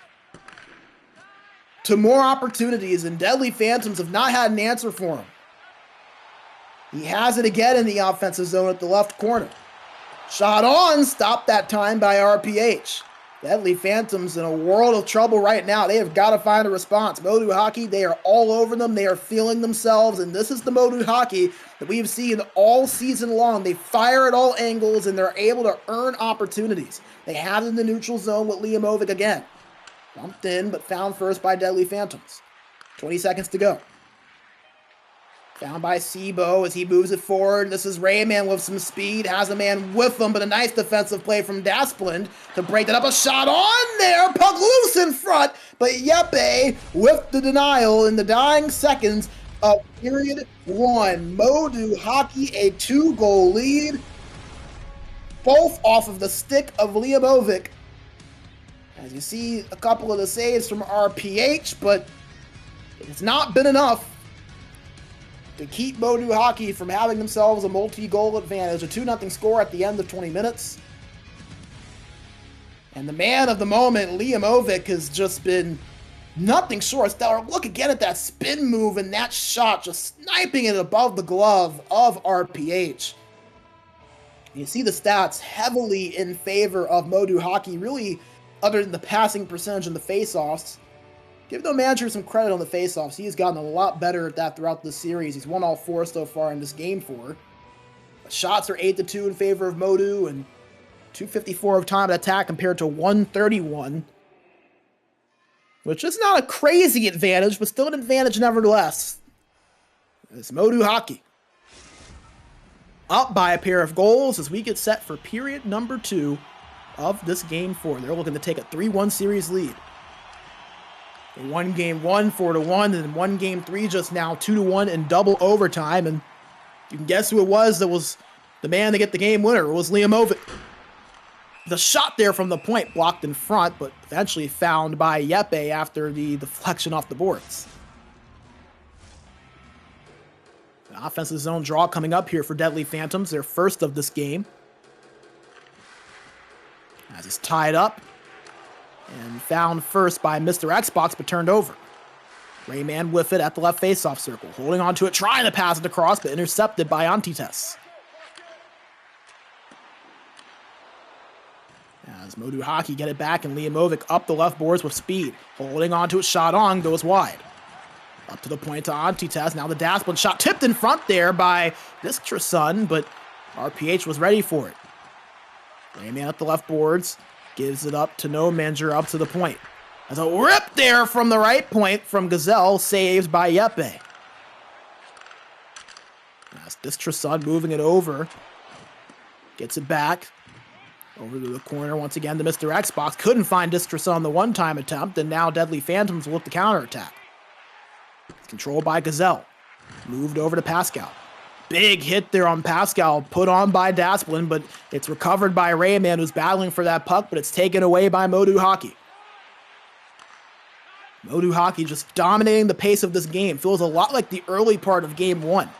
to more opportunities, and Deadly Phantoms have not had an answer for him. He has it again in the offensive zone at the left corner. Shot on, stopped that time by RPH. Deadly Phantoms in a world of trouble right now. They have got to find a response. MoDo Hockey, they are all over them. They are feeling themselves, and this is the MoDo Hockey that we've seen all season long. They fire at all angles, and they're able to earn opportunities. They have it in the neutral zone with Liamovic again. Bumped in, but found first by Deadly Phantoms. 20 seconds to go. Found by Sibo as he moves it forward. This is Rayman with some speed. Has a man with him, but a nice defensive play from Dasplund to break that up. A shot on there. Puck loose in front. But Yepe with the denial in the dying seconds of period one. MoDo Hockey a 2-goal lead. Both off of the stick of Liamovic. As you see a couple of the saves from RPH, but it's not been enough to keep MoDo Hockey from having themselves a multi-goal advantage. A 2-0 score at the end of 20 minutes. And the man of the moment, Liamovic, has just been nothing short of stellar. Look again at that spin move and that shot, just sniping it above the glove of RPH. You see the stats heavily in favor of MoDo Hockey, really, other than the passing percentage and the face-offs. Give the manager some credit on the faceoffs. He has gotten a lot better at that throughout the series. He's won all 4 so far in this game 4. Shots are 8-2 in favor of MoDo, and 254 of time of attack compared to 131. Which is not a crazy advantage, but still an advantage nevertheless. It's MoDo Hockey up by a pair of goals as we get set for period number 2 of this game 4. They're looking to take a 3-1 series lead. They won game 1, 4-1, and then won game 3 just now, 2-1 in double overtime. And you can guess who it was that was the man to get the game winner. It was Liamovic. The shot there from the point blocked in front, but eventually found by Yepe after the deflection off the boards. The offensive zone draw coming up here for Deadly Phantoms, their first of this game. As it's tied up. And found first by Mr. Xbox, but turned over. Rayman with it at the left faceoff circle. Holding on to it, trying to pass it across, but intercepted by Antites. As MoDo Hockey get it back, and Liamovic up the left boards with speed. Holding on to it, shot on, goes wide. Up to the point to Antites. Now the Dasplund shot tipped in front there by Disctrasun, but RPH was ready for it. Rayman at the left boards. Gives it up to no manager up to the point. There's a rip there from the right point from Gazelle, saved by Yepe. That's Disctrasun moving it over. Gets it back. Over to the corner once again to Mr. Xbox. Couldn't find Disctrasun on the one-time attempt, and now Deadly Phantoms with the counterattack. It's controlled by Gazelle. Moved over to Pascal. Big hit there on Pascal, put on by Dasplund, but it's recovered by Rayman, who's battling for that puck, but it's taken away by MoDo Hockey. MoDo Hockey just dominating the pace of this game. Feels a lot like the early part of game 1.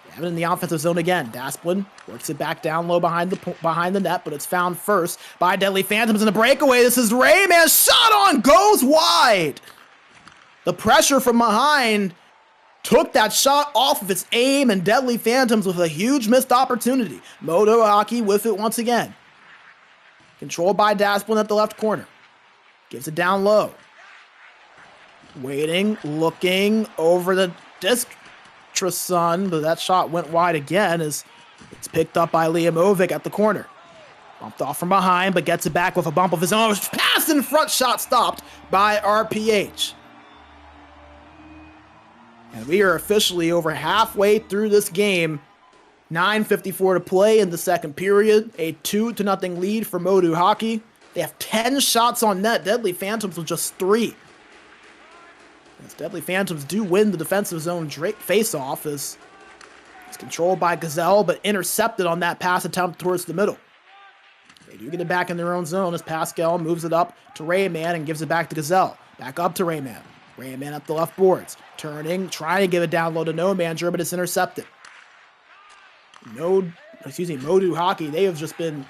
They have it in the offensive zone again. Dasplund works it back down low behind the net, but it's found first by Deadly Phantoms in a breakaway. This is Rayman, shot on, goes wide. The pressure from behind took that shot off of its aim, and Deadly Phantoms with a huge missed opportunity. MoDo Hockey with it once again. Controlled by Dasplund at the left corner. Gives it down low. Waiting, looking over the Disctrasun, but that shot went wide again as it's picked up by Liamovic at the corner. Bumped off from behind, but gets it back with a bump of his own. Pass in front, shot stopped by RPH. And we are officially over halfway through this game. 9:54 to play in the second period. A 2-0 lead for MoDo Hockey. They have 10 shots on net. Deadly Phantoms with just 3. As Deadly Phantoms do win the defensive zone face-off as it's controlled by Gazelle, but intercepted on that pass attempt towards the middle. They do get it back in their own zone as Pascal moves it up to Rayman and gives it back to Gazelle. Back up to Rayman. Rayman up the left boards. Turning, trying to give it down low to no manager, but it's intercepted. MoDo Hockey, they have just been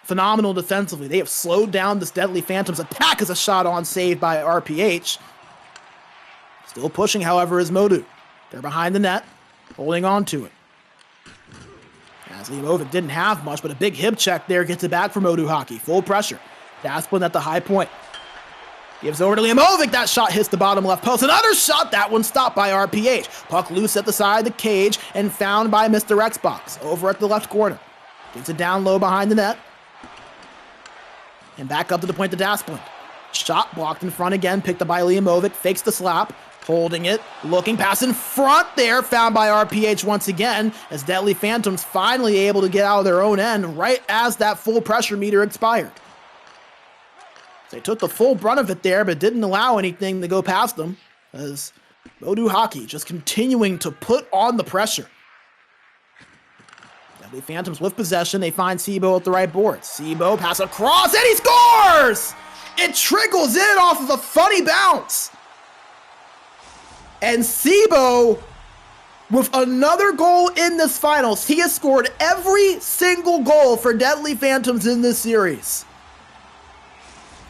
phenomenal defensively. They have slowed down this Deadly Phantoms attack as a shot on saved by RPH. Still pushing, however, is MoDo. They're behind the net. holding on to it. As Limovic didn't have much, but a big hip check there gets it back for MoDo Hockey. Full pressure. Dasplin at the high point. Gives over to Limovic. That shot hits the bottom left post. Another shot. That one stopped by RPH. Puck loose at the side of the cage and found by Mr. Xbox over at the left corner. Gets it down low behind the net. And back up to the point to Dasplin. Shot blocked in front again. Picked up by Limovic. Fakes the slap. Holding it. Looking pass in front there. Found by RPH once again. As Deadly Phantoms finally able to get out of their own end right as that full pressure meter expired. They took the full brunt of it there, but didn't allow anything to go past them, as MoDo Hockey just continuing to put on the pressure. Deadly Phantoms with possession. They find Sebo at the right board. Sebo pass across, and he scores! It trickles in off of a funny bounce. And Sebo, with another goal in this finals, he has scored every single goal for Deadly Phantoms in this series.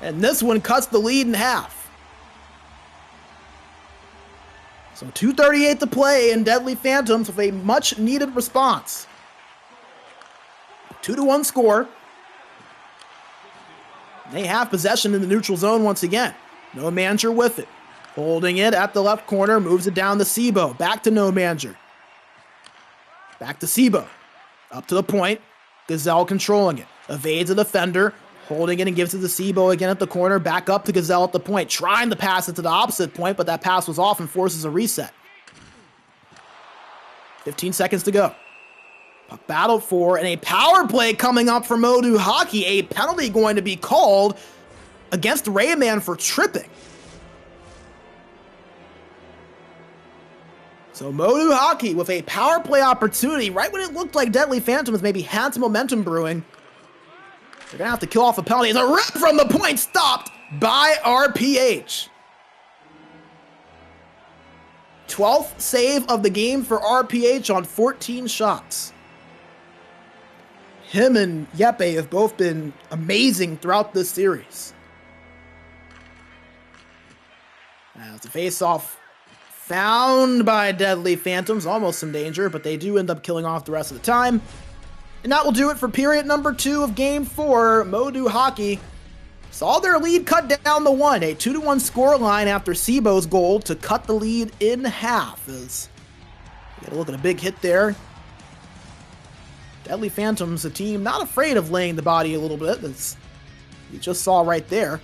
And this one cuts the lead in half. So 2:38 to play, and Deadly Phantoms with a much-needed response. 2-1 score. They have possession in the neutral zone once again. No manager with it. Holding it at the left corner, moves it down to Sebo. Back to no manager. Back to Sebo. Up to the point. Gazelle controlling it. Evades a defender. Holding it and gives it to Sebo again at the corner. Back up to Gazelle at the point. Trying to pass it to the opposite point, but that pass was off and forces a reset. 15 seconds to go. Puck battled for, and a power play coming up for MoDo Hockey. A penalty going to be called against Rayman for tripping. So MoDo Hockey with a power play opportunity right when it looked like Deadly Phantoms maybe had some momentum brewing. They're going to have to kill off a penalty. It's a rip from the point, stopped by RPH. 12th save of the game for RPH on 14 shots. Him and Yeppe have both been amazing throughout this series. As the face-off found by Deadly Phantoms, almost in danger, but they do end up killing off the rest of the time. And that will do it for period number 2 of Game 4. MoDo Hockey saw their lead cut down to 1. A 2-1 scoreline after Sebo's goal to cut the lead in half. As you get a look at a big hit there. Deadly Phantoms, a team not afraid of laying the body a little bit, as you just saw right there.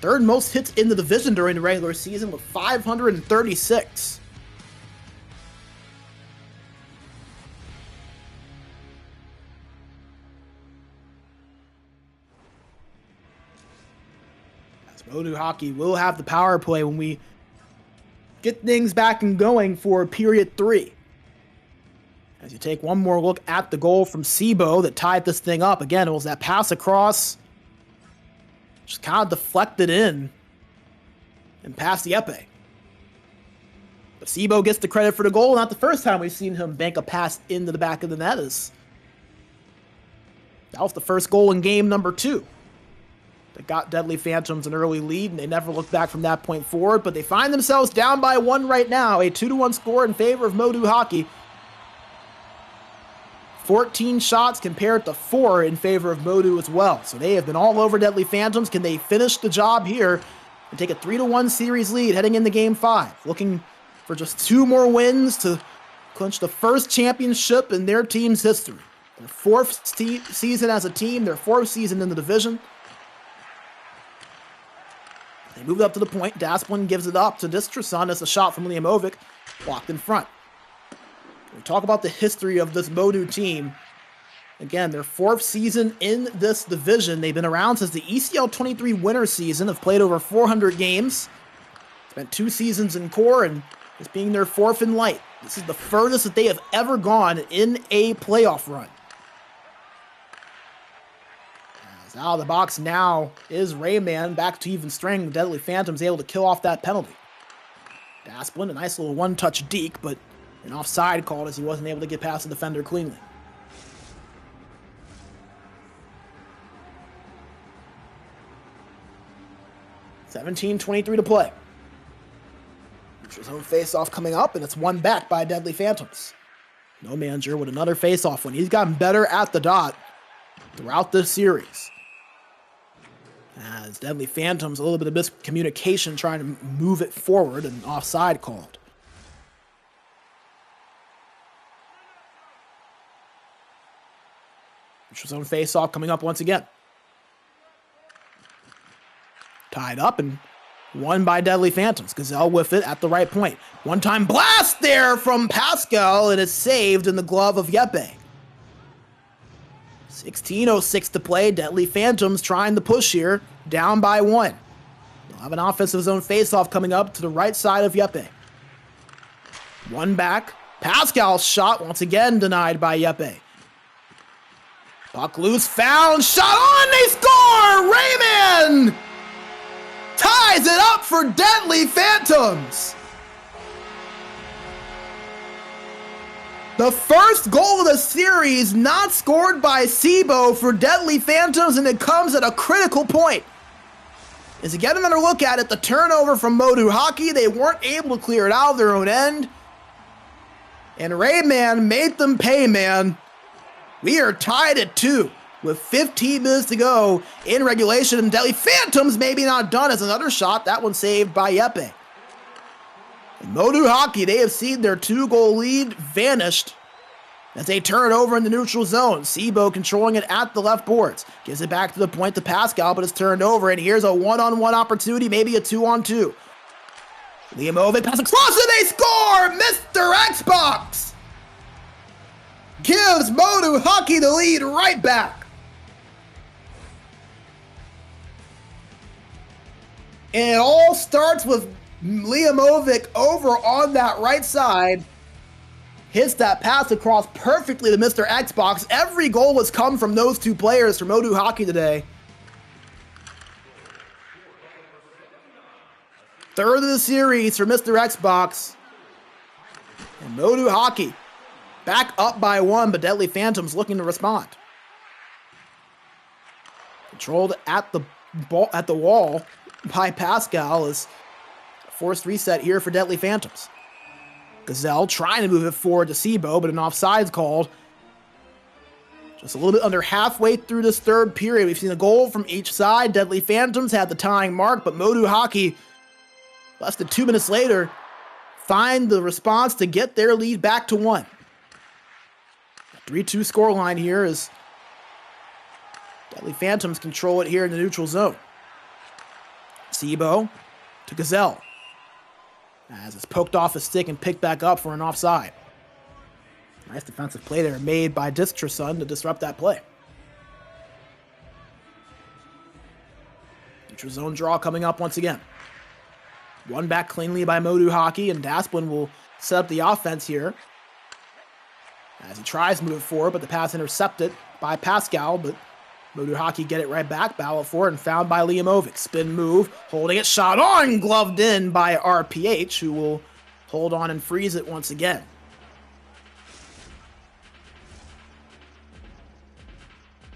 Third most hits in the division during the regular season with 536. MoDo Hockey will have the power play when we get things back and going for period 3. As you take one more look at the goal from Sebo that tied this thing up. Again, it was that pass across. Just kind of deflected in and past Yeppe. But Sebo gets the credit for the goal. Not the first time we've seen him bank a pass into the back of the net. That was the first goal in game number 2. They got Deadly Phantoms an early lead, and they never looked back from that point forward, but they find themselves down by 1 right now. A 2-1 score in favor of MoDo Hockey. 14 shots compared to 4 in favor of MoDo as well. So they have been all over Deadly Phantoms. Can they finish the job here and take a 3-1 series lead heading into Game 5? Looking for just 2 more wins to clinch the first championship in their team's history. Their 4th season as a team, their 4th season in the division. They move up to the point. Dasplin gives it up to Distrason as a shot from Limovic blocked in front. We talk about the history of this MoDo team. Again, their 4th season in this division. They've been around since the ECL 23 winter season, have played over 400 games, spent 2 seasons in core, and this being their 4th in Lite. This is the furthest that they have ever gone in a playoff run. Out of the box now is Rayman, back to even strength. Deadly Phantoms able to kill off that penalty. Dasplin, a nice little one-touch deke, but an offside called as he wasn't able to get past the defender cleanly. (17:23 to play. Zone face-off coming up, and it's one back by Deadly Phantoms. No Manager with another face-off win. He's gotten better at the dot throughout this series. As Deadly Phantoms, a little bit of miscommunication trying to move it forward, and offside called. Zone face-off coming up once again. Tied up and won by Deadly Phantoms. Gazelle with it at the right point. One-time blast there from Pascal, and it's saved in the glove of Yeppe. 16:06 to play. Deadly Phantoms trying to push here, down by 1. They'll have an offensive zone face-off coming up to the right side of Yeppe. One back. Pascal's shot once again denied by Yeppe. Puck loose, found, shot on, they score! Rayman ties it up for Deadly Phantoms. The first goal of the series not scored by Sibo for Deadly Phantoms, and it comes at a critical point. As you get another look at it, the turnover from MoDo Hockey, they weren't able to clear it out of their own end. And Rayman made them pay, man. We are tied at 2 with 15 minutes to go in regulation, and Deadly Phantoms maybe not done as another shot. That one saved by Yeppe. And MoDo Hockey, they have seen their 2-goal lead vanished as they turn it over in the neutral zone. Sibo controlling it at the left boards. Gives it back to the point to Pascal, but it's turned over, and here's a one-on-one opportunity, maybe a 2-on-2. Liamovic pass across, and they score! Mr. Xbox gives MoDo Hockey the lead right back. And it all starts with Liamovic over on that right side. Hits that pass across perfectly to Mr. Xbox. Every goal has come from those two players for MoDo Hockey today. Third of the series for Mr. Xbox. And MoDo Hockey back up by 1, but Deadly Phantoms looking to respond. Controlled at the wall by Pascal is a forced reset here for Deadly Phantoms. Gazelle trying to move it forward to Sibo, but an offsides called. Just a little bit under halfway through this third period. We've seen a goal from each side. Deadly Phantoms had the tying mark, but MoDo Hockey, less than 2 minutes later, find the response to get their lead back to 1. 3-2 scoreline here as Deadly Phantoms control it here in the neutral zone. Sibo to Gazelle, as it's poked off his stick and picked back up for an offside. Nice defensive play there made by Distrasun to disrupt that play. Neutral zone draw coming up once again. One back cleanly by MoDo Hockey, and Dasplin will set up the offense here as he tries to move it forward, but the pass intercepted by Pascal, but MoDo Hockey get it right back, battle it forward, and found by Liamovic. Spin move, holding it, shot on, gloved in by RPH, who will hold on and freeze it once again.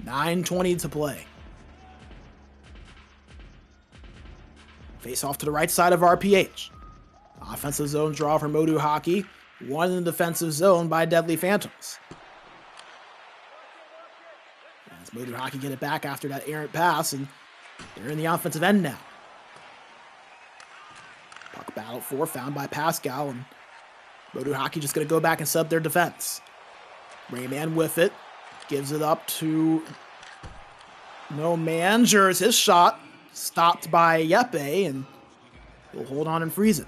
.9:20 to play. Face off to the right side of RPH. Offensive zone draw for MoDo Hockey. One in the defensive zone by Deadly Phantoms. As MoDo Hockey get it back after that errant pass, and they're in the offensive end now. Puck battle for, found by Pascal, and MoDo Hockey just going to go back and set up their defense. Rayman with it, gives it up to No Mangers. His shot stopped by Yeppe, and he'll hold on and freeze it.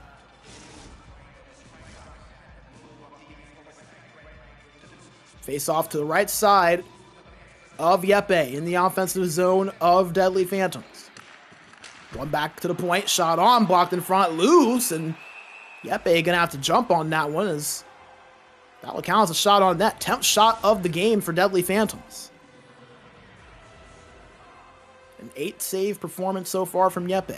Face off to the right side of Yeppe in the offensive zone of Deadly Phantoms. One back to the point, shot on, blocked in front, loose, and Yeppe gonna have to jump on that one as that will count as a shot on net. 10th shot of the game for Deadly Phantoms. An 8-save performance so far from Yeppe.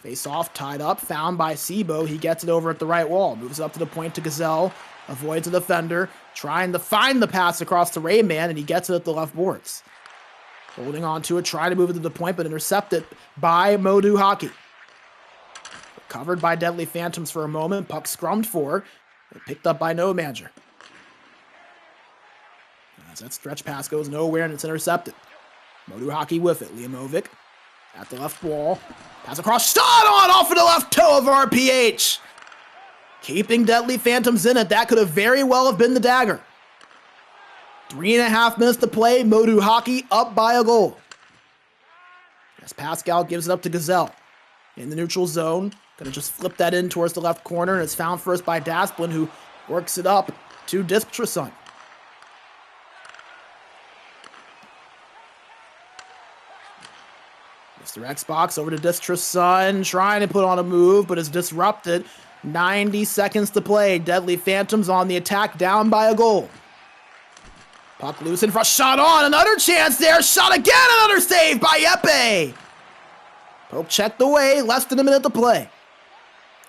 Face off, tied up, found by Sibo. He gets it over at the right wall, moves up to the point to Gazelle. Avoids the defender, trying to find the pass across to Rayman, and he gets it at the left boards. Holding on to it, trying to move it to the point, but intercepted by MoDo Hockey. Recovered by Deadly Phantoms for a moment. Puck scrummed for. Picked up by No Manager. As that stretch pass goes nowhere and it's intercepted. MoDo Hockey with it. Liamovic at the left wall. Pass across. Shot on off of the left toe of RPH. Keeping Deadly Phantoms in it. That could have very well have been the dagger. 3.5 minutes to play. MoDo Hockey up by a goal. As Pascal gives it up to Gazelle. In the neutral zone. Gonna just flip that in towards the left corner. And it's found first by Dasplin, who works it up to Distrason. Mr. Xbox over to Distrason, trying to put on a move, but is disrupted. 90 seconds to play. Deadly Phantoms on the attack, down by a goal. Puck loose in front, shot on, another chance there, shot again, another save by Yeppe. Poke checked away, less than a minute to play.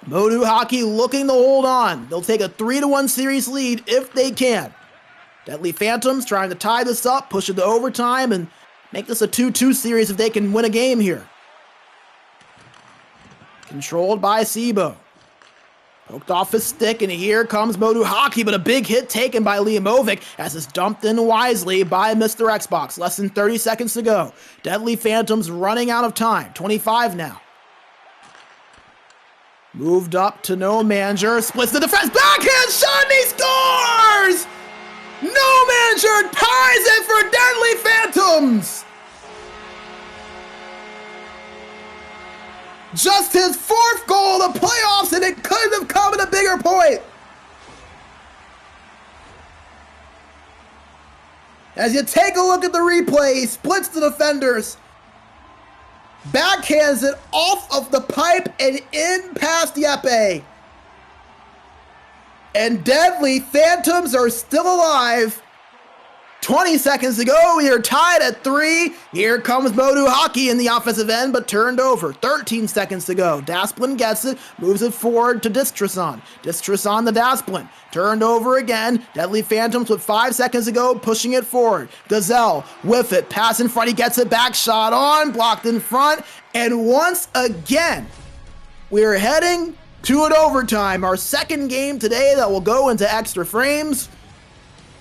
MoDo Hockey looking to hold on. They'll take a 3-1 series lead if they can. Deadly Phantoms trying to tie this up, push it to overtime, and make this a 2-2 series if they can win a game here. Controlled by Sibo. Poked off his stick, and here comes MoDo Hockey, but a big hit taken by Liamovic as it's dumped in wisely by Mr. Xbox. Less than 30 seconds to go. Deadly Phantoms running out of time. 25 now. Moved up to No Manager, splits the defense, backhand shot, and he scores! No Manager ties it for Deadly Phantoms! Just his 4th goal of the playoffs, and it couldn't have come at a bigger point. As you take a look at the replay, he splits the defenders, backhands it off of the pipe and in past Yeppe. And Deadly Phantoms are still alive. 20 seconds to go. We are tied at 3. Here comes MoDo Hockey in the offensive end, but turned over. 13 seconds to go. Dasplin gets it, moves it forward to Distrason. Distrason to Dasplin. Turned over again. Deadly Phantoms with 5 seconds to go, pushing it forward. Gazelle with it. Pass in front. He gets it back. Shot on. Blocked in front. And once again, we're heading to an overtime. Our second game today that will go into extra frames.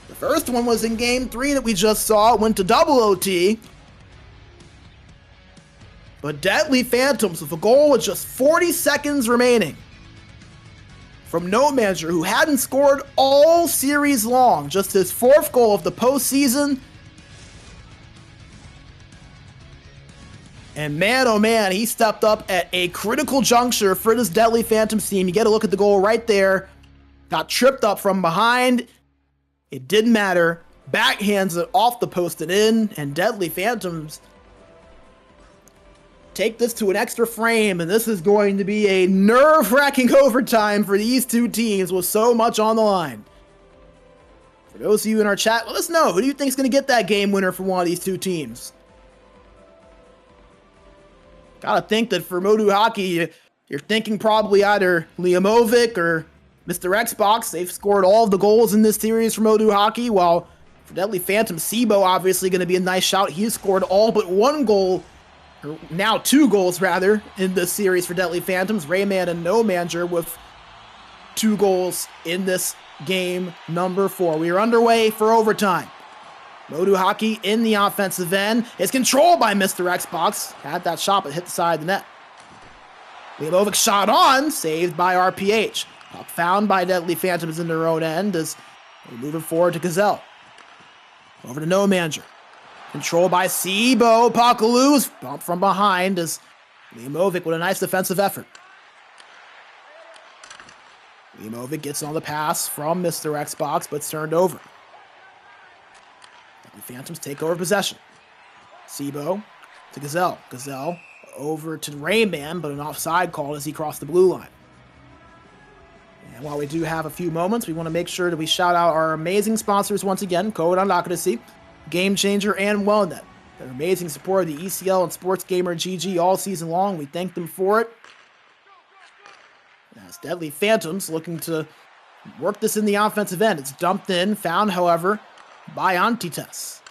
The first one was in game 3 that we just saw. It went to double OT. But Deadly Phantoms with a goal with just 40 seconds remaining from No Manager, who hadn't scored all series long. Just his 4th goal of the postseason. And man, oh man, he stepped up at a critical juncture for this Deadly Phantoms team. You get a look at the goal right there. Got tripped up from behind. It didn't matter. Backhands it off the post and in. And Deadly Phantoms take this to an extra frame. And this is going to be a nerve-wracking overtime for these two teams with so much on the line. For those of you in our chat, let us know. Who do you think is going to get that game winner for one of these two teams? Gotta think that for MoDo Hockey, you're thinking probably either Liamovic or Mr. Xbox. They've scored all of the goals in this series for MoDo Hockey, while for Deadly Phantom, Sibo obviously going to be a nice shout. He's scored all but 1 goal, or now 2 goals rather, in this series for Deadly Phantoms. Rayman and No Manager with 2 goals in this game number 4. We are underway for overtime. MoDo Hockey in the offensive end is controlled by Mr. Xbox. Had that shot, but hit the side of the net. Liamovic shot on, saved by RPH. Puck found by Deadly Phantoms in their own end as we move it forward to Gazelle. Over to No Manager. Controlled by Sibo. Puck loose. Bump from behind as Liamovic with a nice defensive effort. Liamovic gets on the pass from Mr. Xbox, but it's turned over. The Phantoms take over possession. Sibo to Gazelle. Gazelle over to Rayman, but an offside call as he crossed the blue line. And while we do have a few moments, we want to make sure that we shout out our amazing sponsors once again, Code on Odyssey, Game Changer, and Wellnet. Their amazing support of the ECL and SportsGamer GG all season long. We thank them for it. As Deadly Phantoms looking to work this in the offensive end. It's dumped in, found, however, by Antites.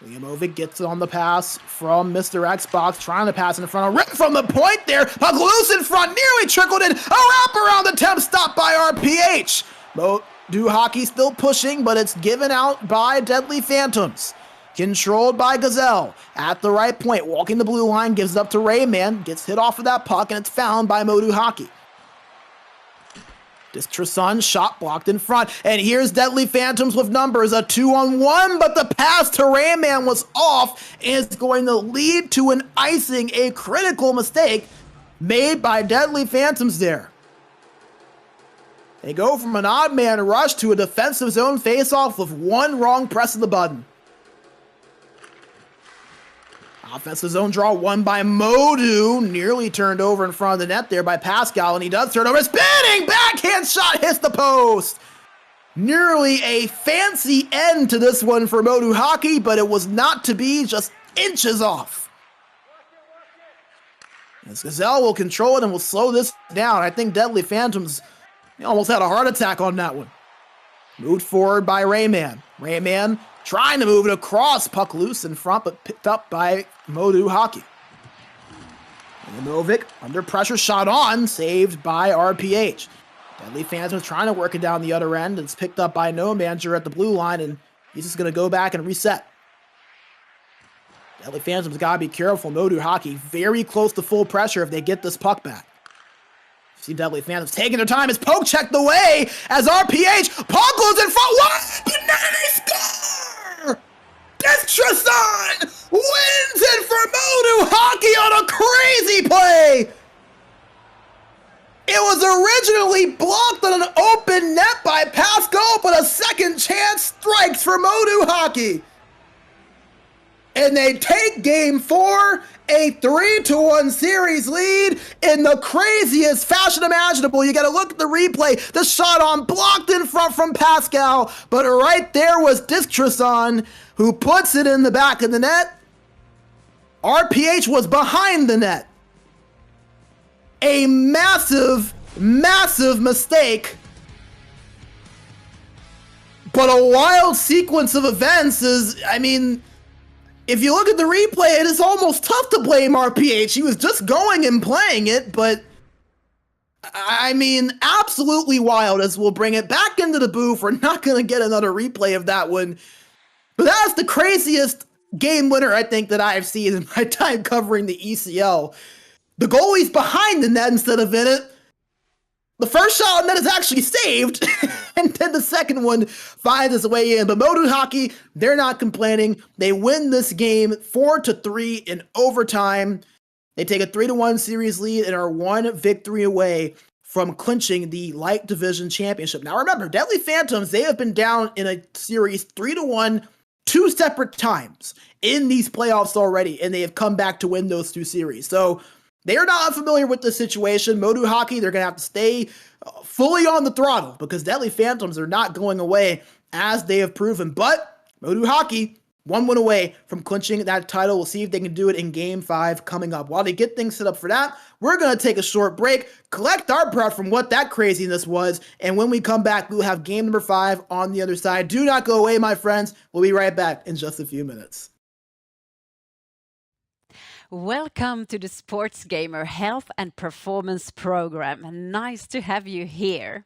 Liamovic gets it on the pass from Mr. Xbox, trying to pass in front of Rip from the point there. Puck loose in front, nearly trickled in. A wraparound attempt stopped by RPH. MoDo Hockey still pushing, but it's given out by Deadly Phantoms. Controlled by Gazelle at the right point, walking the blue line, gives it up to Rayman, gets hit off of that puck, and it's found by MoDo Hockey. Tristan shot blocked in front, and here's Deadly Phantoms with numbers, a 2-on-1, but the pass to Rayman was off, and it's going to lead to an icing, a critical mistake made by Deadly Phantoms there. They go from an odd man rush to a defensive zone face-off with one wrong press of the button. Offensive zone draw won by MoDo, nearly turned over in front of the net there by Pascal, and he does turn over. Spinning backhand shot hits the post. Nearly a fancy end to this one for MoDo Hockey, but it was not to be, just inches off. As Gazelle will control it and will slow this down. I think Deadly Phantoms almost had a heart attack on that one. Moved forward by Rayman. Rayman trying to move it across, puck loose in front, but picked up by MoDo Hockey. Liamovic under pressure, shot on, saved by RPH. Deadly Phantoms trying to work it down the other end. It's picked up by No Manager at the blue line, and he's just going to go back and reset. Deadly Phantoms got to be careful. MoDo Hockey very close to full pressure if they get this puck back. See Deadly Phantoms taking their time. It's poke checked away as RPH. Puck goes in front. What? But now they score! Tristan wins it for MoDo Hockey on a crazy play. It was originally blocked on an open net by Pascal, but a second chance strikes for MoDo Hockey. And they take game 4, a 3-1 series lead in the craziest fashion imaginable. You got to look at the replay. The shot on blocked in front from Pascal, but right there was Tristan who puts it in the back of the net. RPH was behind the net. A massive, massive mistake. But a wild sequence of events is, I mean, if you look at the replay, it is almost tough to blame RPH. He was just going and playing it, but I mean, absolutely wild, as we'll bring it back into the booth. We're not going to get another replay of that one. But that's the craziest game winner, I think, that I've seen in my time covering the ECL. The goalie's behind the net instead of in it. The first shot on net is actually saved, and then the second one finds its way in. But MoDo Hockey, they're not complaining. They win this game 4-3 in overtime. They take a 3-1 series lead and are one victory away from clinching the Lite Division Championship. Now remember, Deadly Phantoms, they have been down in a series 3-1 two separate times in these playoffs already, and they have come back to win those two series. So they are not unfamiliar with this situation. MoDo Hockey, they're going to have to stay fully on the throttle because Deadly Phantoms are not going away as they have proven. But MoDo Hockey, one win away from clinching that title. We'll see if they can do it in Game 5 coming up. While they get things set up for that, we're going to take a short break, collect our breath from what that craziness was, and when we come back, we'll have Game number 5 on the other side. Do not go away, my friends. We'll be right back in just a few minutes. Welcome to the SportsGamer Health and Performance Program. Nice to have you here.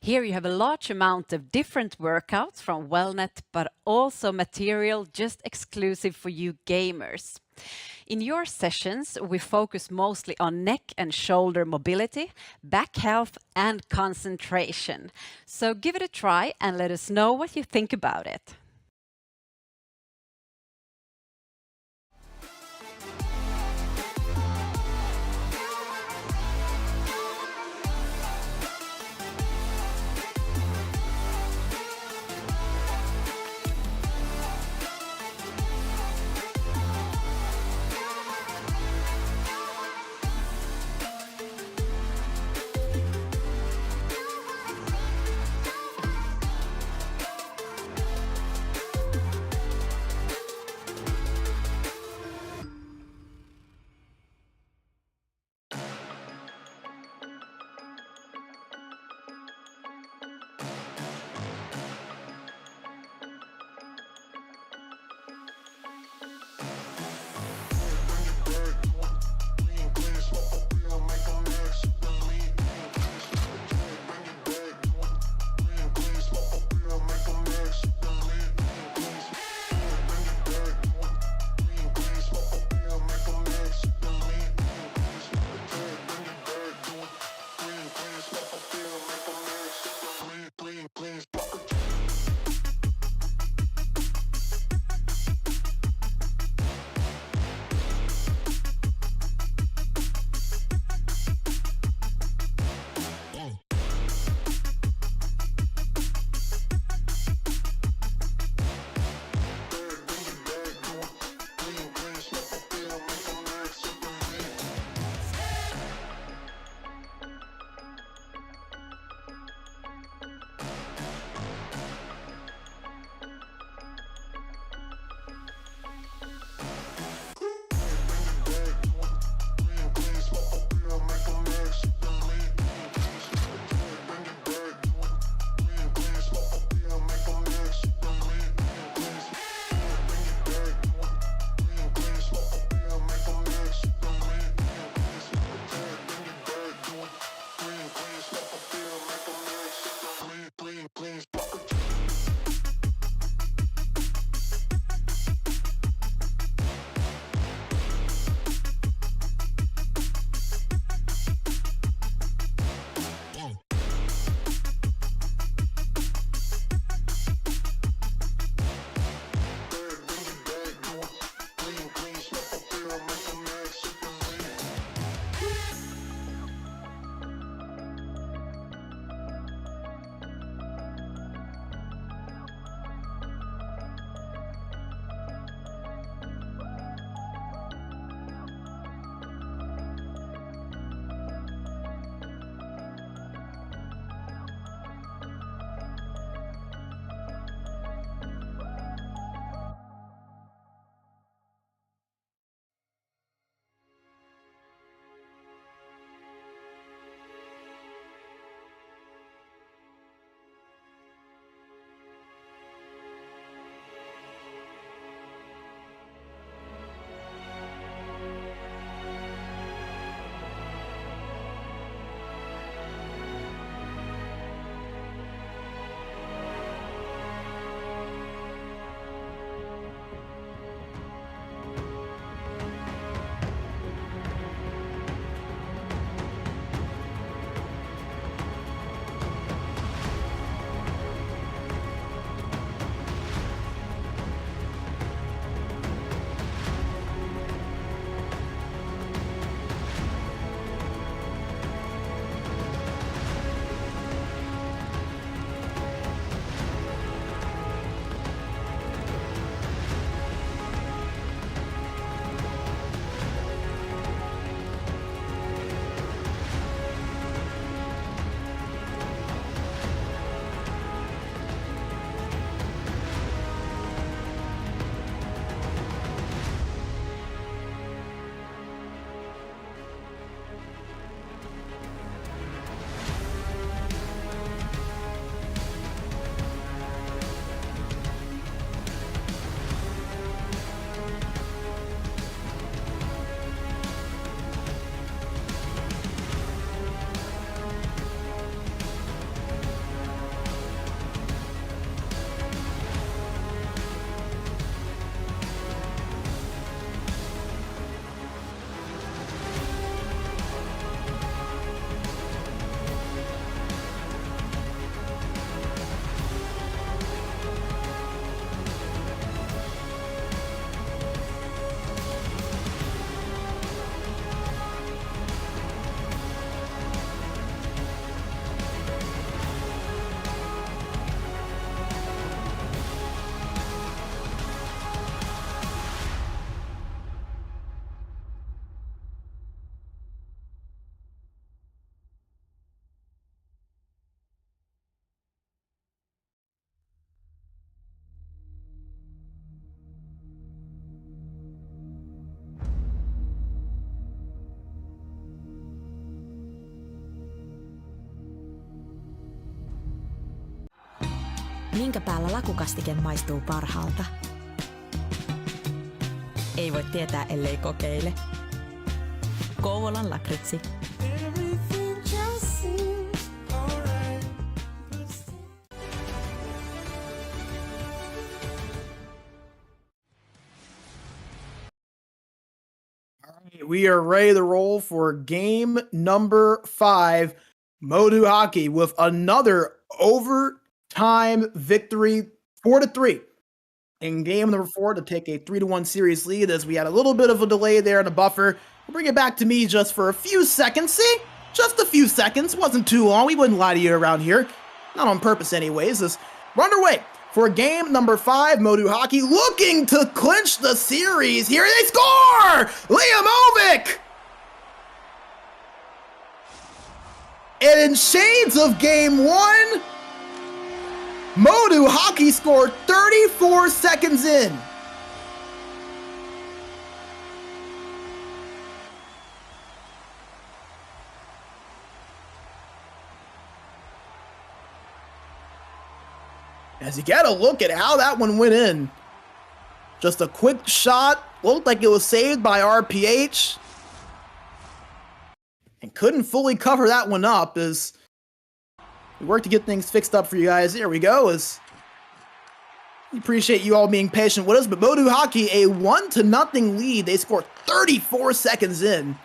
Here you have a large amount of different workouts from Wellnet, but also material just exclusive for you gamers. In your sessions, we focus mostly on neck and shoulder mobility, back health, and concentration. So give it a try and let us know what you think about it. Minkä päällä lakukastike maistuu parhaalta? Ei voi tietää, ellei kokeile. Kouvolan lakritsi. We are ready to roll for game number 5, MoDo Hockey, with another overtime victory, 4-3. In game number 4 to take a 3-1 series lead, as we had a little bit of a delay there in the buffer. We'll bring it back to me just for a few seconds. See? Just a few seconds. Wasn't too long. We wouldn't lie to you around here. Not on purpose anyways. We're underway for game number 5, MoDo Hockey, looking to clinch the series. Here they score! Liamovic! And in shades of game 1, MoDo Hockey scored 34 seconds in. As you get a look at how that one went in. Just a quick shot. Looked like it was saved by RPH. And couldn't fully cover that one up as we work to get things fixed up for you guys. There we go. We appreciate you all being patient with us. But MoDo Hockey, a 1-0 lead. They scored 34 seconds in.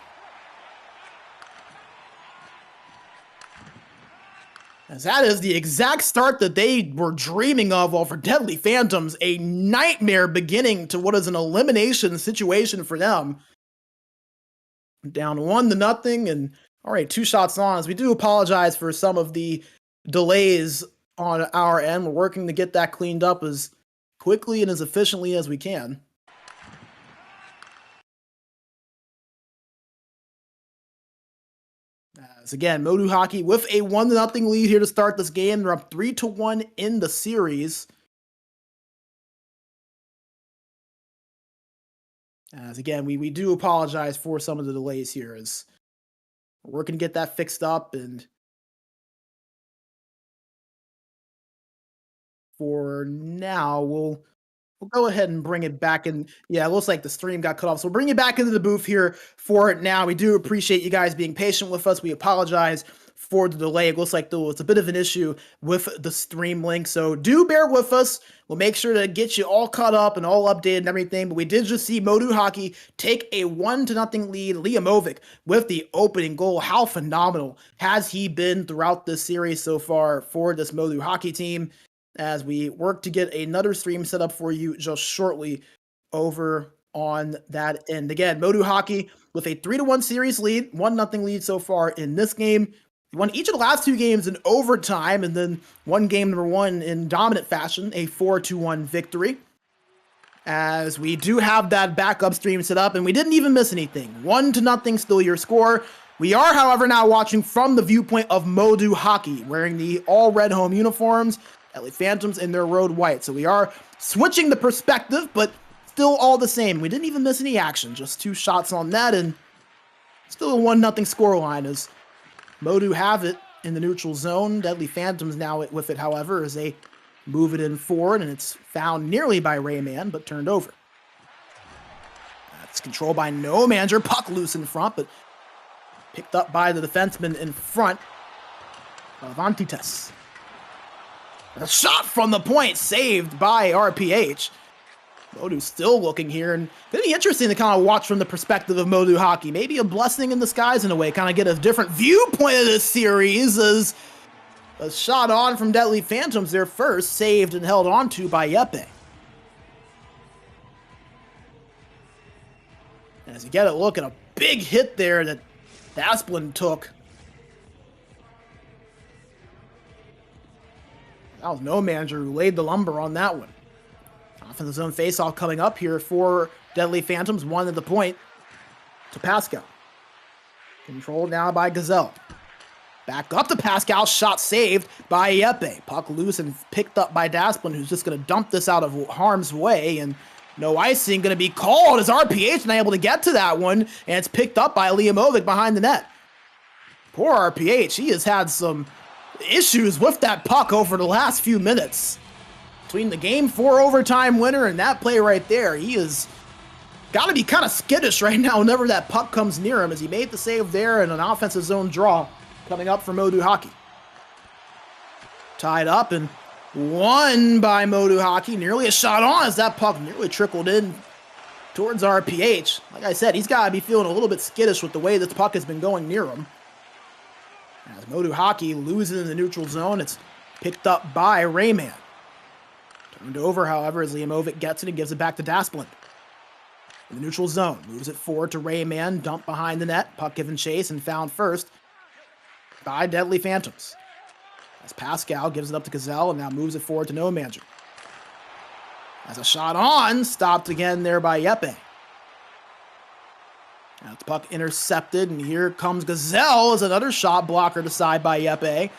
As that is the exact start that they were dreaming of, while for Deadly Phantoms, a nightmare beginning to what is an elimination situation for them. Down 1-0, and all right, 2 shots on. As we do apologize for some of the delays on our end. We're working to get that cleaned up as quickly and as efficiently as we can. As again, MoDo Hockey with a 1-0 lead here to start this game. They're up 3-1 in the series. As again, we do apologize for some of the delays here, as we're working to get that fixed up. And for now, we'll go ahead and bring it back in. Yeah, it looks like the stream got cut off. So we'll bring it back into the booth here for it now. We do appreciate you guys being patient with us. We apologize for the delay. It looks like there was a bit of an issue with the stream link. So do bear with us. We'll make sure to get you all caught up and all updated and everything. But we did just see MoDo Hockey take a 1-0 lead. Liamovic with the opening goal. How phenomenal has he been throughout this series so far for this MoDo Hockey team, as we work to get another stream set up for you just shortly over on that end. Again, MoDo Hockey with a 3-1 series lead, 1-0 lead so far in this game. They won each of the last 2 games in overtime, and then won game number 1 in dominant fashion, a 4-1 victory. As we do have that backup stream set up, and we didn't even miss anything. 1-0 still your score. We are, however, now watching from the viewpoint of MoDo Hockey, wearing the all-red home uniforms. Deadly Phantoms in their road white. So we are switching the perspective, but still all the same. We didn't even miss any action. Just 2 shots on that, and still a 1-0 scoreline as MoDo have it in the neutral zone. Deadly Phantoms now with it, however, as they move it in forward, and it's found nearly by Rayman, but turned over. That's controlled by No Manager. Puck loose in front, but picked up by the defenseman in front of Antites. A shot from the point saved by RPH. MoDo still looking here, and it'll be interesting to kind of watch from the perspective of MoDo Hockey. Maybe a blessing in disguise in a way, kind of get a different viewpoint of this series, as a shot on from Deadly Phantoms there first, saved and held on to by Yepe. As you get a look at a big hit there that Asplin took. That was No Manager who laid the lumber on that one. Off in the zone faceoff coming up here for Deadly Phantoms. 1 at the point to Pascal. Controlled now by Gazelle. Back up to Pascal. Shot saved by Yepe. Puck loose and picked up by Dasplin, who's just going to dump this out of harm's way. And no icing going to be called as RPH not able to get to that one. And it's picked up by Liamovic behind the net. Poor RPH. He has had some issues with that puck over the last few minutes. between the Game 4 overtime winner and that play right there, he is got to be kind of skittish right now whenever that puck comes near him, as he made the save there and an offensive zone draw coming up for MoDo Hockey. Tied up and won by MoDo Hockey. Nearly a shot on as that puck nearly trickled in towards RPH. Like I said, he's got to be feeling a little bit skittish with the way this puck has been going near him. As MoDo Hockey loses in the neutral zone, it's picked up by Rayman. Turned over, however, as Liamovic gets it and gives it back to Dasplin. In the neutral zone, moves it forward to Rayman, dumped behind the net, puck given chase and found first by Deadly Phantoms. As Pascal gives it up to Gazelle and now moves it forward to No Manager. As a shot on, stopped again there by Yeppe. Now the puck intercepted, and here comes Gazelle as another shot blocker to side by Yeppe.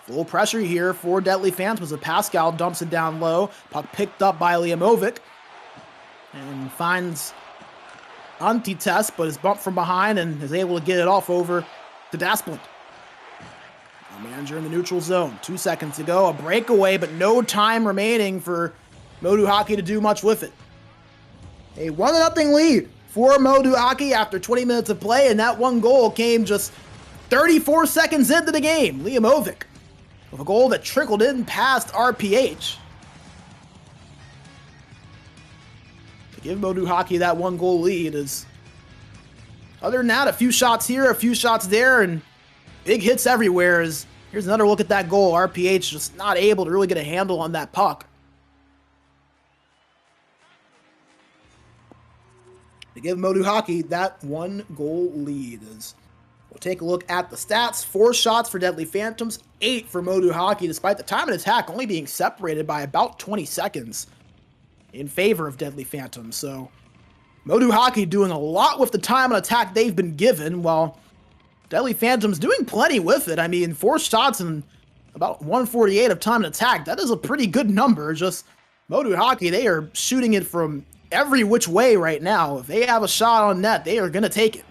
Full pressure here for Deadly Phantoms as Pascal dumps it down low. Puck picked up by Liamovic. And finds Antites, but is bumped from behind and is able to get it off over to Dasplin. Manager in the neutral zone. 2 seconds to go. A breakaway, but no time remaining for MoDo Hockey to do much with it. A 1-0 lead for MoDo Hockey after 20 minutes of play, and that one goal came just 34 seconds into the game. Liamovic with a goal that trickled in past RPH. To give MoDo Hockey that 1-goal lead is, other than that, a few shots here, a few shots there, and big hits everywhere. As here's another look at that goal. RPH just not able to really get a handle on that puck. To give MoDo Hockey that 1-goal lead. As we'll take a look at the stats. 4 shots for Deadly Phantoms, 8 for MoDo Hockey, despite the time of attack only being separated by about 20 seconds in favor of Deadly Phantoms. So MoDo Hockey doing a lot with the time on attack they've been given, while Deadly Phantoms doing plenty with it. I mean, 4 shots and about 148 of time and attack. That is a pretty good number. Just MoDo Hockey, they are shooting it from every which way right now. If they have a shot on net, they are going to take it.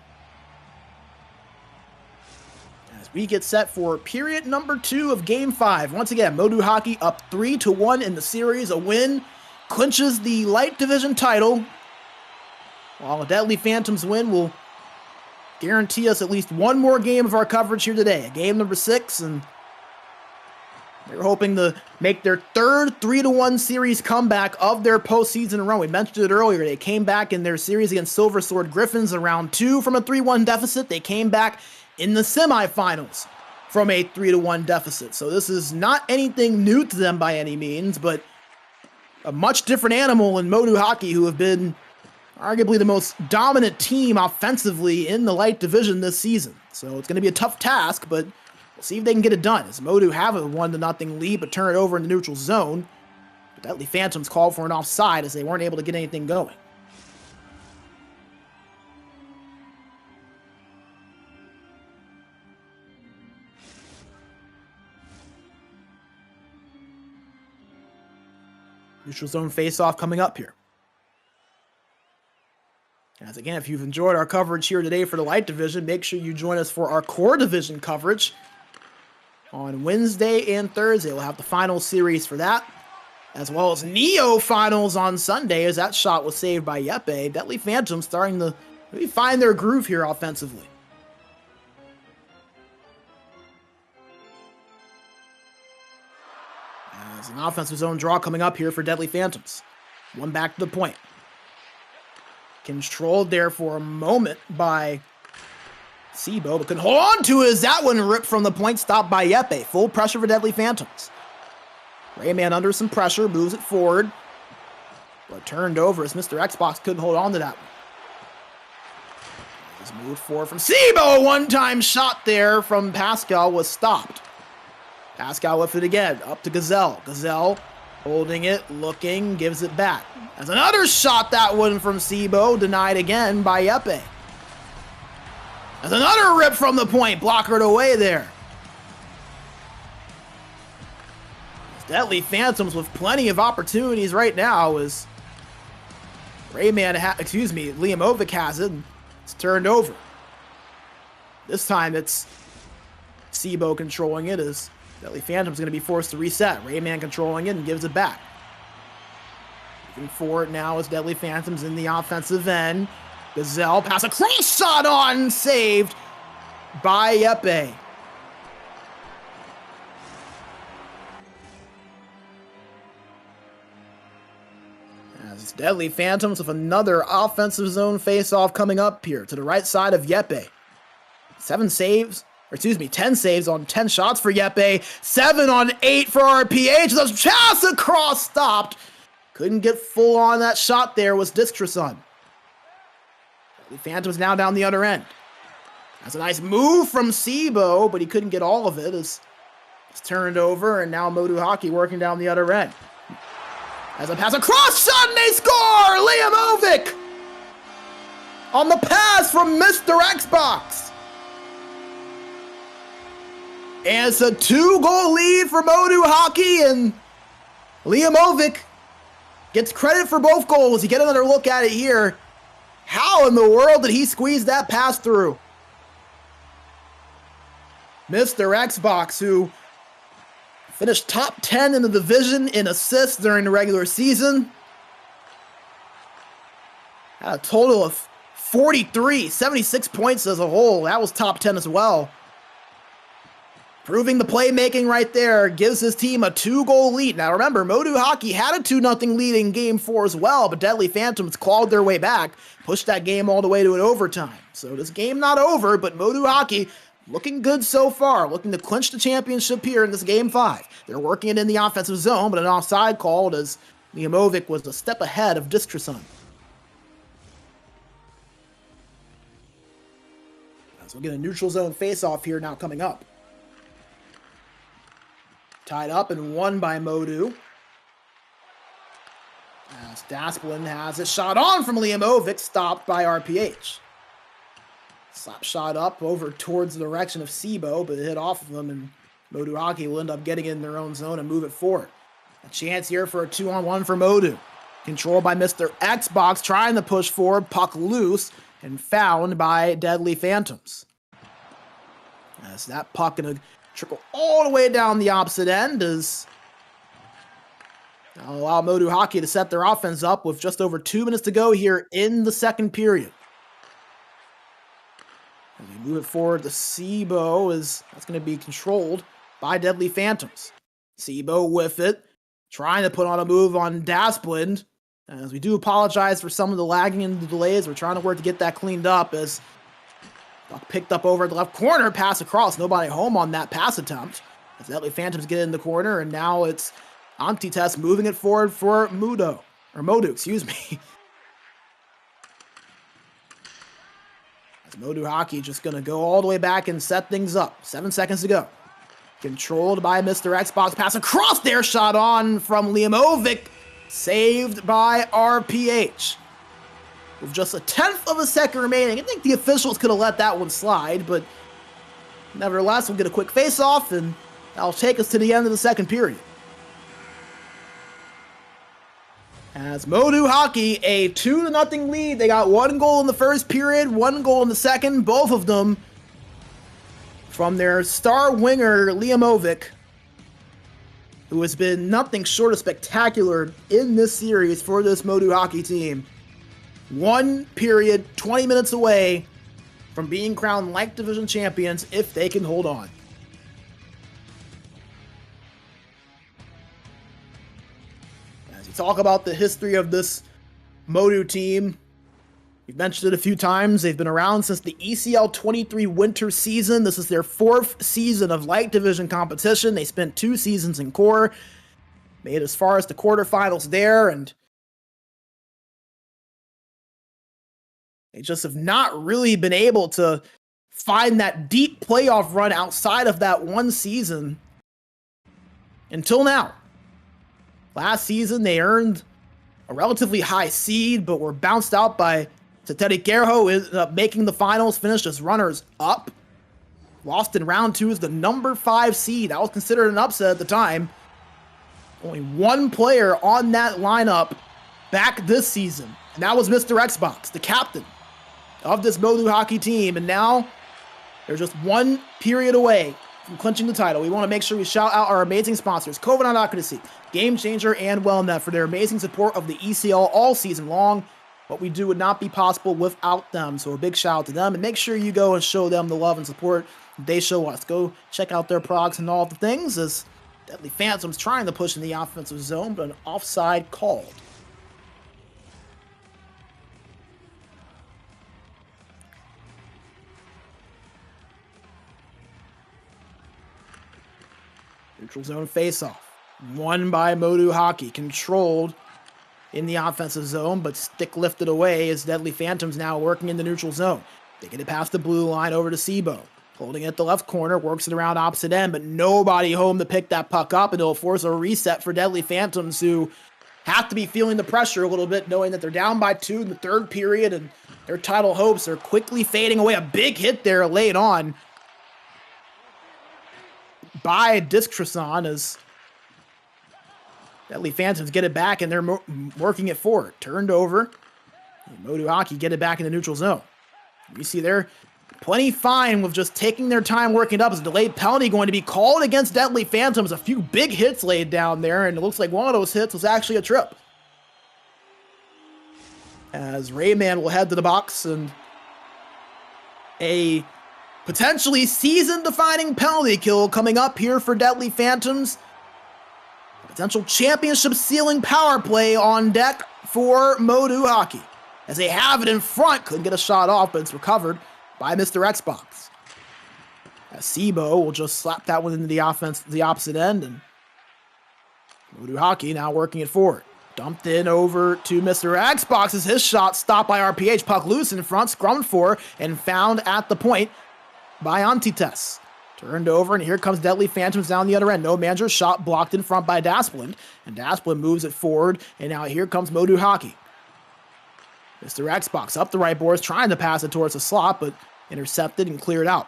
As we get set for period number 2 of Game 5. Once again, MoDo Hockey up 3-1 in the series. A win clinches the Lite Division title, while a Deadly Phantoms win will guarantee us at least one more game of our coverage here today. Game number 6, and they're hoping to make their third 3-1 series comeback of their postseason run. We mentioned it earlier. They came back in their series against Silver Sword Griffins in round 2 from a 3-1 deficit. They came back in the semifinals from a 3-1 deficit. So this is not anything new to them by any means, but a much different animal in MoDo Hockey, who have been arguably the most dominant team offensively in the Lite Division this season. So it's going to be a tough task, but we'll see if they can get it done. As MoDo have a 1-0 lead, but turn it over in the neutral zone. But Deadly Phantoms called for an offside as they weren't able to get anything going. Neutral zone face-off coming up here. As again, if you've enjoyed our coverage here today for the Lite Division, make sure you join us for our Core Division coverage on Wednesday and Thursday. We'll have the final series for that, as well as Neo finals on Sunday, as that shot was saved by Yeppe. Deadly Phantoms starting to really find their groove here offensively. As an offensive zone draw coming up here for Deadly Phantoms. One back to the point. Controlled there for a moment by Sibo, but couldn't hold on to it as that one ripped from the point, stopped by Yeppe. Full pressure for Deadly Phantoms. Rayman under some pressure, moves it forward, but turned over as Mr. Xbox couldn't hold on to that one. He's moved forward from Sibo. A one-time shot there from Pascal was stopped. Pascal with it again, up to Gazelle. Gazelle holding it, looking, gives it back. As another shot, that one from Sibo, denied again by Yeppe. As another rip from the point, blockered away there. Deadly Phantoms with plenty of opportunities right now as Liamovic has it. It's turned over. This time it's Sibo controlling it as Deadly Phantom's going to be forced to reset. Rayman controlling it and gives it back. Looking for it now as Deadly Phantoms in the offensive end. Gazelle pass a cross shot on, saved by Yeppe. As Deadly Phantoms with another offensive zone face-off coming up here to the right side of Yeppe. 10 saves on 10 shots for Yeppe. 7 on 8 for RPH. The pass across stopped. Couldn't get full on that shot there was Distrason. The Phantom's now down the other end. That's a nice move from Sibo, but he couldn't get all of it as it's turned over, and now MoDo Hockey working down the other end. As a pass across shot, and they score! Liam Ovic on the pass from Mr. Xbox. And it's a 2-goal lead for MoDo Hockey, and Liam Ovic gets credit for both goals. You get another look at it here. How in the world did he squeeze that pass through? Mr. Xbox, who finished top 10 in the division in assists during the regular season. Had a total of 76 points as a whole. That was top 10 as well. Proving the playmaking right there, gives his team a 2-goal lead. Now remember, MoDo Hockey had a 2-0 lead in Game 4 as well, but Deadly Phantoms clawed their way back, pushed that game all the way to an overtime. So this game not over, but MoDo Hockey looking good so far, looking to clinch the championship here in this Game 5. They're working it in the offensive zone, but an offside called as Liamovic was a step ahead of Distrason. So we'll get a neutral zone face-off here now coming up. Tied up and won by MoDo. As Dasplin has it shot on from Liamovic, stopped by RPH. Slap shot up over towards the direction of Sibo, but it hit off of them, and MoDo Hockey will end up getting it in their own zone and move it forward. A chance here for a 2-on-1 for MoDo. Controlled by Mr. Xbox, trying to push forward, puck loose, and found by Deadly Phantoms. As that puck gonna trickle all the way down the opposite end as that'll allow MoDo Hockey to set their offense up with just over 2 minutes to go here in the second period. As we move it forward to Sibo, that's going to be controlled by Deadly Phantoms. Sibo with it, trying to put on a move on Dasplin. As we do apologize for some of the lagging and the delays, we're trying to work to get that cleaned up as picked up over the left corner, pass across. Nobody home on that pass attempt. As Deadly Phantoms get in the corner, and now it's Antites moving it forward for MoDo, excuse me. As MoDo Hockey just going to go all the way back and set things up. 7 seconds to go. Controlled by Mr. Xbox. Pass across there, shot on from Liamovic. Saved by RPH. With just a 1/10 of a second remaining. I think the officials could have let that one slide, but nevertheless, we'll get a quick face-off, and that'll take us to the end of the second period. As MoDo Hockey, a 2-0 lead. They got 1 goal in the first period, 1 goal in the second, both of them from their star winger, Liamovic, who has been nothing short of spectacular in this series for this MoDo Hockey team. 1 period, 20 minutes away from being crowned Lite Division champions if they can hold on. As you talk about the history of this MoDo team, we've mentioned it a few times. They've been around since the ECL 23 winter season. This is their 4th season of Lite Division competition. They spent 2 seasons in core, made it as far as the quarterfinals there, and they just have not really been able to find that deep playoff run outside of that one season until now. Last season, they earned a relatively high seed, but were bounced out by Teteri Gerho, who ended up making the finals, finished as runners-up. Lost in round 2 as the number 5 seed. That was considered an upset at the time. Only 1 player on that lineup back this season, and that was Mr. Xbox, the captain of this MoDo Hockey team, and now they're just 1 period away from clinching the title, we want to make sure we shout out our amazing sponsors, Covenant, Game Changer, and WellNet for their amazing support of the ECL all season long. What we do would not be possible without them, so a big shout out to them, and make sure you go and show them the love and support they show us. Go check out their products and all the things, as Deadly Phantoms trying to push in the offensive zone, but an offside called. Neutral zone face-off. Won by MoDo Hockey. Controlled in the offensive zone, but stick lifted away as Deadly Phantoms now working in the neutral zone. They get it past the blue line over to Sibo. Holding it at the left corner, works it around opposite end, but nobody home to pick that puck up, and it'll force a reset for Deadly Phantoms, who have to be feeling the pressure a little bit, knowing that they're down by 2 in the third period, and their title hopes are quickly fading away. A big hit there late on by Discreson as Deadly Phantoms get it back, and they're working it forward. Turned over. MoDo Hockey get it back in the neutral zone. You see they're plenty fine with just taking their time working it up. As a delayed penalty going to be called against Deadly Phantoms. A few big hits laid down there, and it looks like one of those hits was actually a trip. As Rayman will head to the box, and a potentially season-defining penalty kill coming up here for Deadly Phantoms. A potential championship-sealing power play on deck for MoDo Hockey, as they have it in front. Couldn't get a shot off, but it's recovered by Mr. Xbox. As Sibo will just slap that one into the offense, the opposite end, and MoDo Hockey now working it forward. Dumped in over to Mr. Xbox as his shot stopped by RPH. Puck loose in front, scrummed for, and found at the point by Antites. Turned over, and here comes Deadly Phantoms down the other end. No manager, shot blocked in front by Dasplin, and Dasplin moves it forward, and now here comes MoDo Hockey. Mr. Xbox up the right boards, trying to pass it towards the slot, but intercepted and cleared out.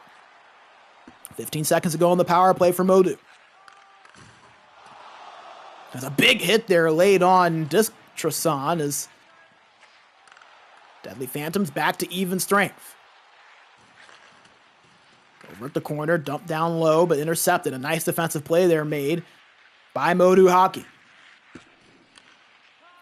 15 seconds to go on the power play for MoDo. There's a big hit there laid on Discreson as Deadly Phantoms back to even strength. Over at the corner, dumped down low, but intercepted. A nice defensive play there made by MoDo Hockey.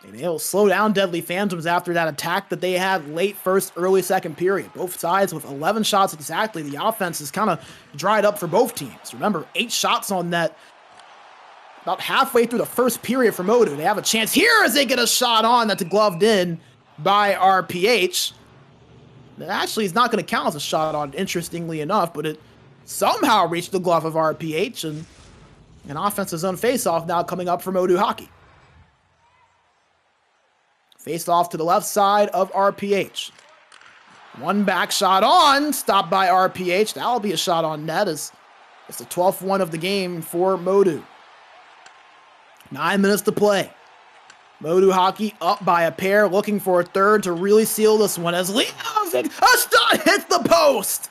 And they'll slow down Deadly Phantoms after that attack that they had late first, early second period. Both sides with 11 shots exactly. The offense is kind of dried up for both teams. Remember, 8 shots on net about halfway through the first period for MoDo. They have a chance here as they get a shot on that's gloved in by RPH. That actually is not going to count as a shot on, interestingly enough, but it somehow reached the glove of RPH, and an offensive zone face-off now coming up for MoDo Hockey. Faced off to the left side of RPH. One back shot on, stopped by RPH. That'll be a shot on net as it's the 12th one of the game for MoDo. 9 minutes to play. MoDo Hockey up by a pair, looking for a third to really seal this one as Leovic, a shot hits the post!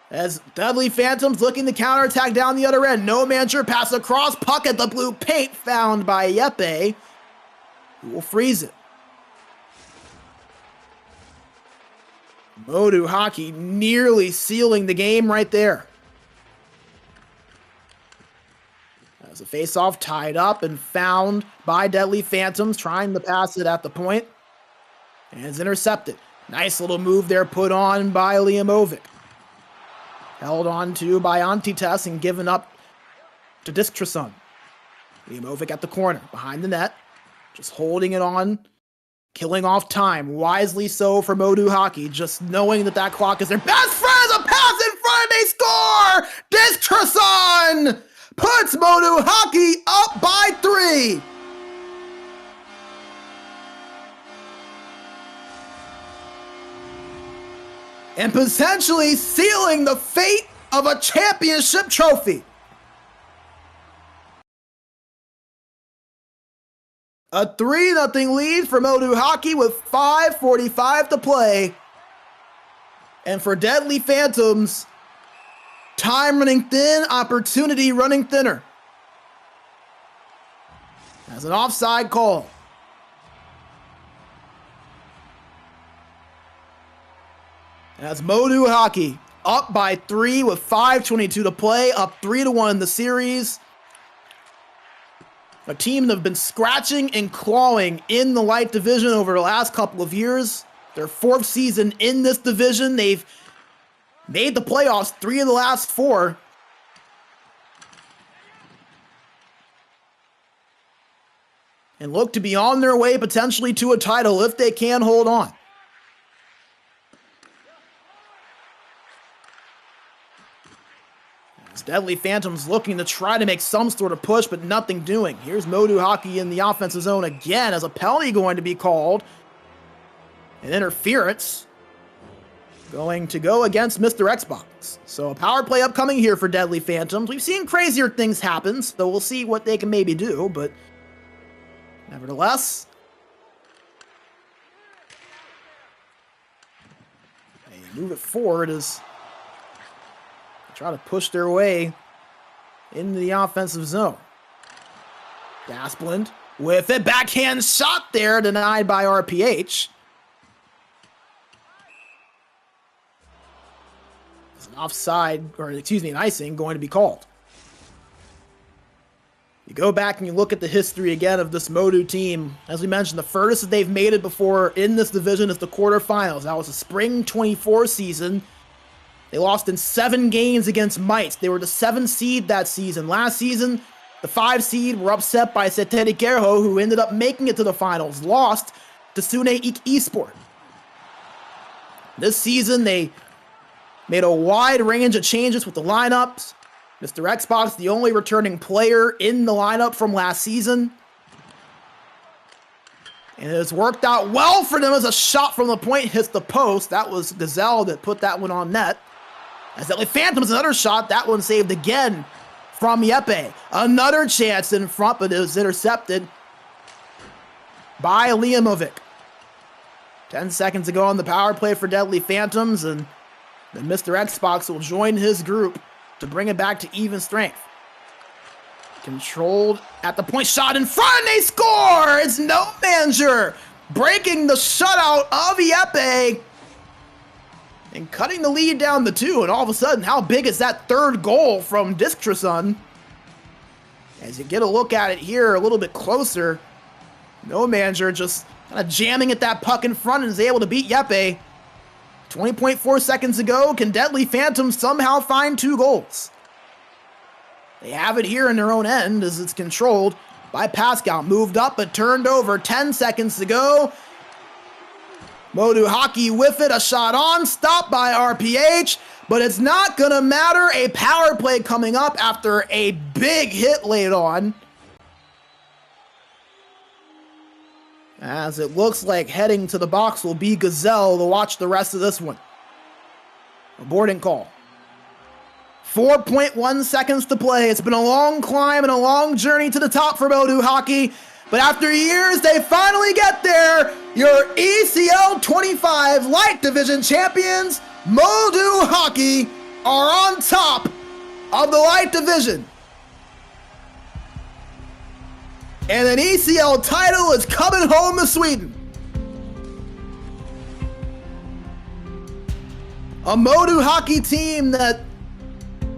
As Deadly Phantoms looking to counterattack down the other end. No manager pass across, puck at the blue paint, found by Yepe, who will freeze it. MoDo Hockey nearly sealing the game right there. As a face-off tied up and found by Deadly Phantoms, trying to pass it at the point. And it's intercepted. Nice little move there put on by Liamovic. Held on to by Antites and given up to Discreson. Liamovic at the corner, behind the net. Just holding it on, killing off time. Wisely so for MoDo Hockey, just knowing that that clock is their best friend. A pass in front, they score! Discreson puts MoDo Hockey up by 3. And potentially sealing the fate of a championship trophy. A 3-0 lead for MoDo Hockey with 5:45 to play. And for Deadly Phantoms, time running thin, opportunity running thinner. As an offside call. As MoDo Hockey up by 3 with 5:22 to play, up 3-1 in the series. A team that have been scratching and clawing in the Lite division over the last couple of years. Their 4th season in this division. They've made the playoffs 3 of the last 4. And look to be on their way potentially to a title if they can hold on. As Deadly Phantoms looking to try to make some sort of push, but nothing doing. Here's MoDo Hockey in the offensive zone again as a penalty going to be called. An interference going to go against Mr. Xbox. So a power play upcoming here for Deadly Phantoms. We've seen crazier things happen, so we'll see what they can maybe do, but nevertheless, they move it forward as they try to push their way into the offensive zone. Gasplund with a backhand shot there, denied by RPH. It's an offside, or excuse me, an icing going to be called. You go back and you look at the history again of this MoDo team. As we mentioned, the furthest that they've made it before in this division is the quarterfinals. That was the spring 24 season. They lost in 7 games against Mites. They were the 7th seed that season. Last season, the 5 seed were upset by Seterikerho, who ended up making it to the finals. Lost to Sune Esports. This season, they made a wide range of changes with the lineups. Mr. Xbox, the only returning player in the lineup from last season. And it has worked out well for them as a shot from the point hits the post. That was Gazelle that put that one on net. As Deadly Phantoms, another shot. That one saved again from Yepe. Another chance in front, but it was intercepted by Liamovic. 10 seconds to go on the power play for Deadly Phantoms, and then Mr. Xbox will join his group to bring it back to even strength. Controlled at the point, shot in front, and they score! It's No Manager breaking the shutout of Yepe and cutting the lead down to 2. And all of a sudden, how big is that 3rd goal from Distrasun? As you get a look at it here a little bit closer, No Manager just kind of jamming at that puck in front and is able to beat Yepe. 20.4 seconds ago, can Deadly Phantoms somehow find 2 goals? They have it here in their own end as it's controlled by Pascal. Moved up but turned over. 10 seconds to go. MoDo Hockey with it. A shot on. Stopped by RPH. But it's not going to matter. A power play coming up after a big hit laid on. As it looks like heading to the box will be Gazelle to watch the rest of this one. A boarding call. 4.1 seconds to play. It's been a long climb and a long journey to the top for MoDo Hockey. But after years, they finally get there. Your ECL 25 Lite Division champions, MoDo Hockey, are on top of the Lite Division. And an ECL title is coming home to Sweden. A MoDo Hockey team that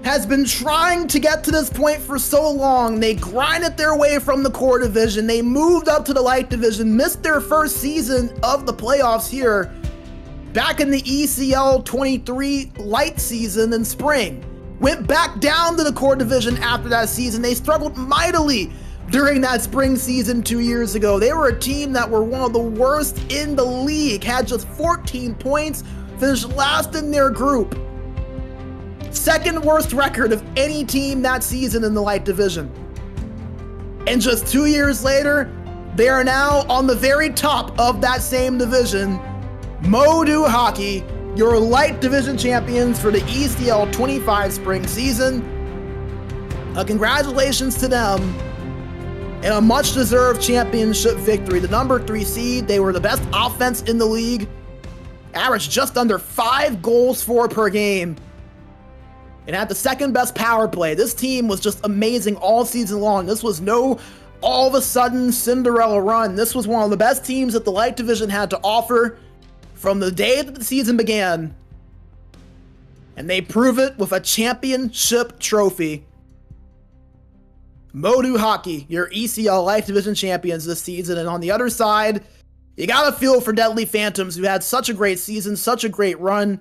has been trying to get to this point for so long. They grinded their way from the core division. They moved up to the Lite division, missed their first season of the playoffs here back in the ECL 23 Lite season in spring. Went back down to the core division after that season. They struggled mightily during that spring season 2 years ago. They were a team that were one of the worst in the league, had just 14 points, finished last in their group. Second worst record of any team that season in the Lite division. And just 2 years later, they are now on the very top of that same division. MoDo Hockey, your Lite division champions for the ECL 25 spring season. Congratulations to them. And a much-deserved championship victory. The number 3 seed, they were the best offense in the league. Averaged just under 5 goals for per game. And had the second best power play. This team was just amazing all season long. This was no all of a sudden Cinderella run. This was one of the best teams that the Lite division had to offer from the day that the season began. And they prove it with a championship trophy. MoDo Hockey, your ECL Light Division champions this season. And on the other side, you gotta feel for Deadly Phantoms, who had such a great season, such a great run.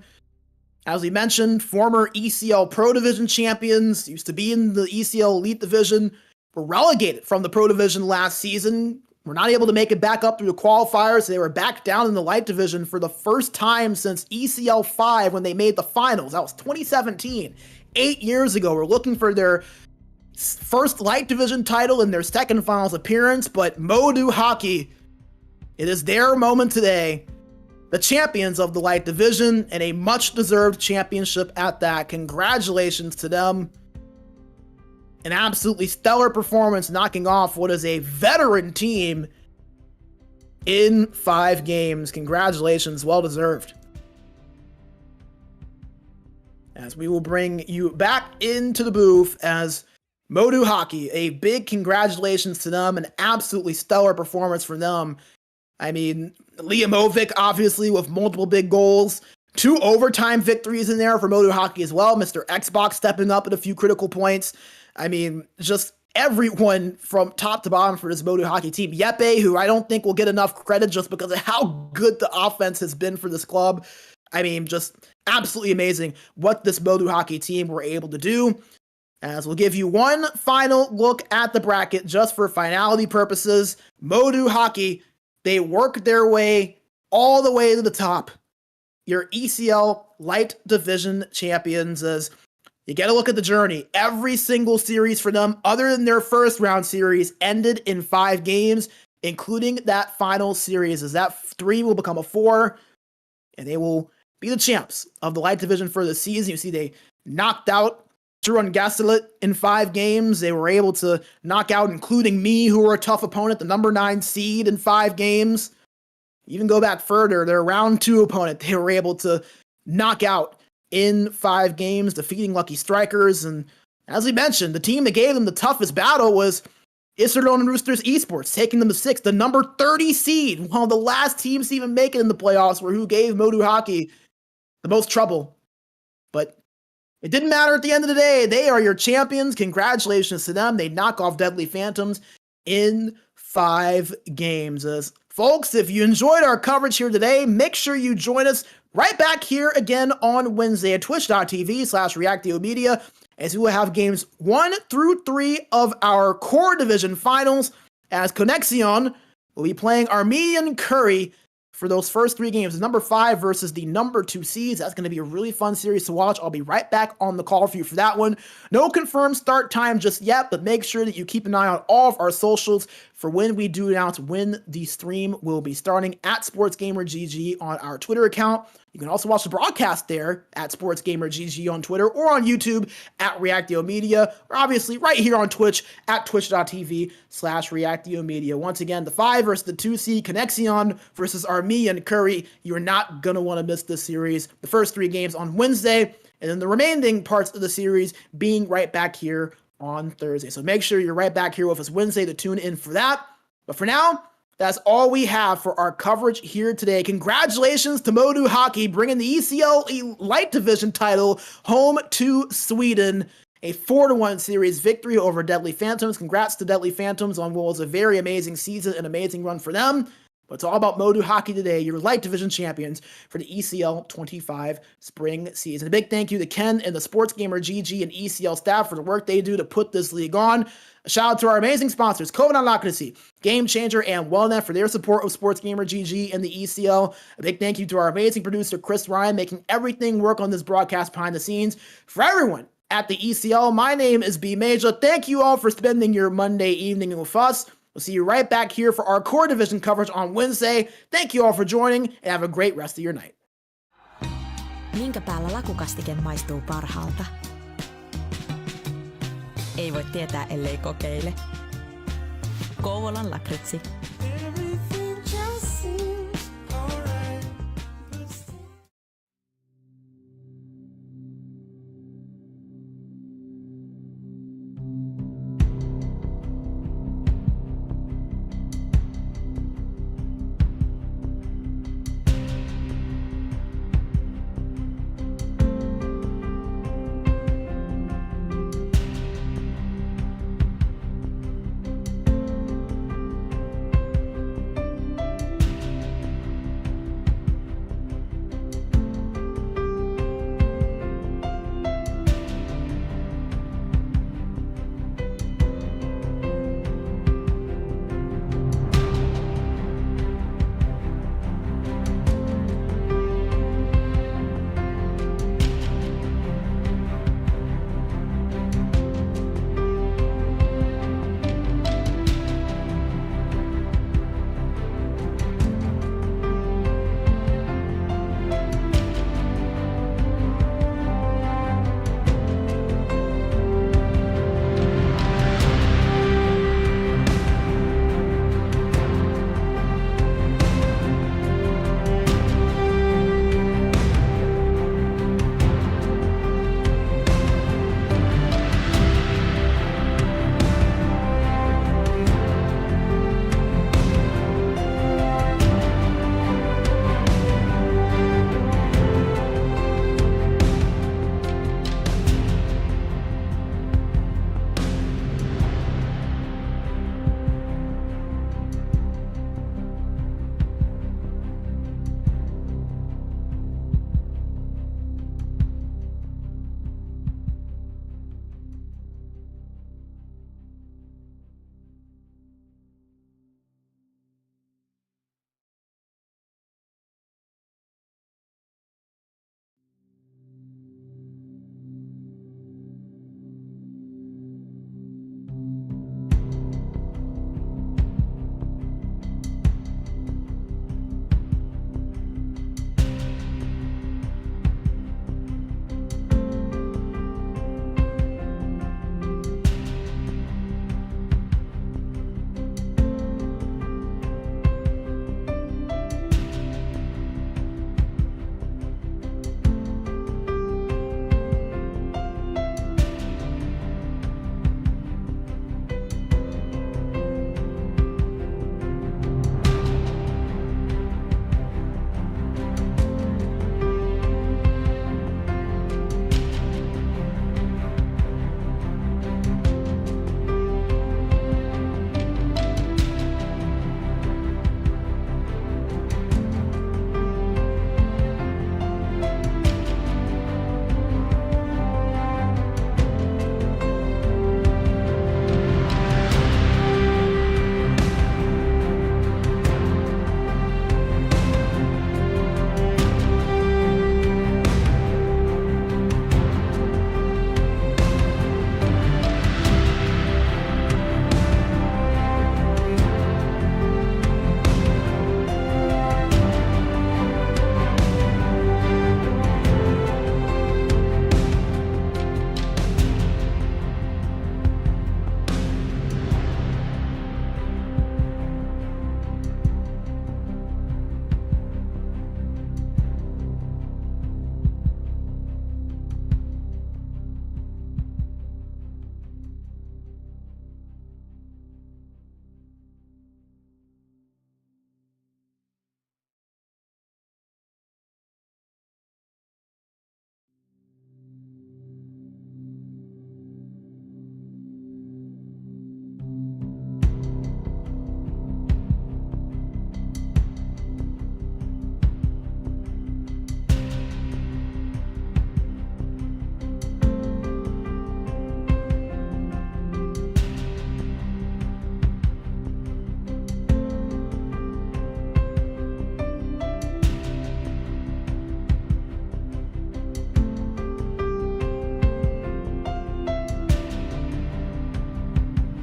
As we mentioned, former ECL Pro Division champions, used to be in the ECL Elite Division, were relegated from the Pro Division last season. Were not able to make it back up through the qualifiers. They were back down in the Light Division for the first time since ECL 5 when they made the finals. That was 2017, 8 years ago. We're looking for their first Light Division title in their second finals appearance, but MoDo Hockey, it is their moment today. The champions of the Light Division, and a much-deserved championship at that. Congratulations to them. An absolutely stellar performance, knocking off what is a veteran team in 5 games. Congratulations, well-deserved. As we will bring you back into the booth as MoDo Hockey, a big congratulations to them, an absolutely stellar performance for them. I mean, Liamovic, obviously, with multiple big goals. 2 overtime victories in there for MoDo Hockey as well. Mr. Xbox stepping up at a few critical points. I mean, just everyone from top to bottom for this MoDo Hockey team. Yeppe, who I don't think will get enough credit just because of how good the offense has been for this club. I mean, just absolutely amazing what this MoDo Hockey team were able to do. As we'll give you one final look at the bracket just for finality purposes. MoDo Hockey, they work their way all the way to the top. Your ECL Light Division champions, as you get a look at the journey. Every single series for them, other than their first round series, ended in 5 games, including that final series, as that 3 will become a 4, and they will be the champs of the Light Division for the season. You see they knocked out Turun Gasselit in 5 games. They were able to knock out, including me, who were a tough opponent, the number 9 seed in 5 games. Even go back further, their round 2 opponent, they were able to knock out in 5 games, defeating Lucky Strikers. And as we mentioned, the team that gave them the toughest battle was Iserlohn Roosters Esports, taking them to 6th, the number 30 seed, one of the last teams to even make it in the playoffs, were who gave MoDo Hockey the most trouble. But it didn't matter at the end of the day. They are your champions. Congratulations to them. They knock off Deadly Phantoms in 5 games. As folks, if you enjoyed our coverage here today, make sure you join us right back here again on Wednesday at twitch.tv/ReactioMedia, as we will have games 1 through 3 of our core division finals, as Connexion will be playing Armenian Curry for those first 3 games. The number 5 versus the number 2 seeds. That's going to be a really fun series to watch. I'll be right back on the call for you for that one. No confirmed start time just yet, but make sure that you keep an eye on all of our socials for when we do announce when the stream will be starting at SportsGamerGG on our Twitter account. You can also watch the broadcast there at SportsGamerGG on Twitter or on YouTube at ReactioMedia, or obviously right here on Twitch at twitch.tv/ReactioMedia. Once again, the 5 versus the 2 seed, Connexion versus Armenian Curry. You're not going to want to miss this series. The first 3 games on Wednesday, and then the remaining parts of the series being right back here on Thursday. So make sure you're right back here with us Wednesday to tune in for that. But for now, that's all we have for our coverage here today. Congratulations to MoDo Hockey bringing the ECL Light Division title home to Sweden. A 4-1 series victory over Deadly Phantoms. Congrats to Deadly Phantoms on what was a very amazing season, an amazing run for them. But it's all about MoDo Hockey today, your Light Division champions for the ECL 25 spring season. A big thank you to Ken and the SportsGamer GG and ECL staff for the work they do to put this league on. A shout out to our amazing sponsors, Covenant Unlockability, Game Changer, and WellNet for their support of SportsGamer GG and the ECL. A big thank you to our amazing producer, Chris Ryan, making everything work on this broadcast behind the scenes. For everyone at the ECL, my name is B Major. Thank you all for spending your Monday evening with us. We'll see you right back here for our core division coverage on Wednesday. Thank you all for joining, and have a great rest of your night. Minkä päällä lakukastike maistuu parhaalta? Ei voi tietää, ellei kokeile. Kouvolan lakritsi.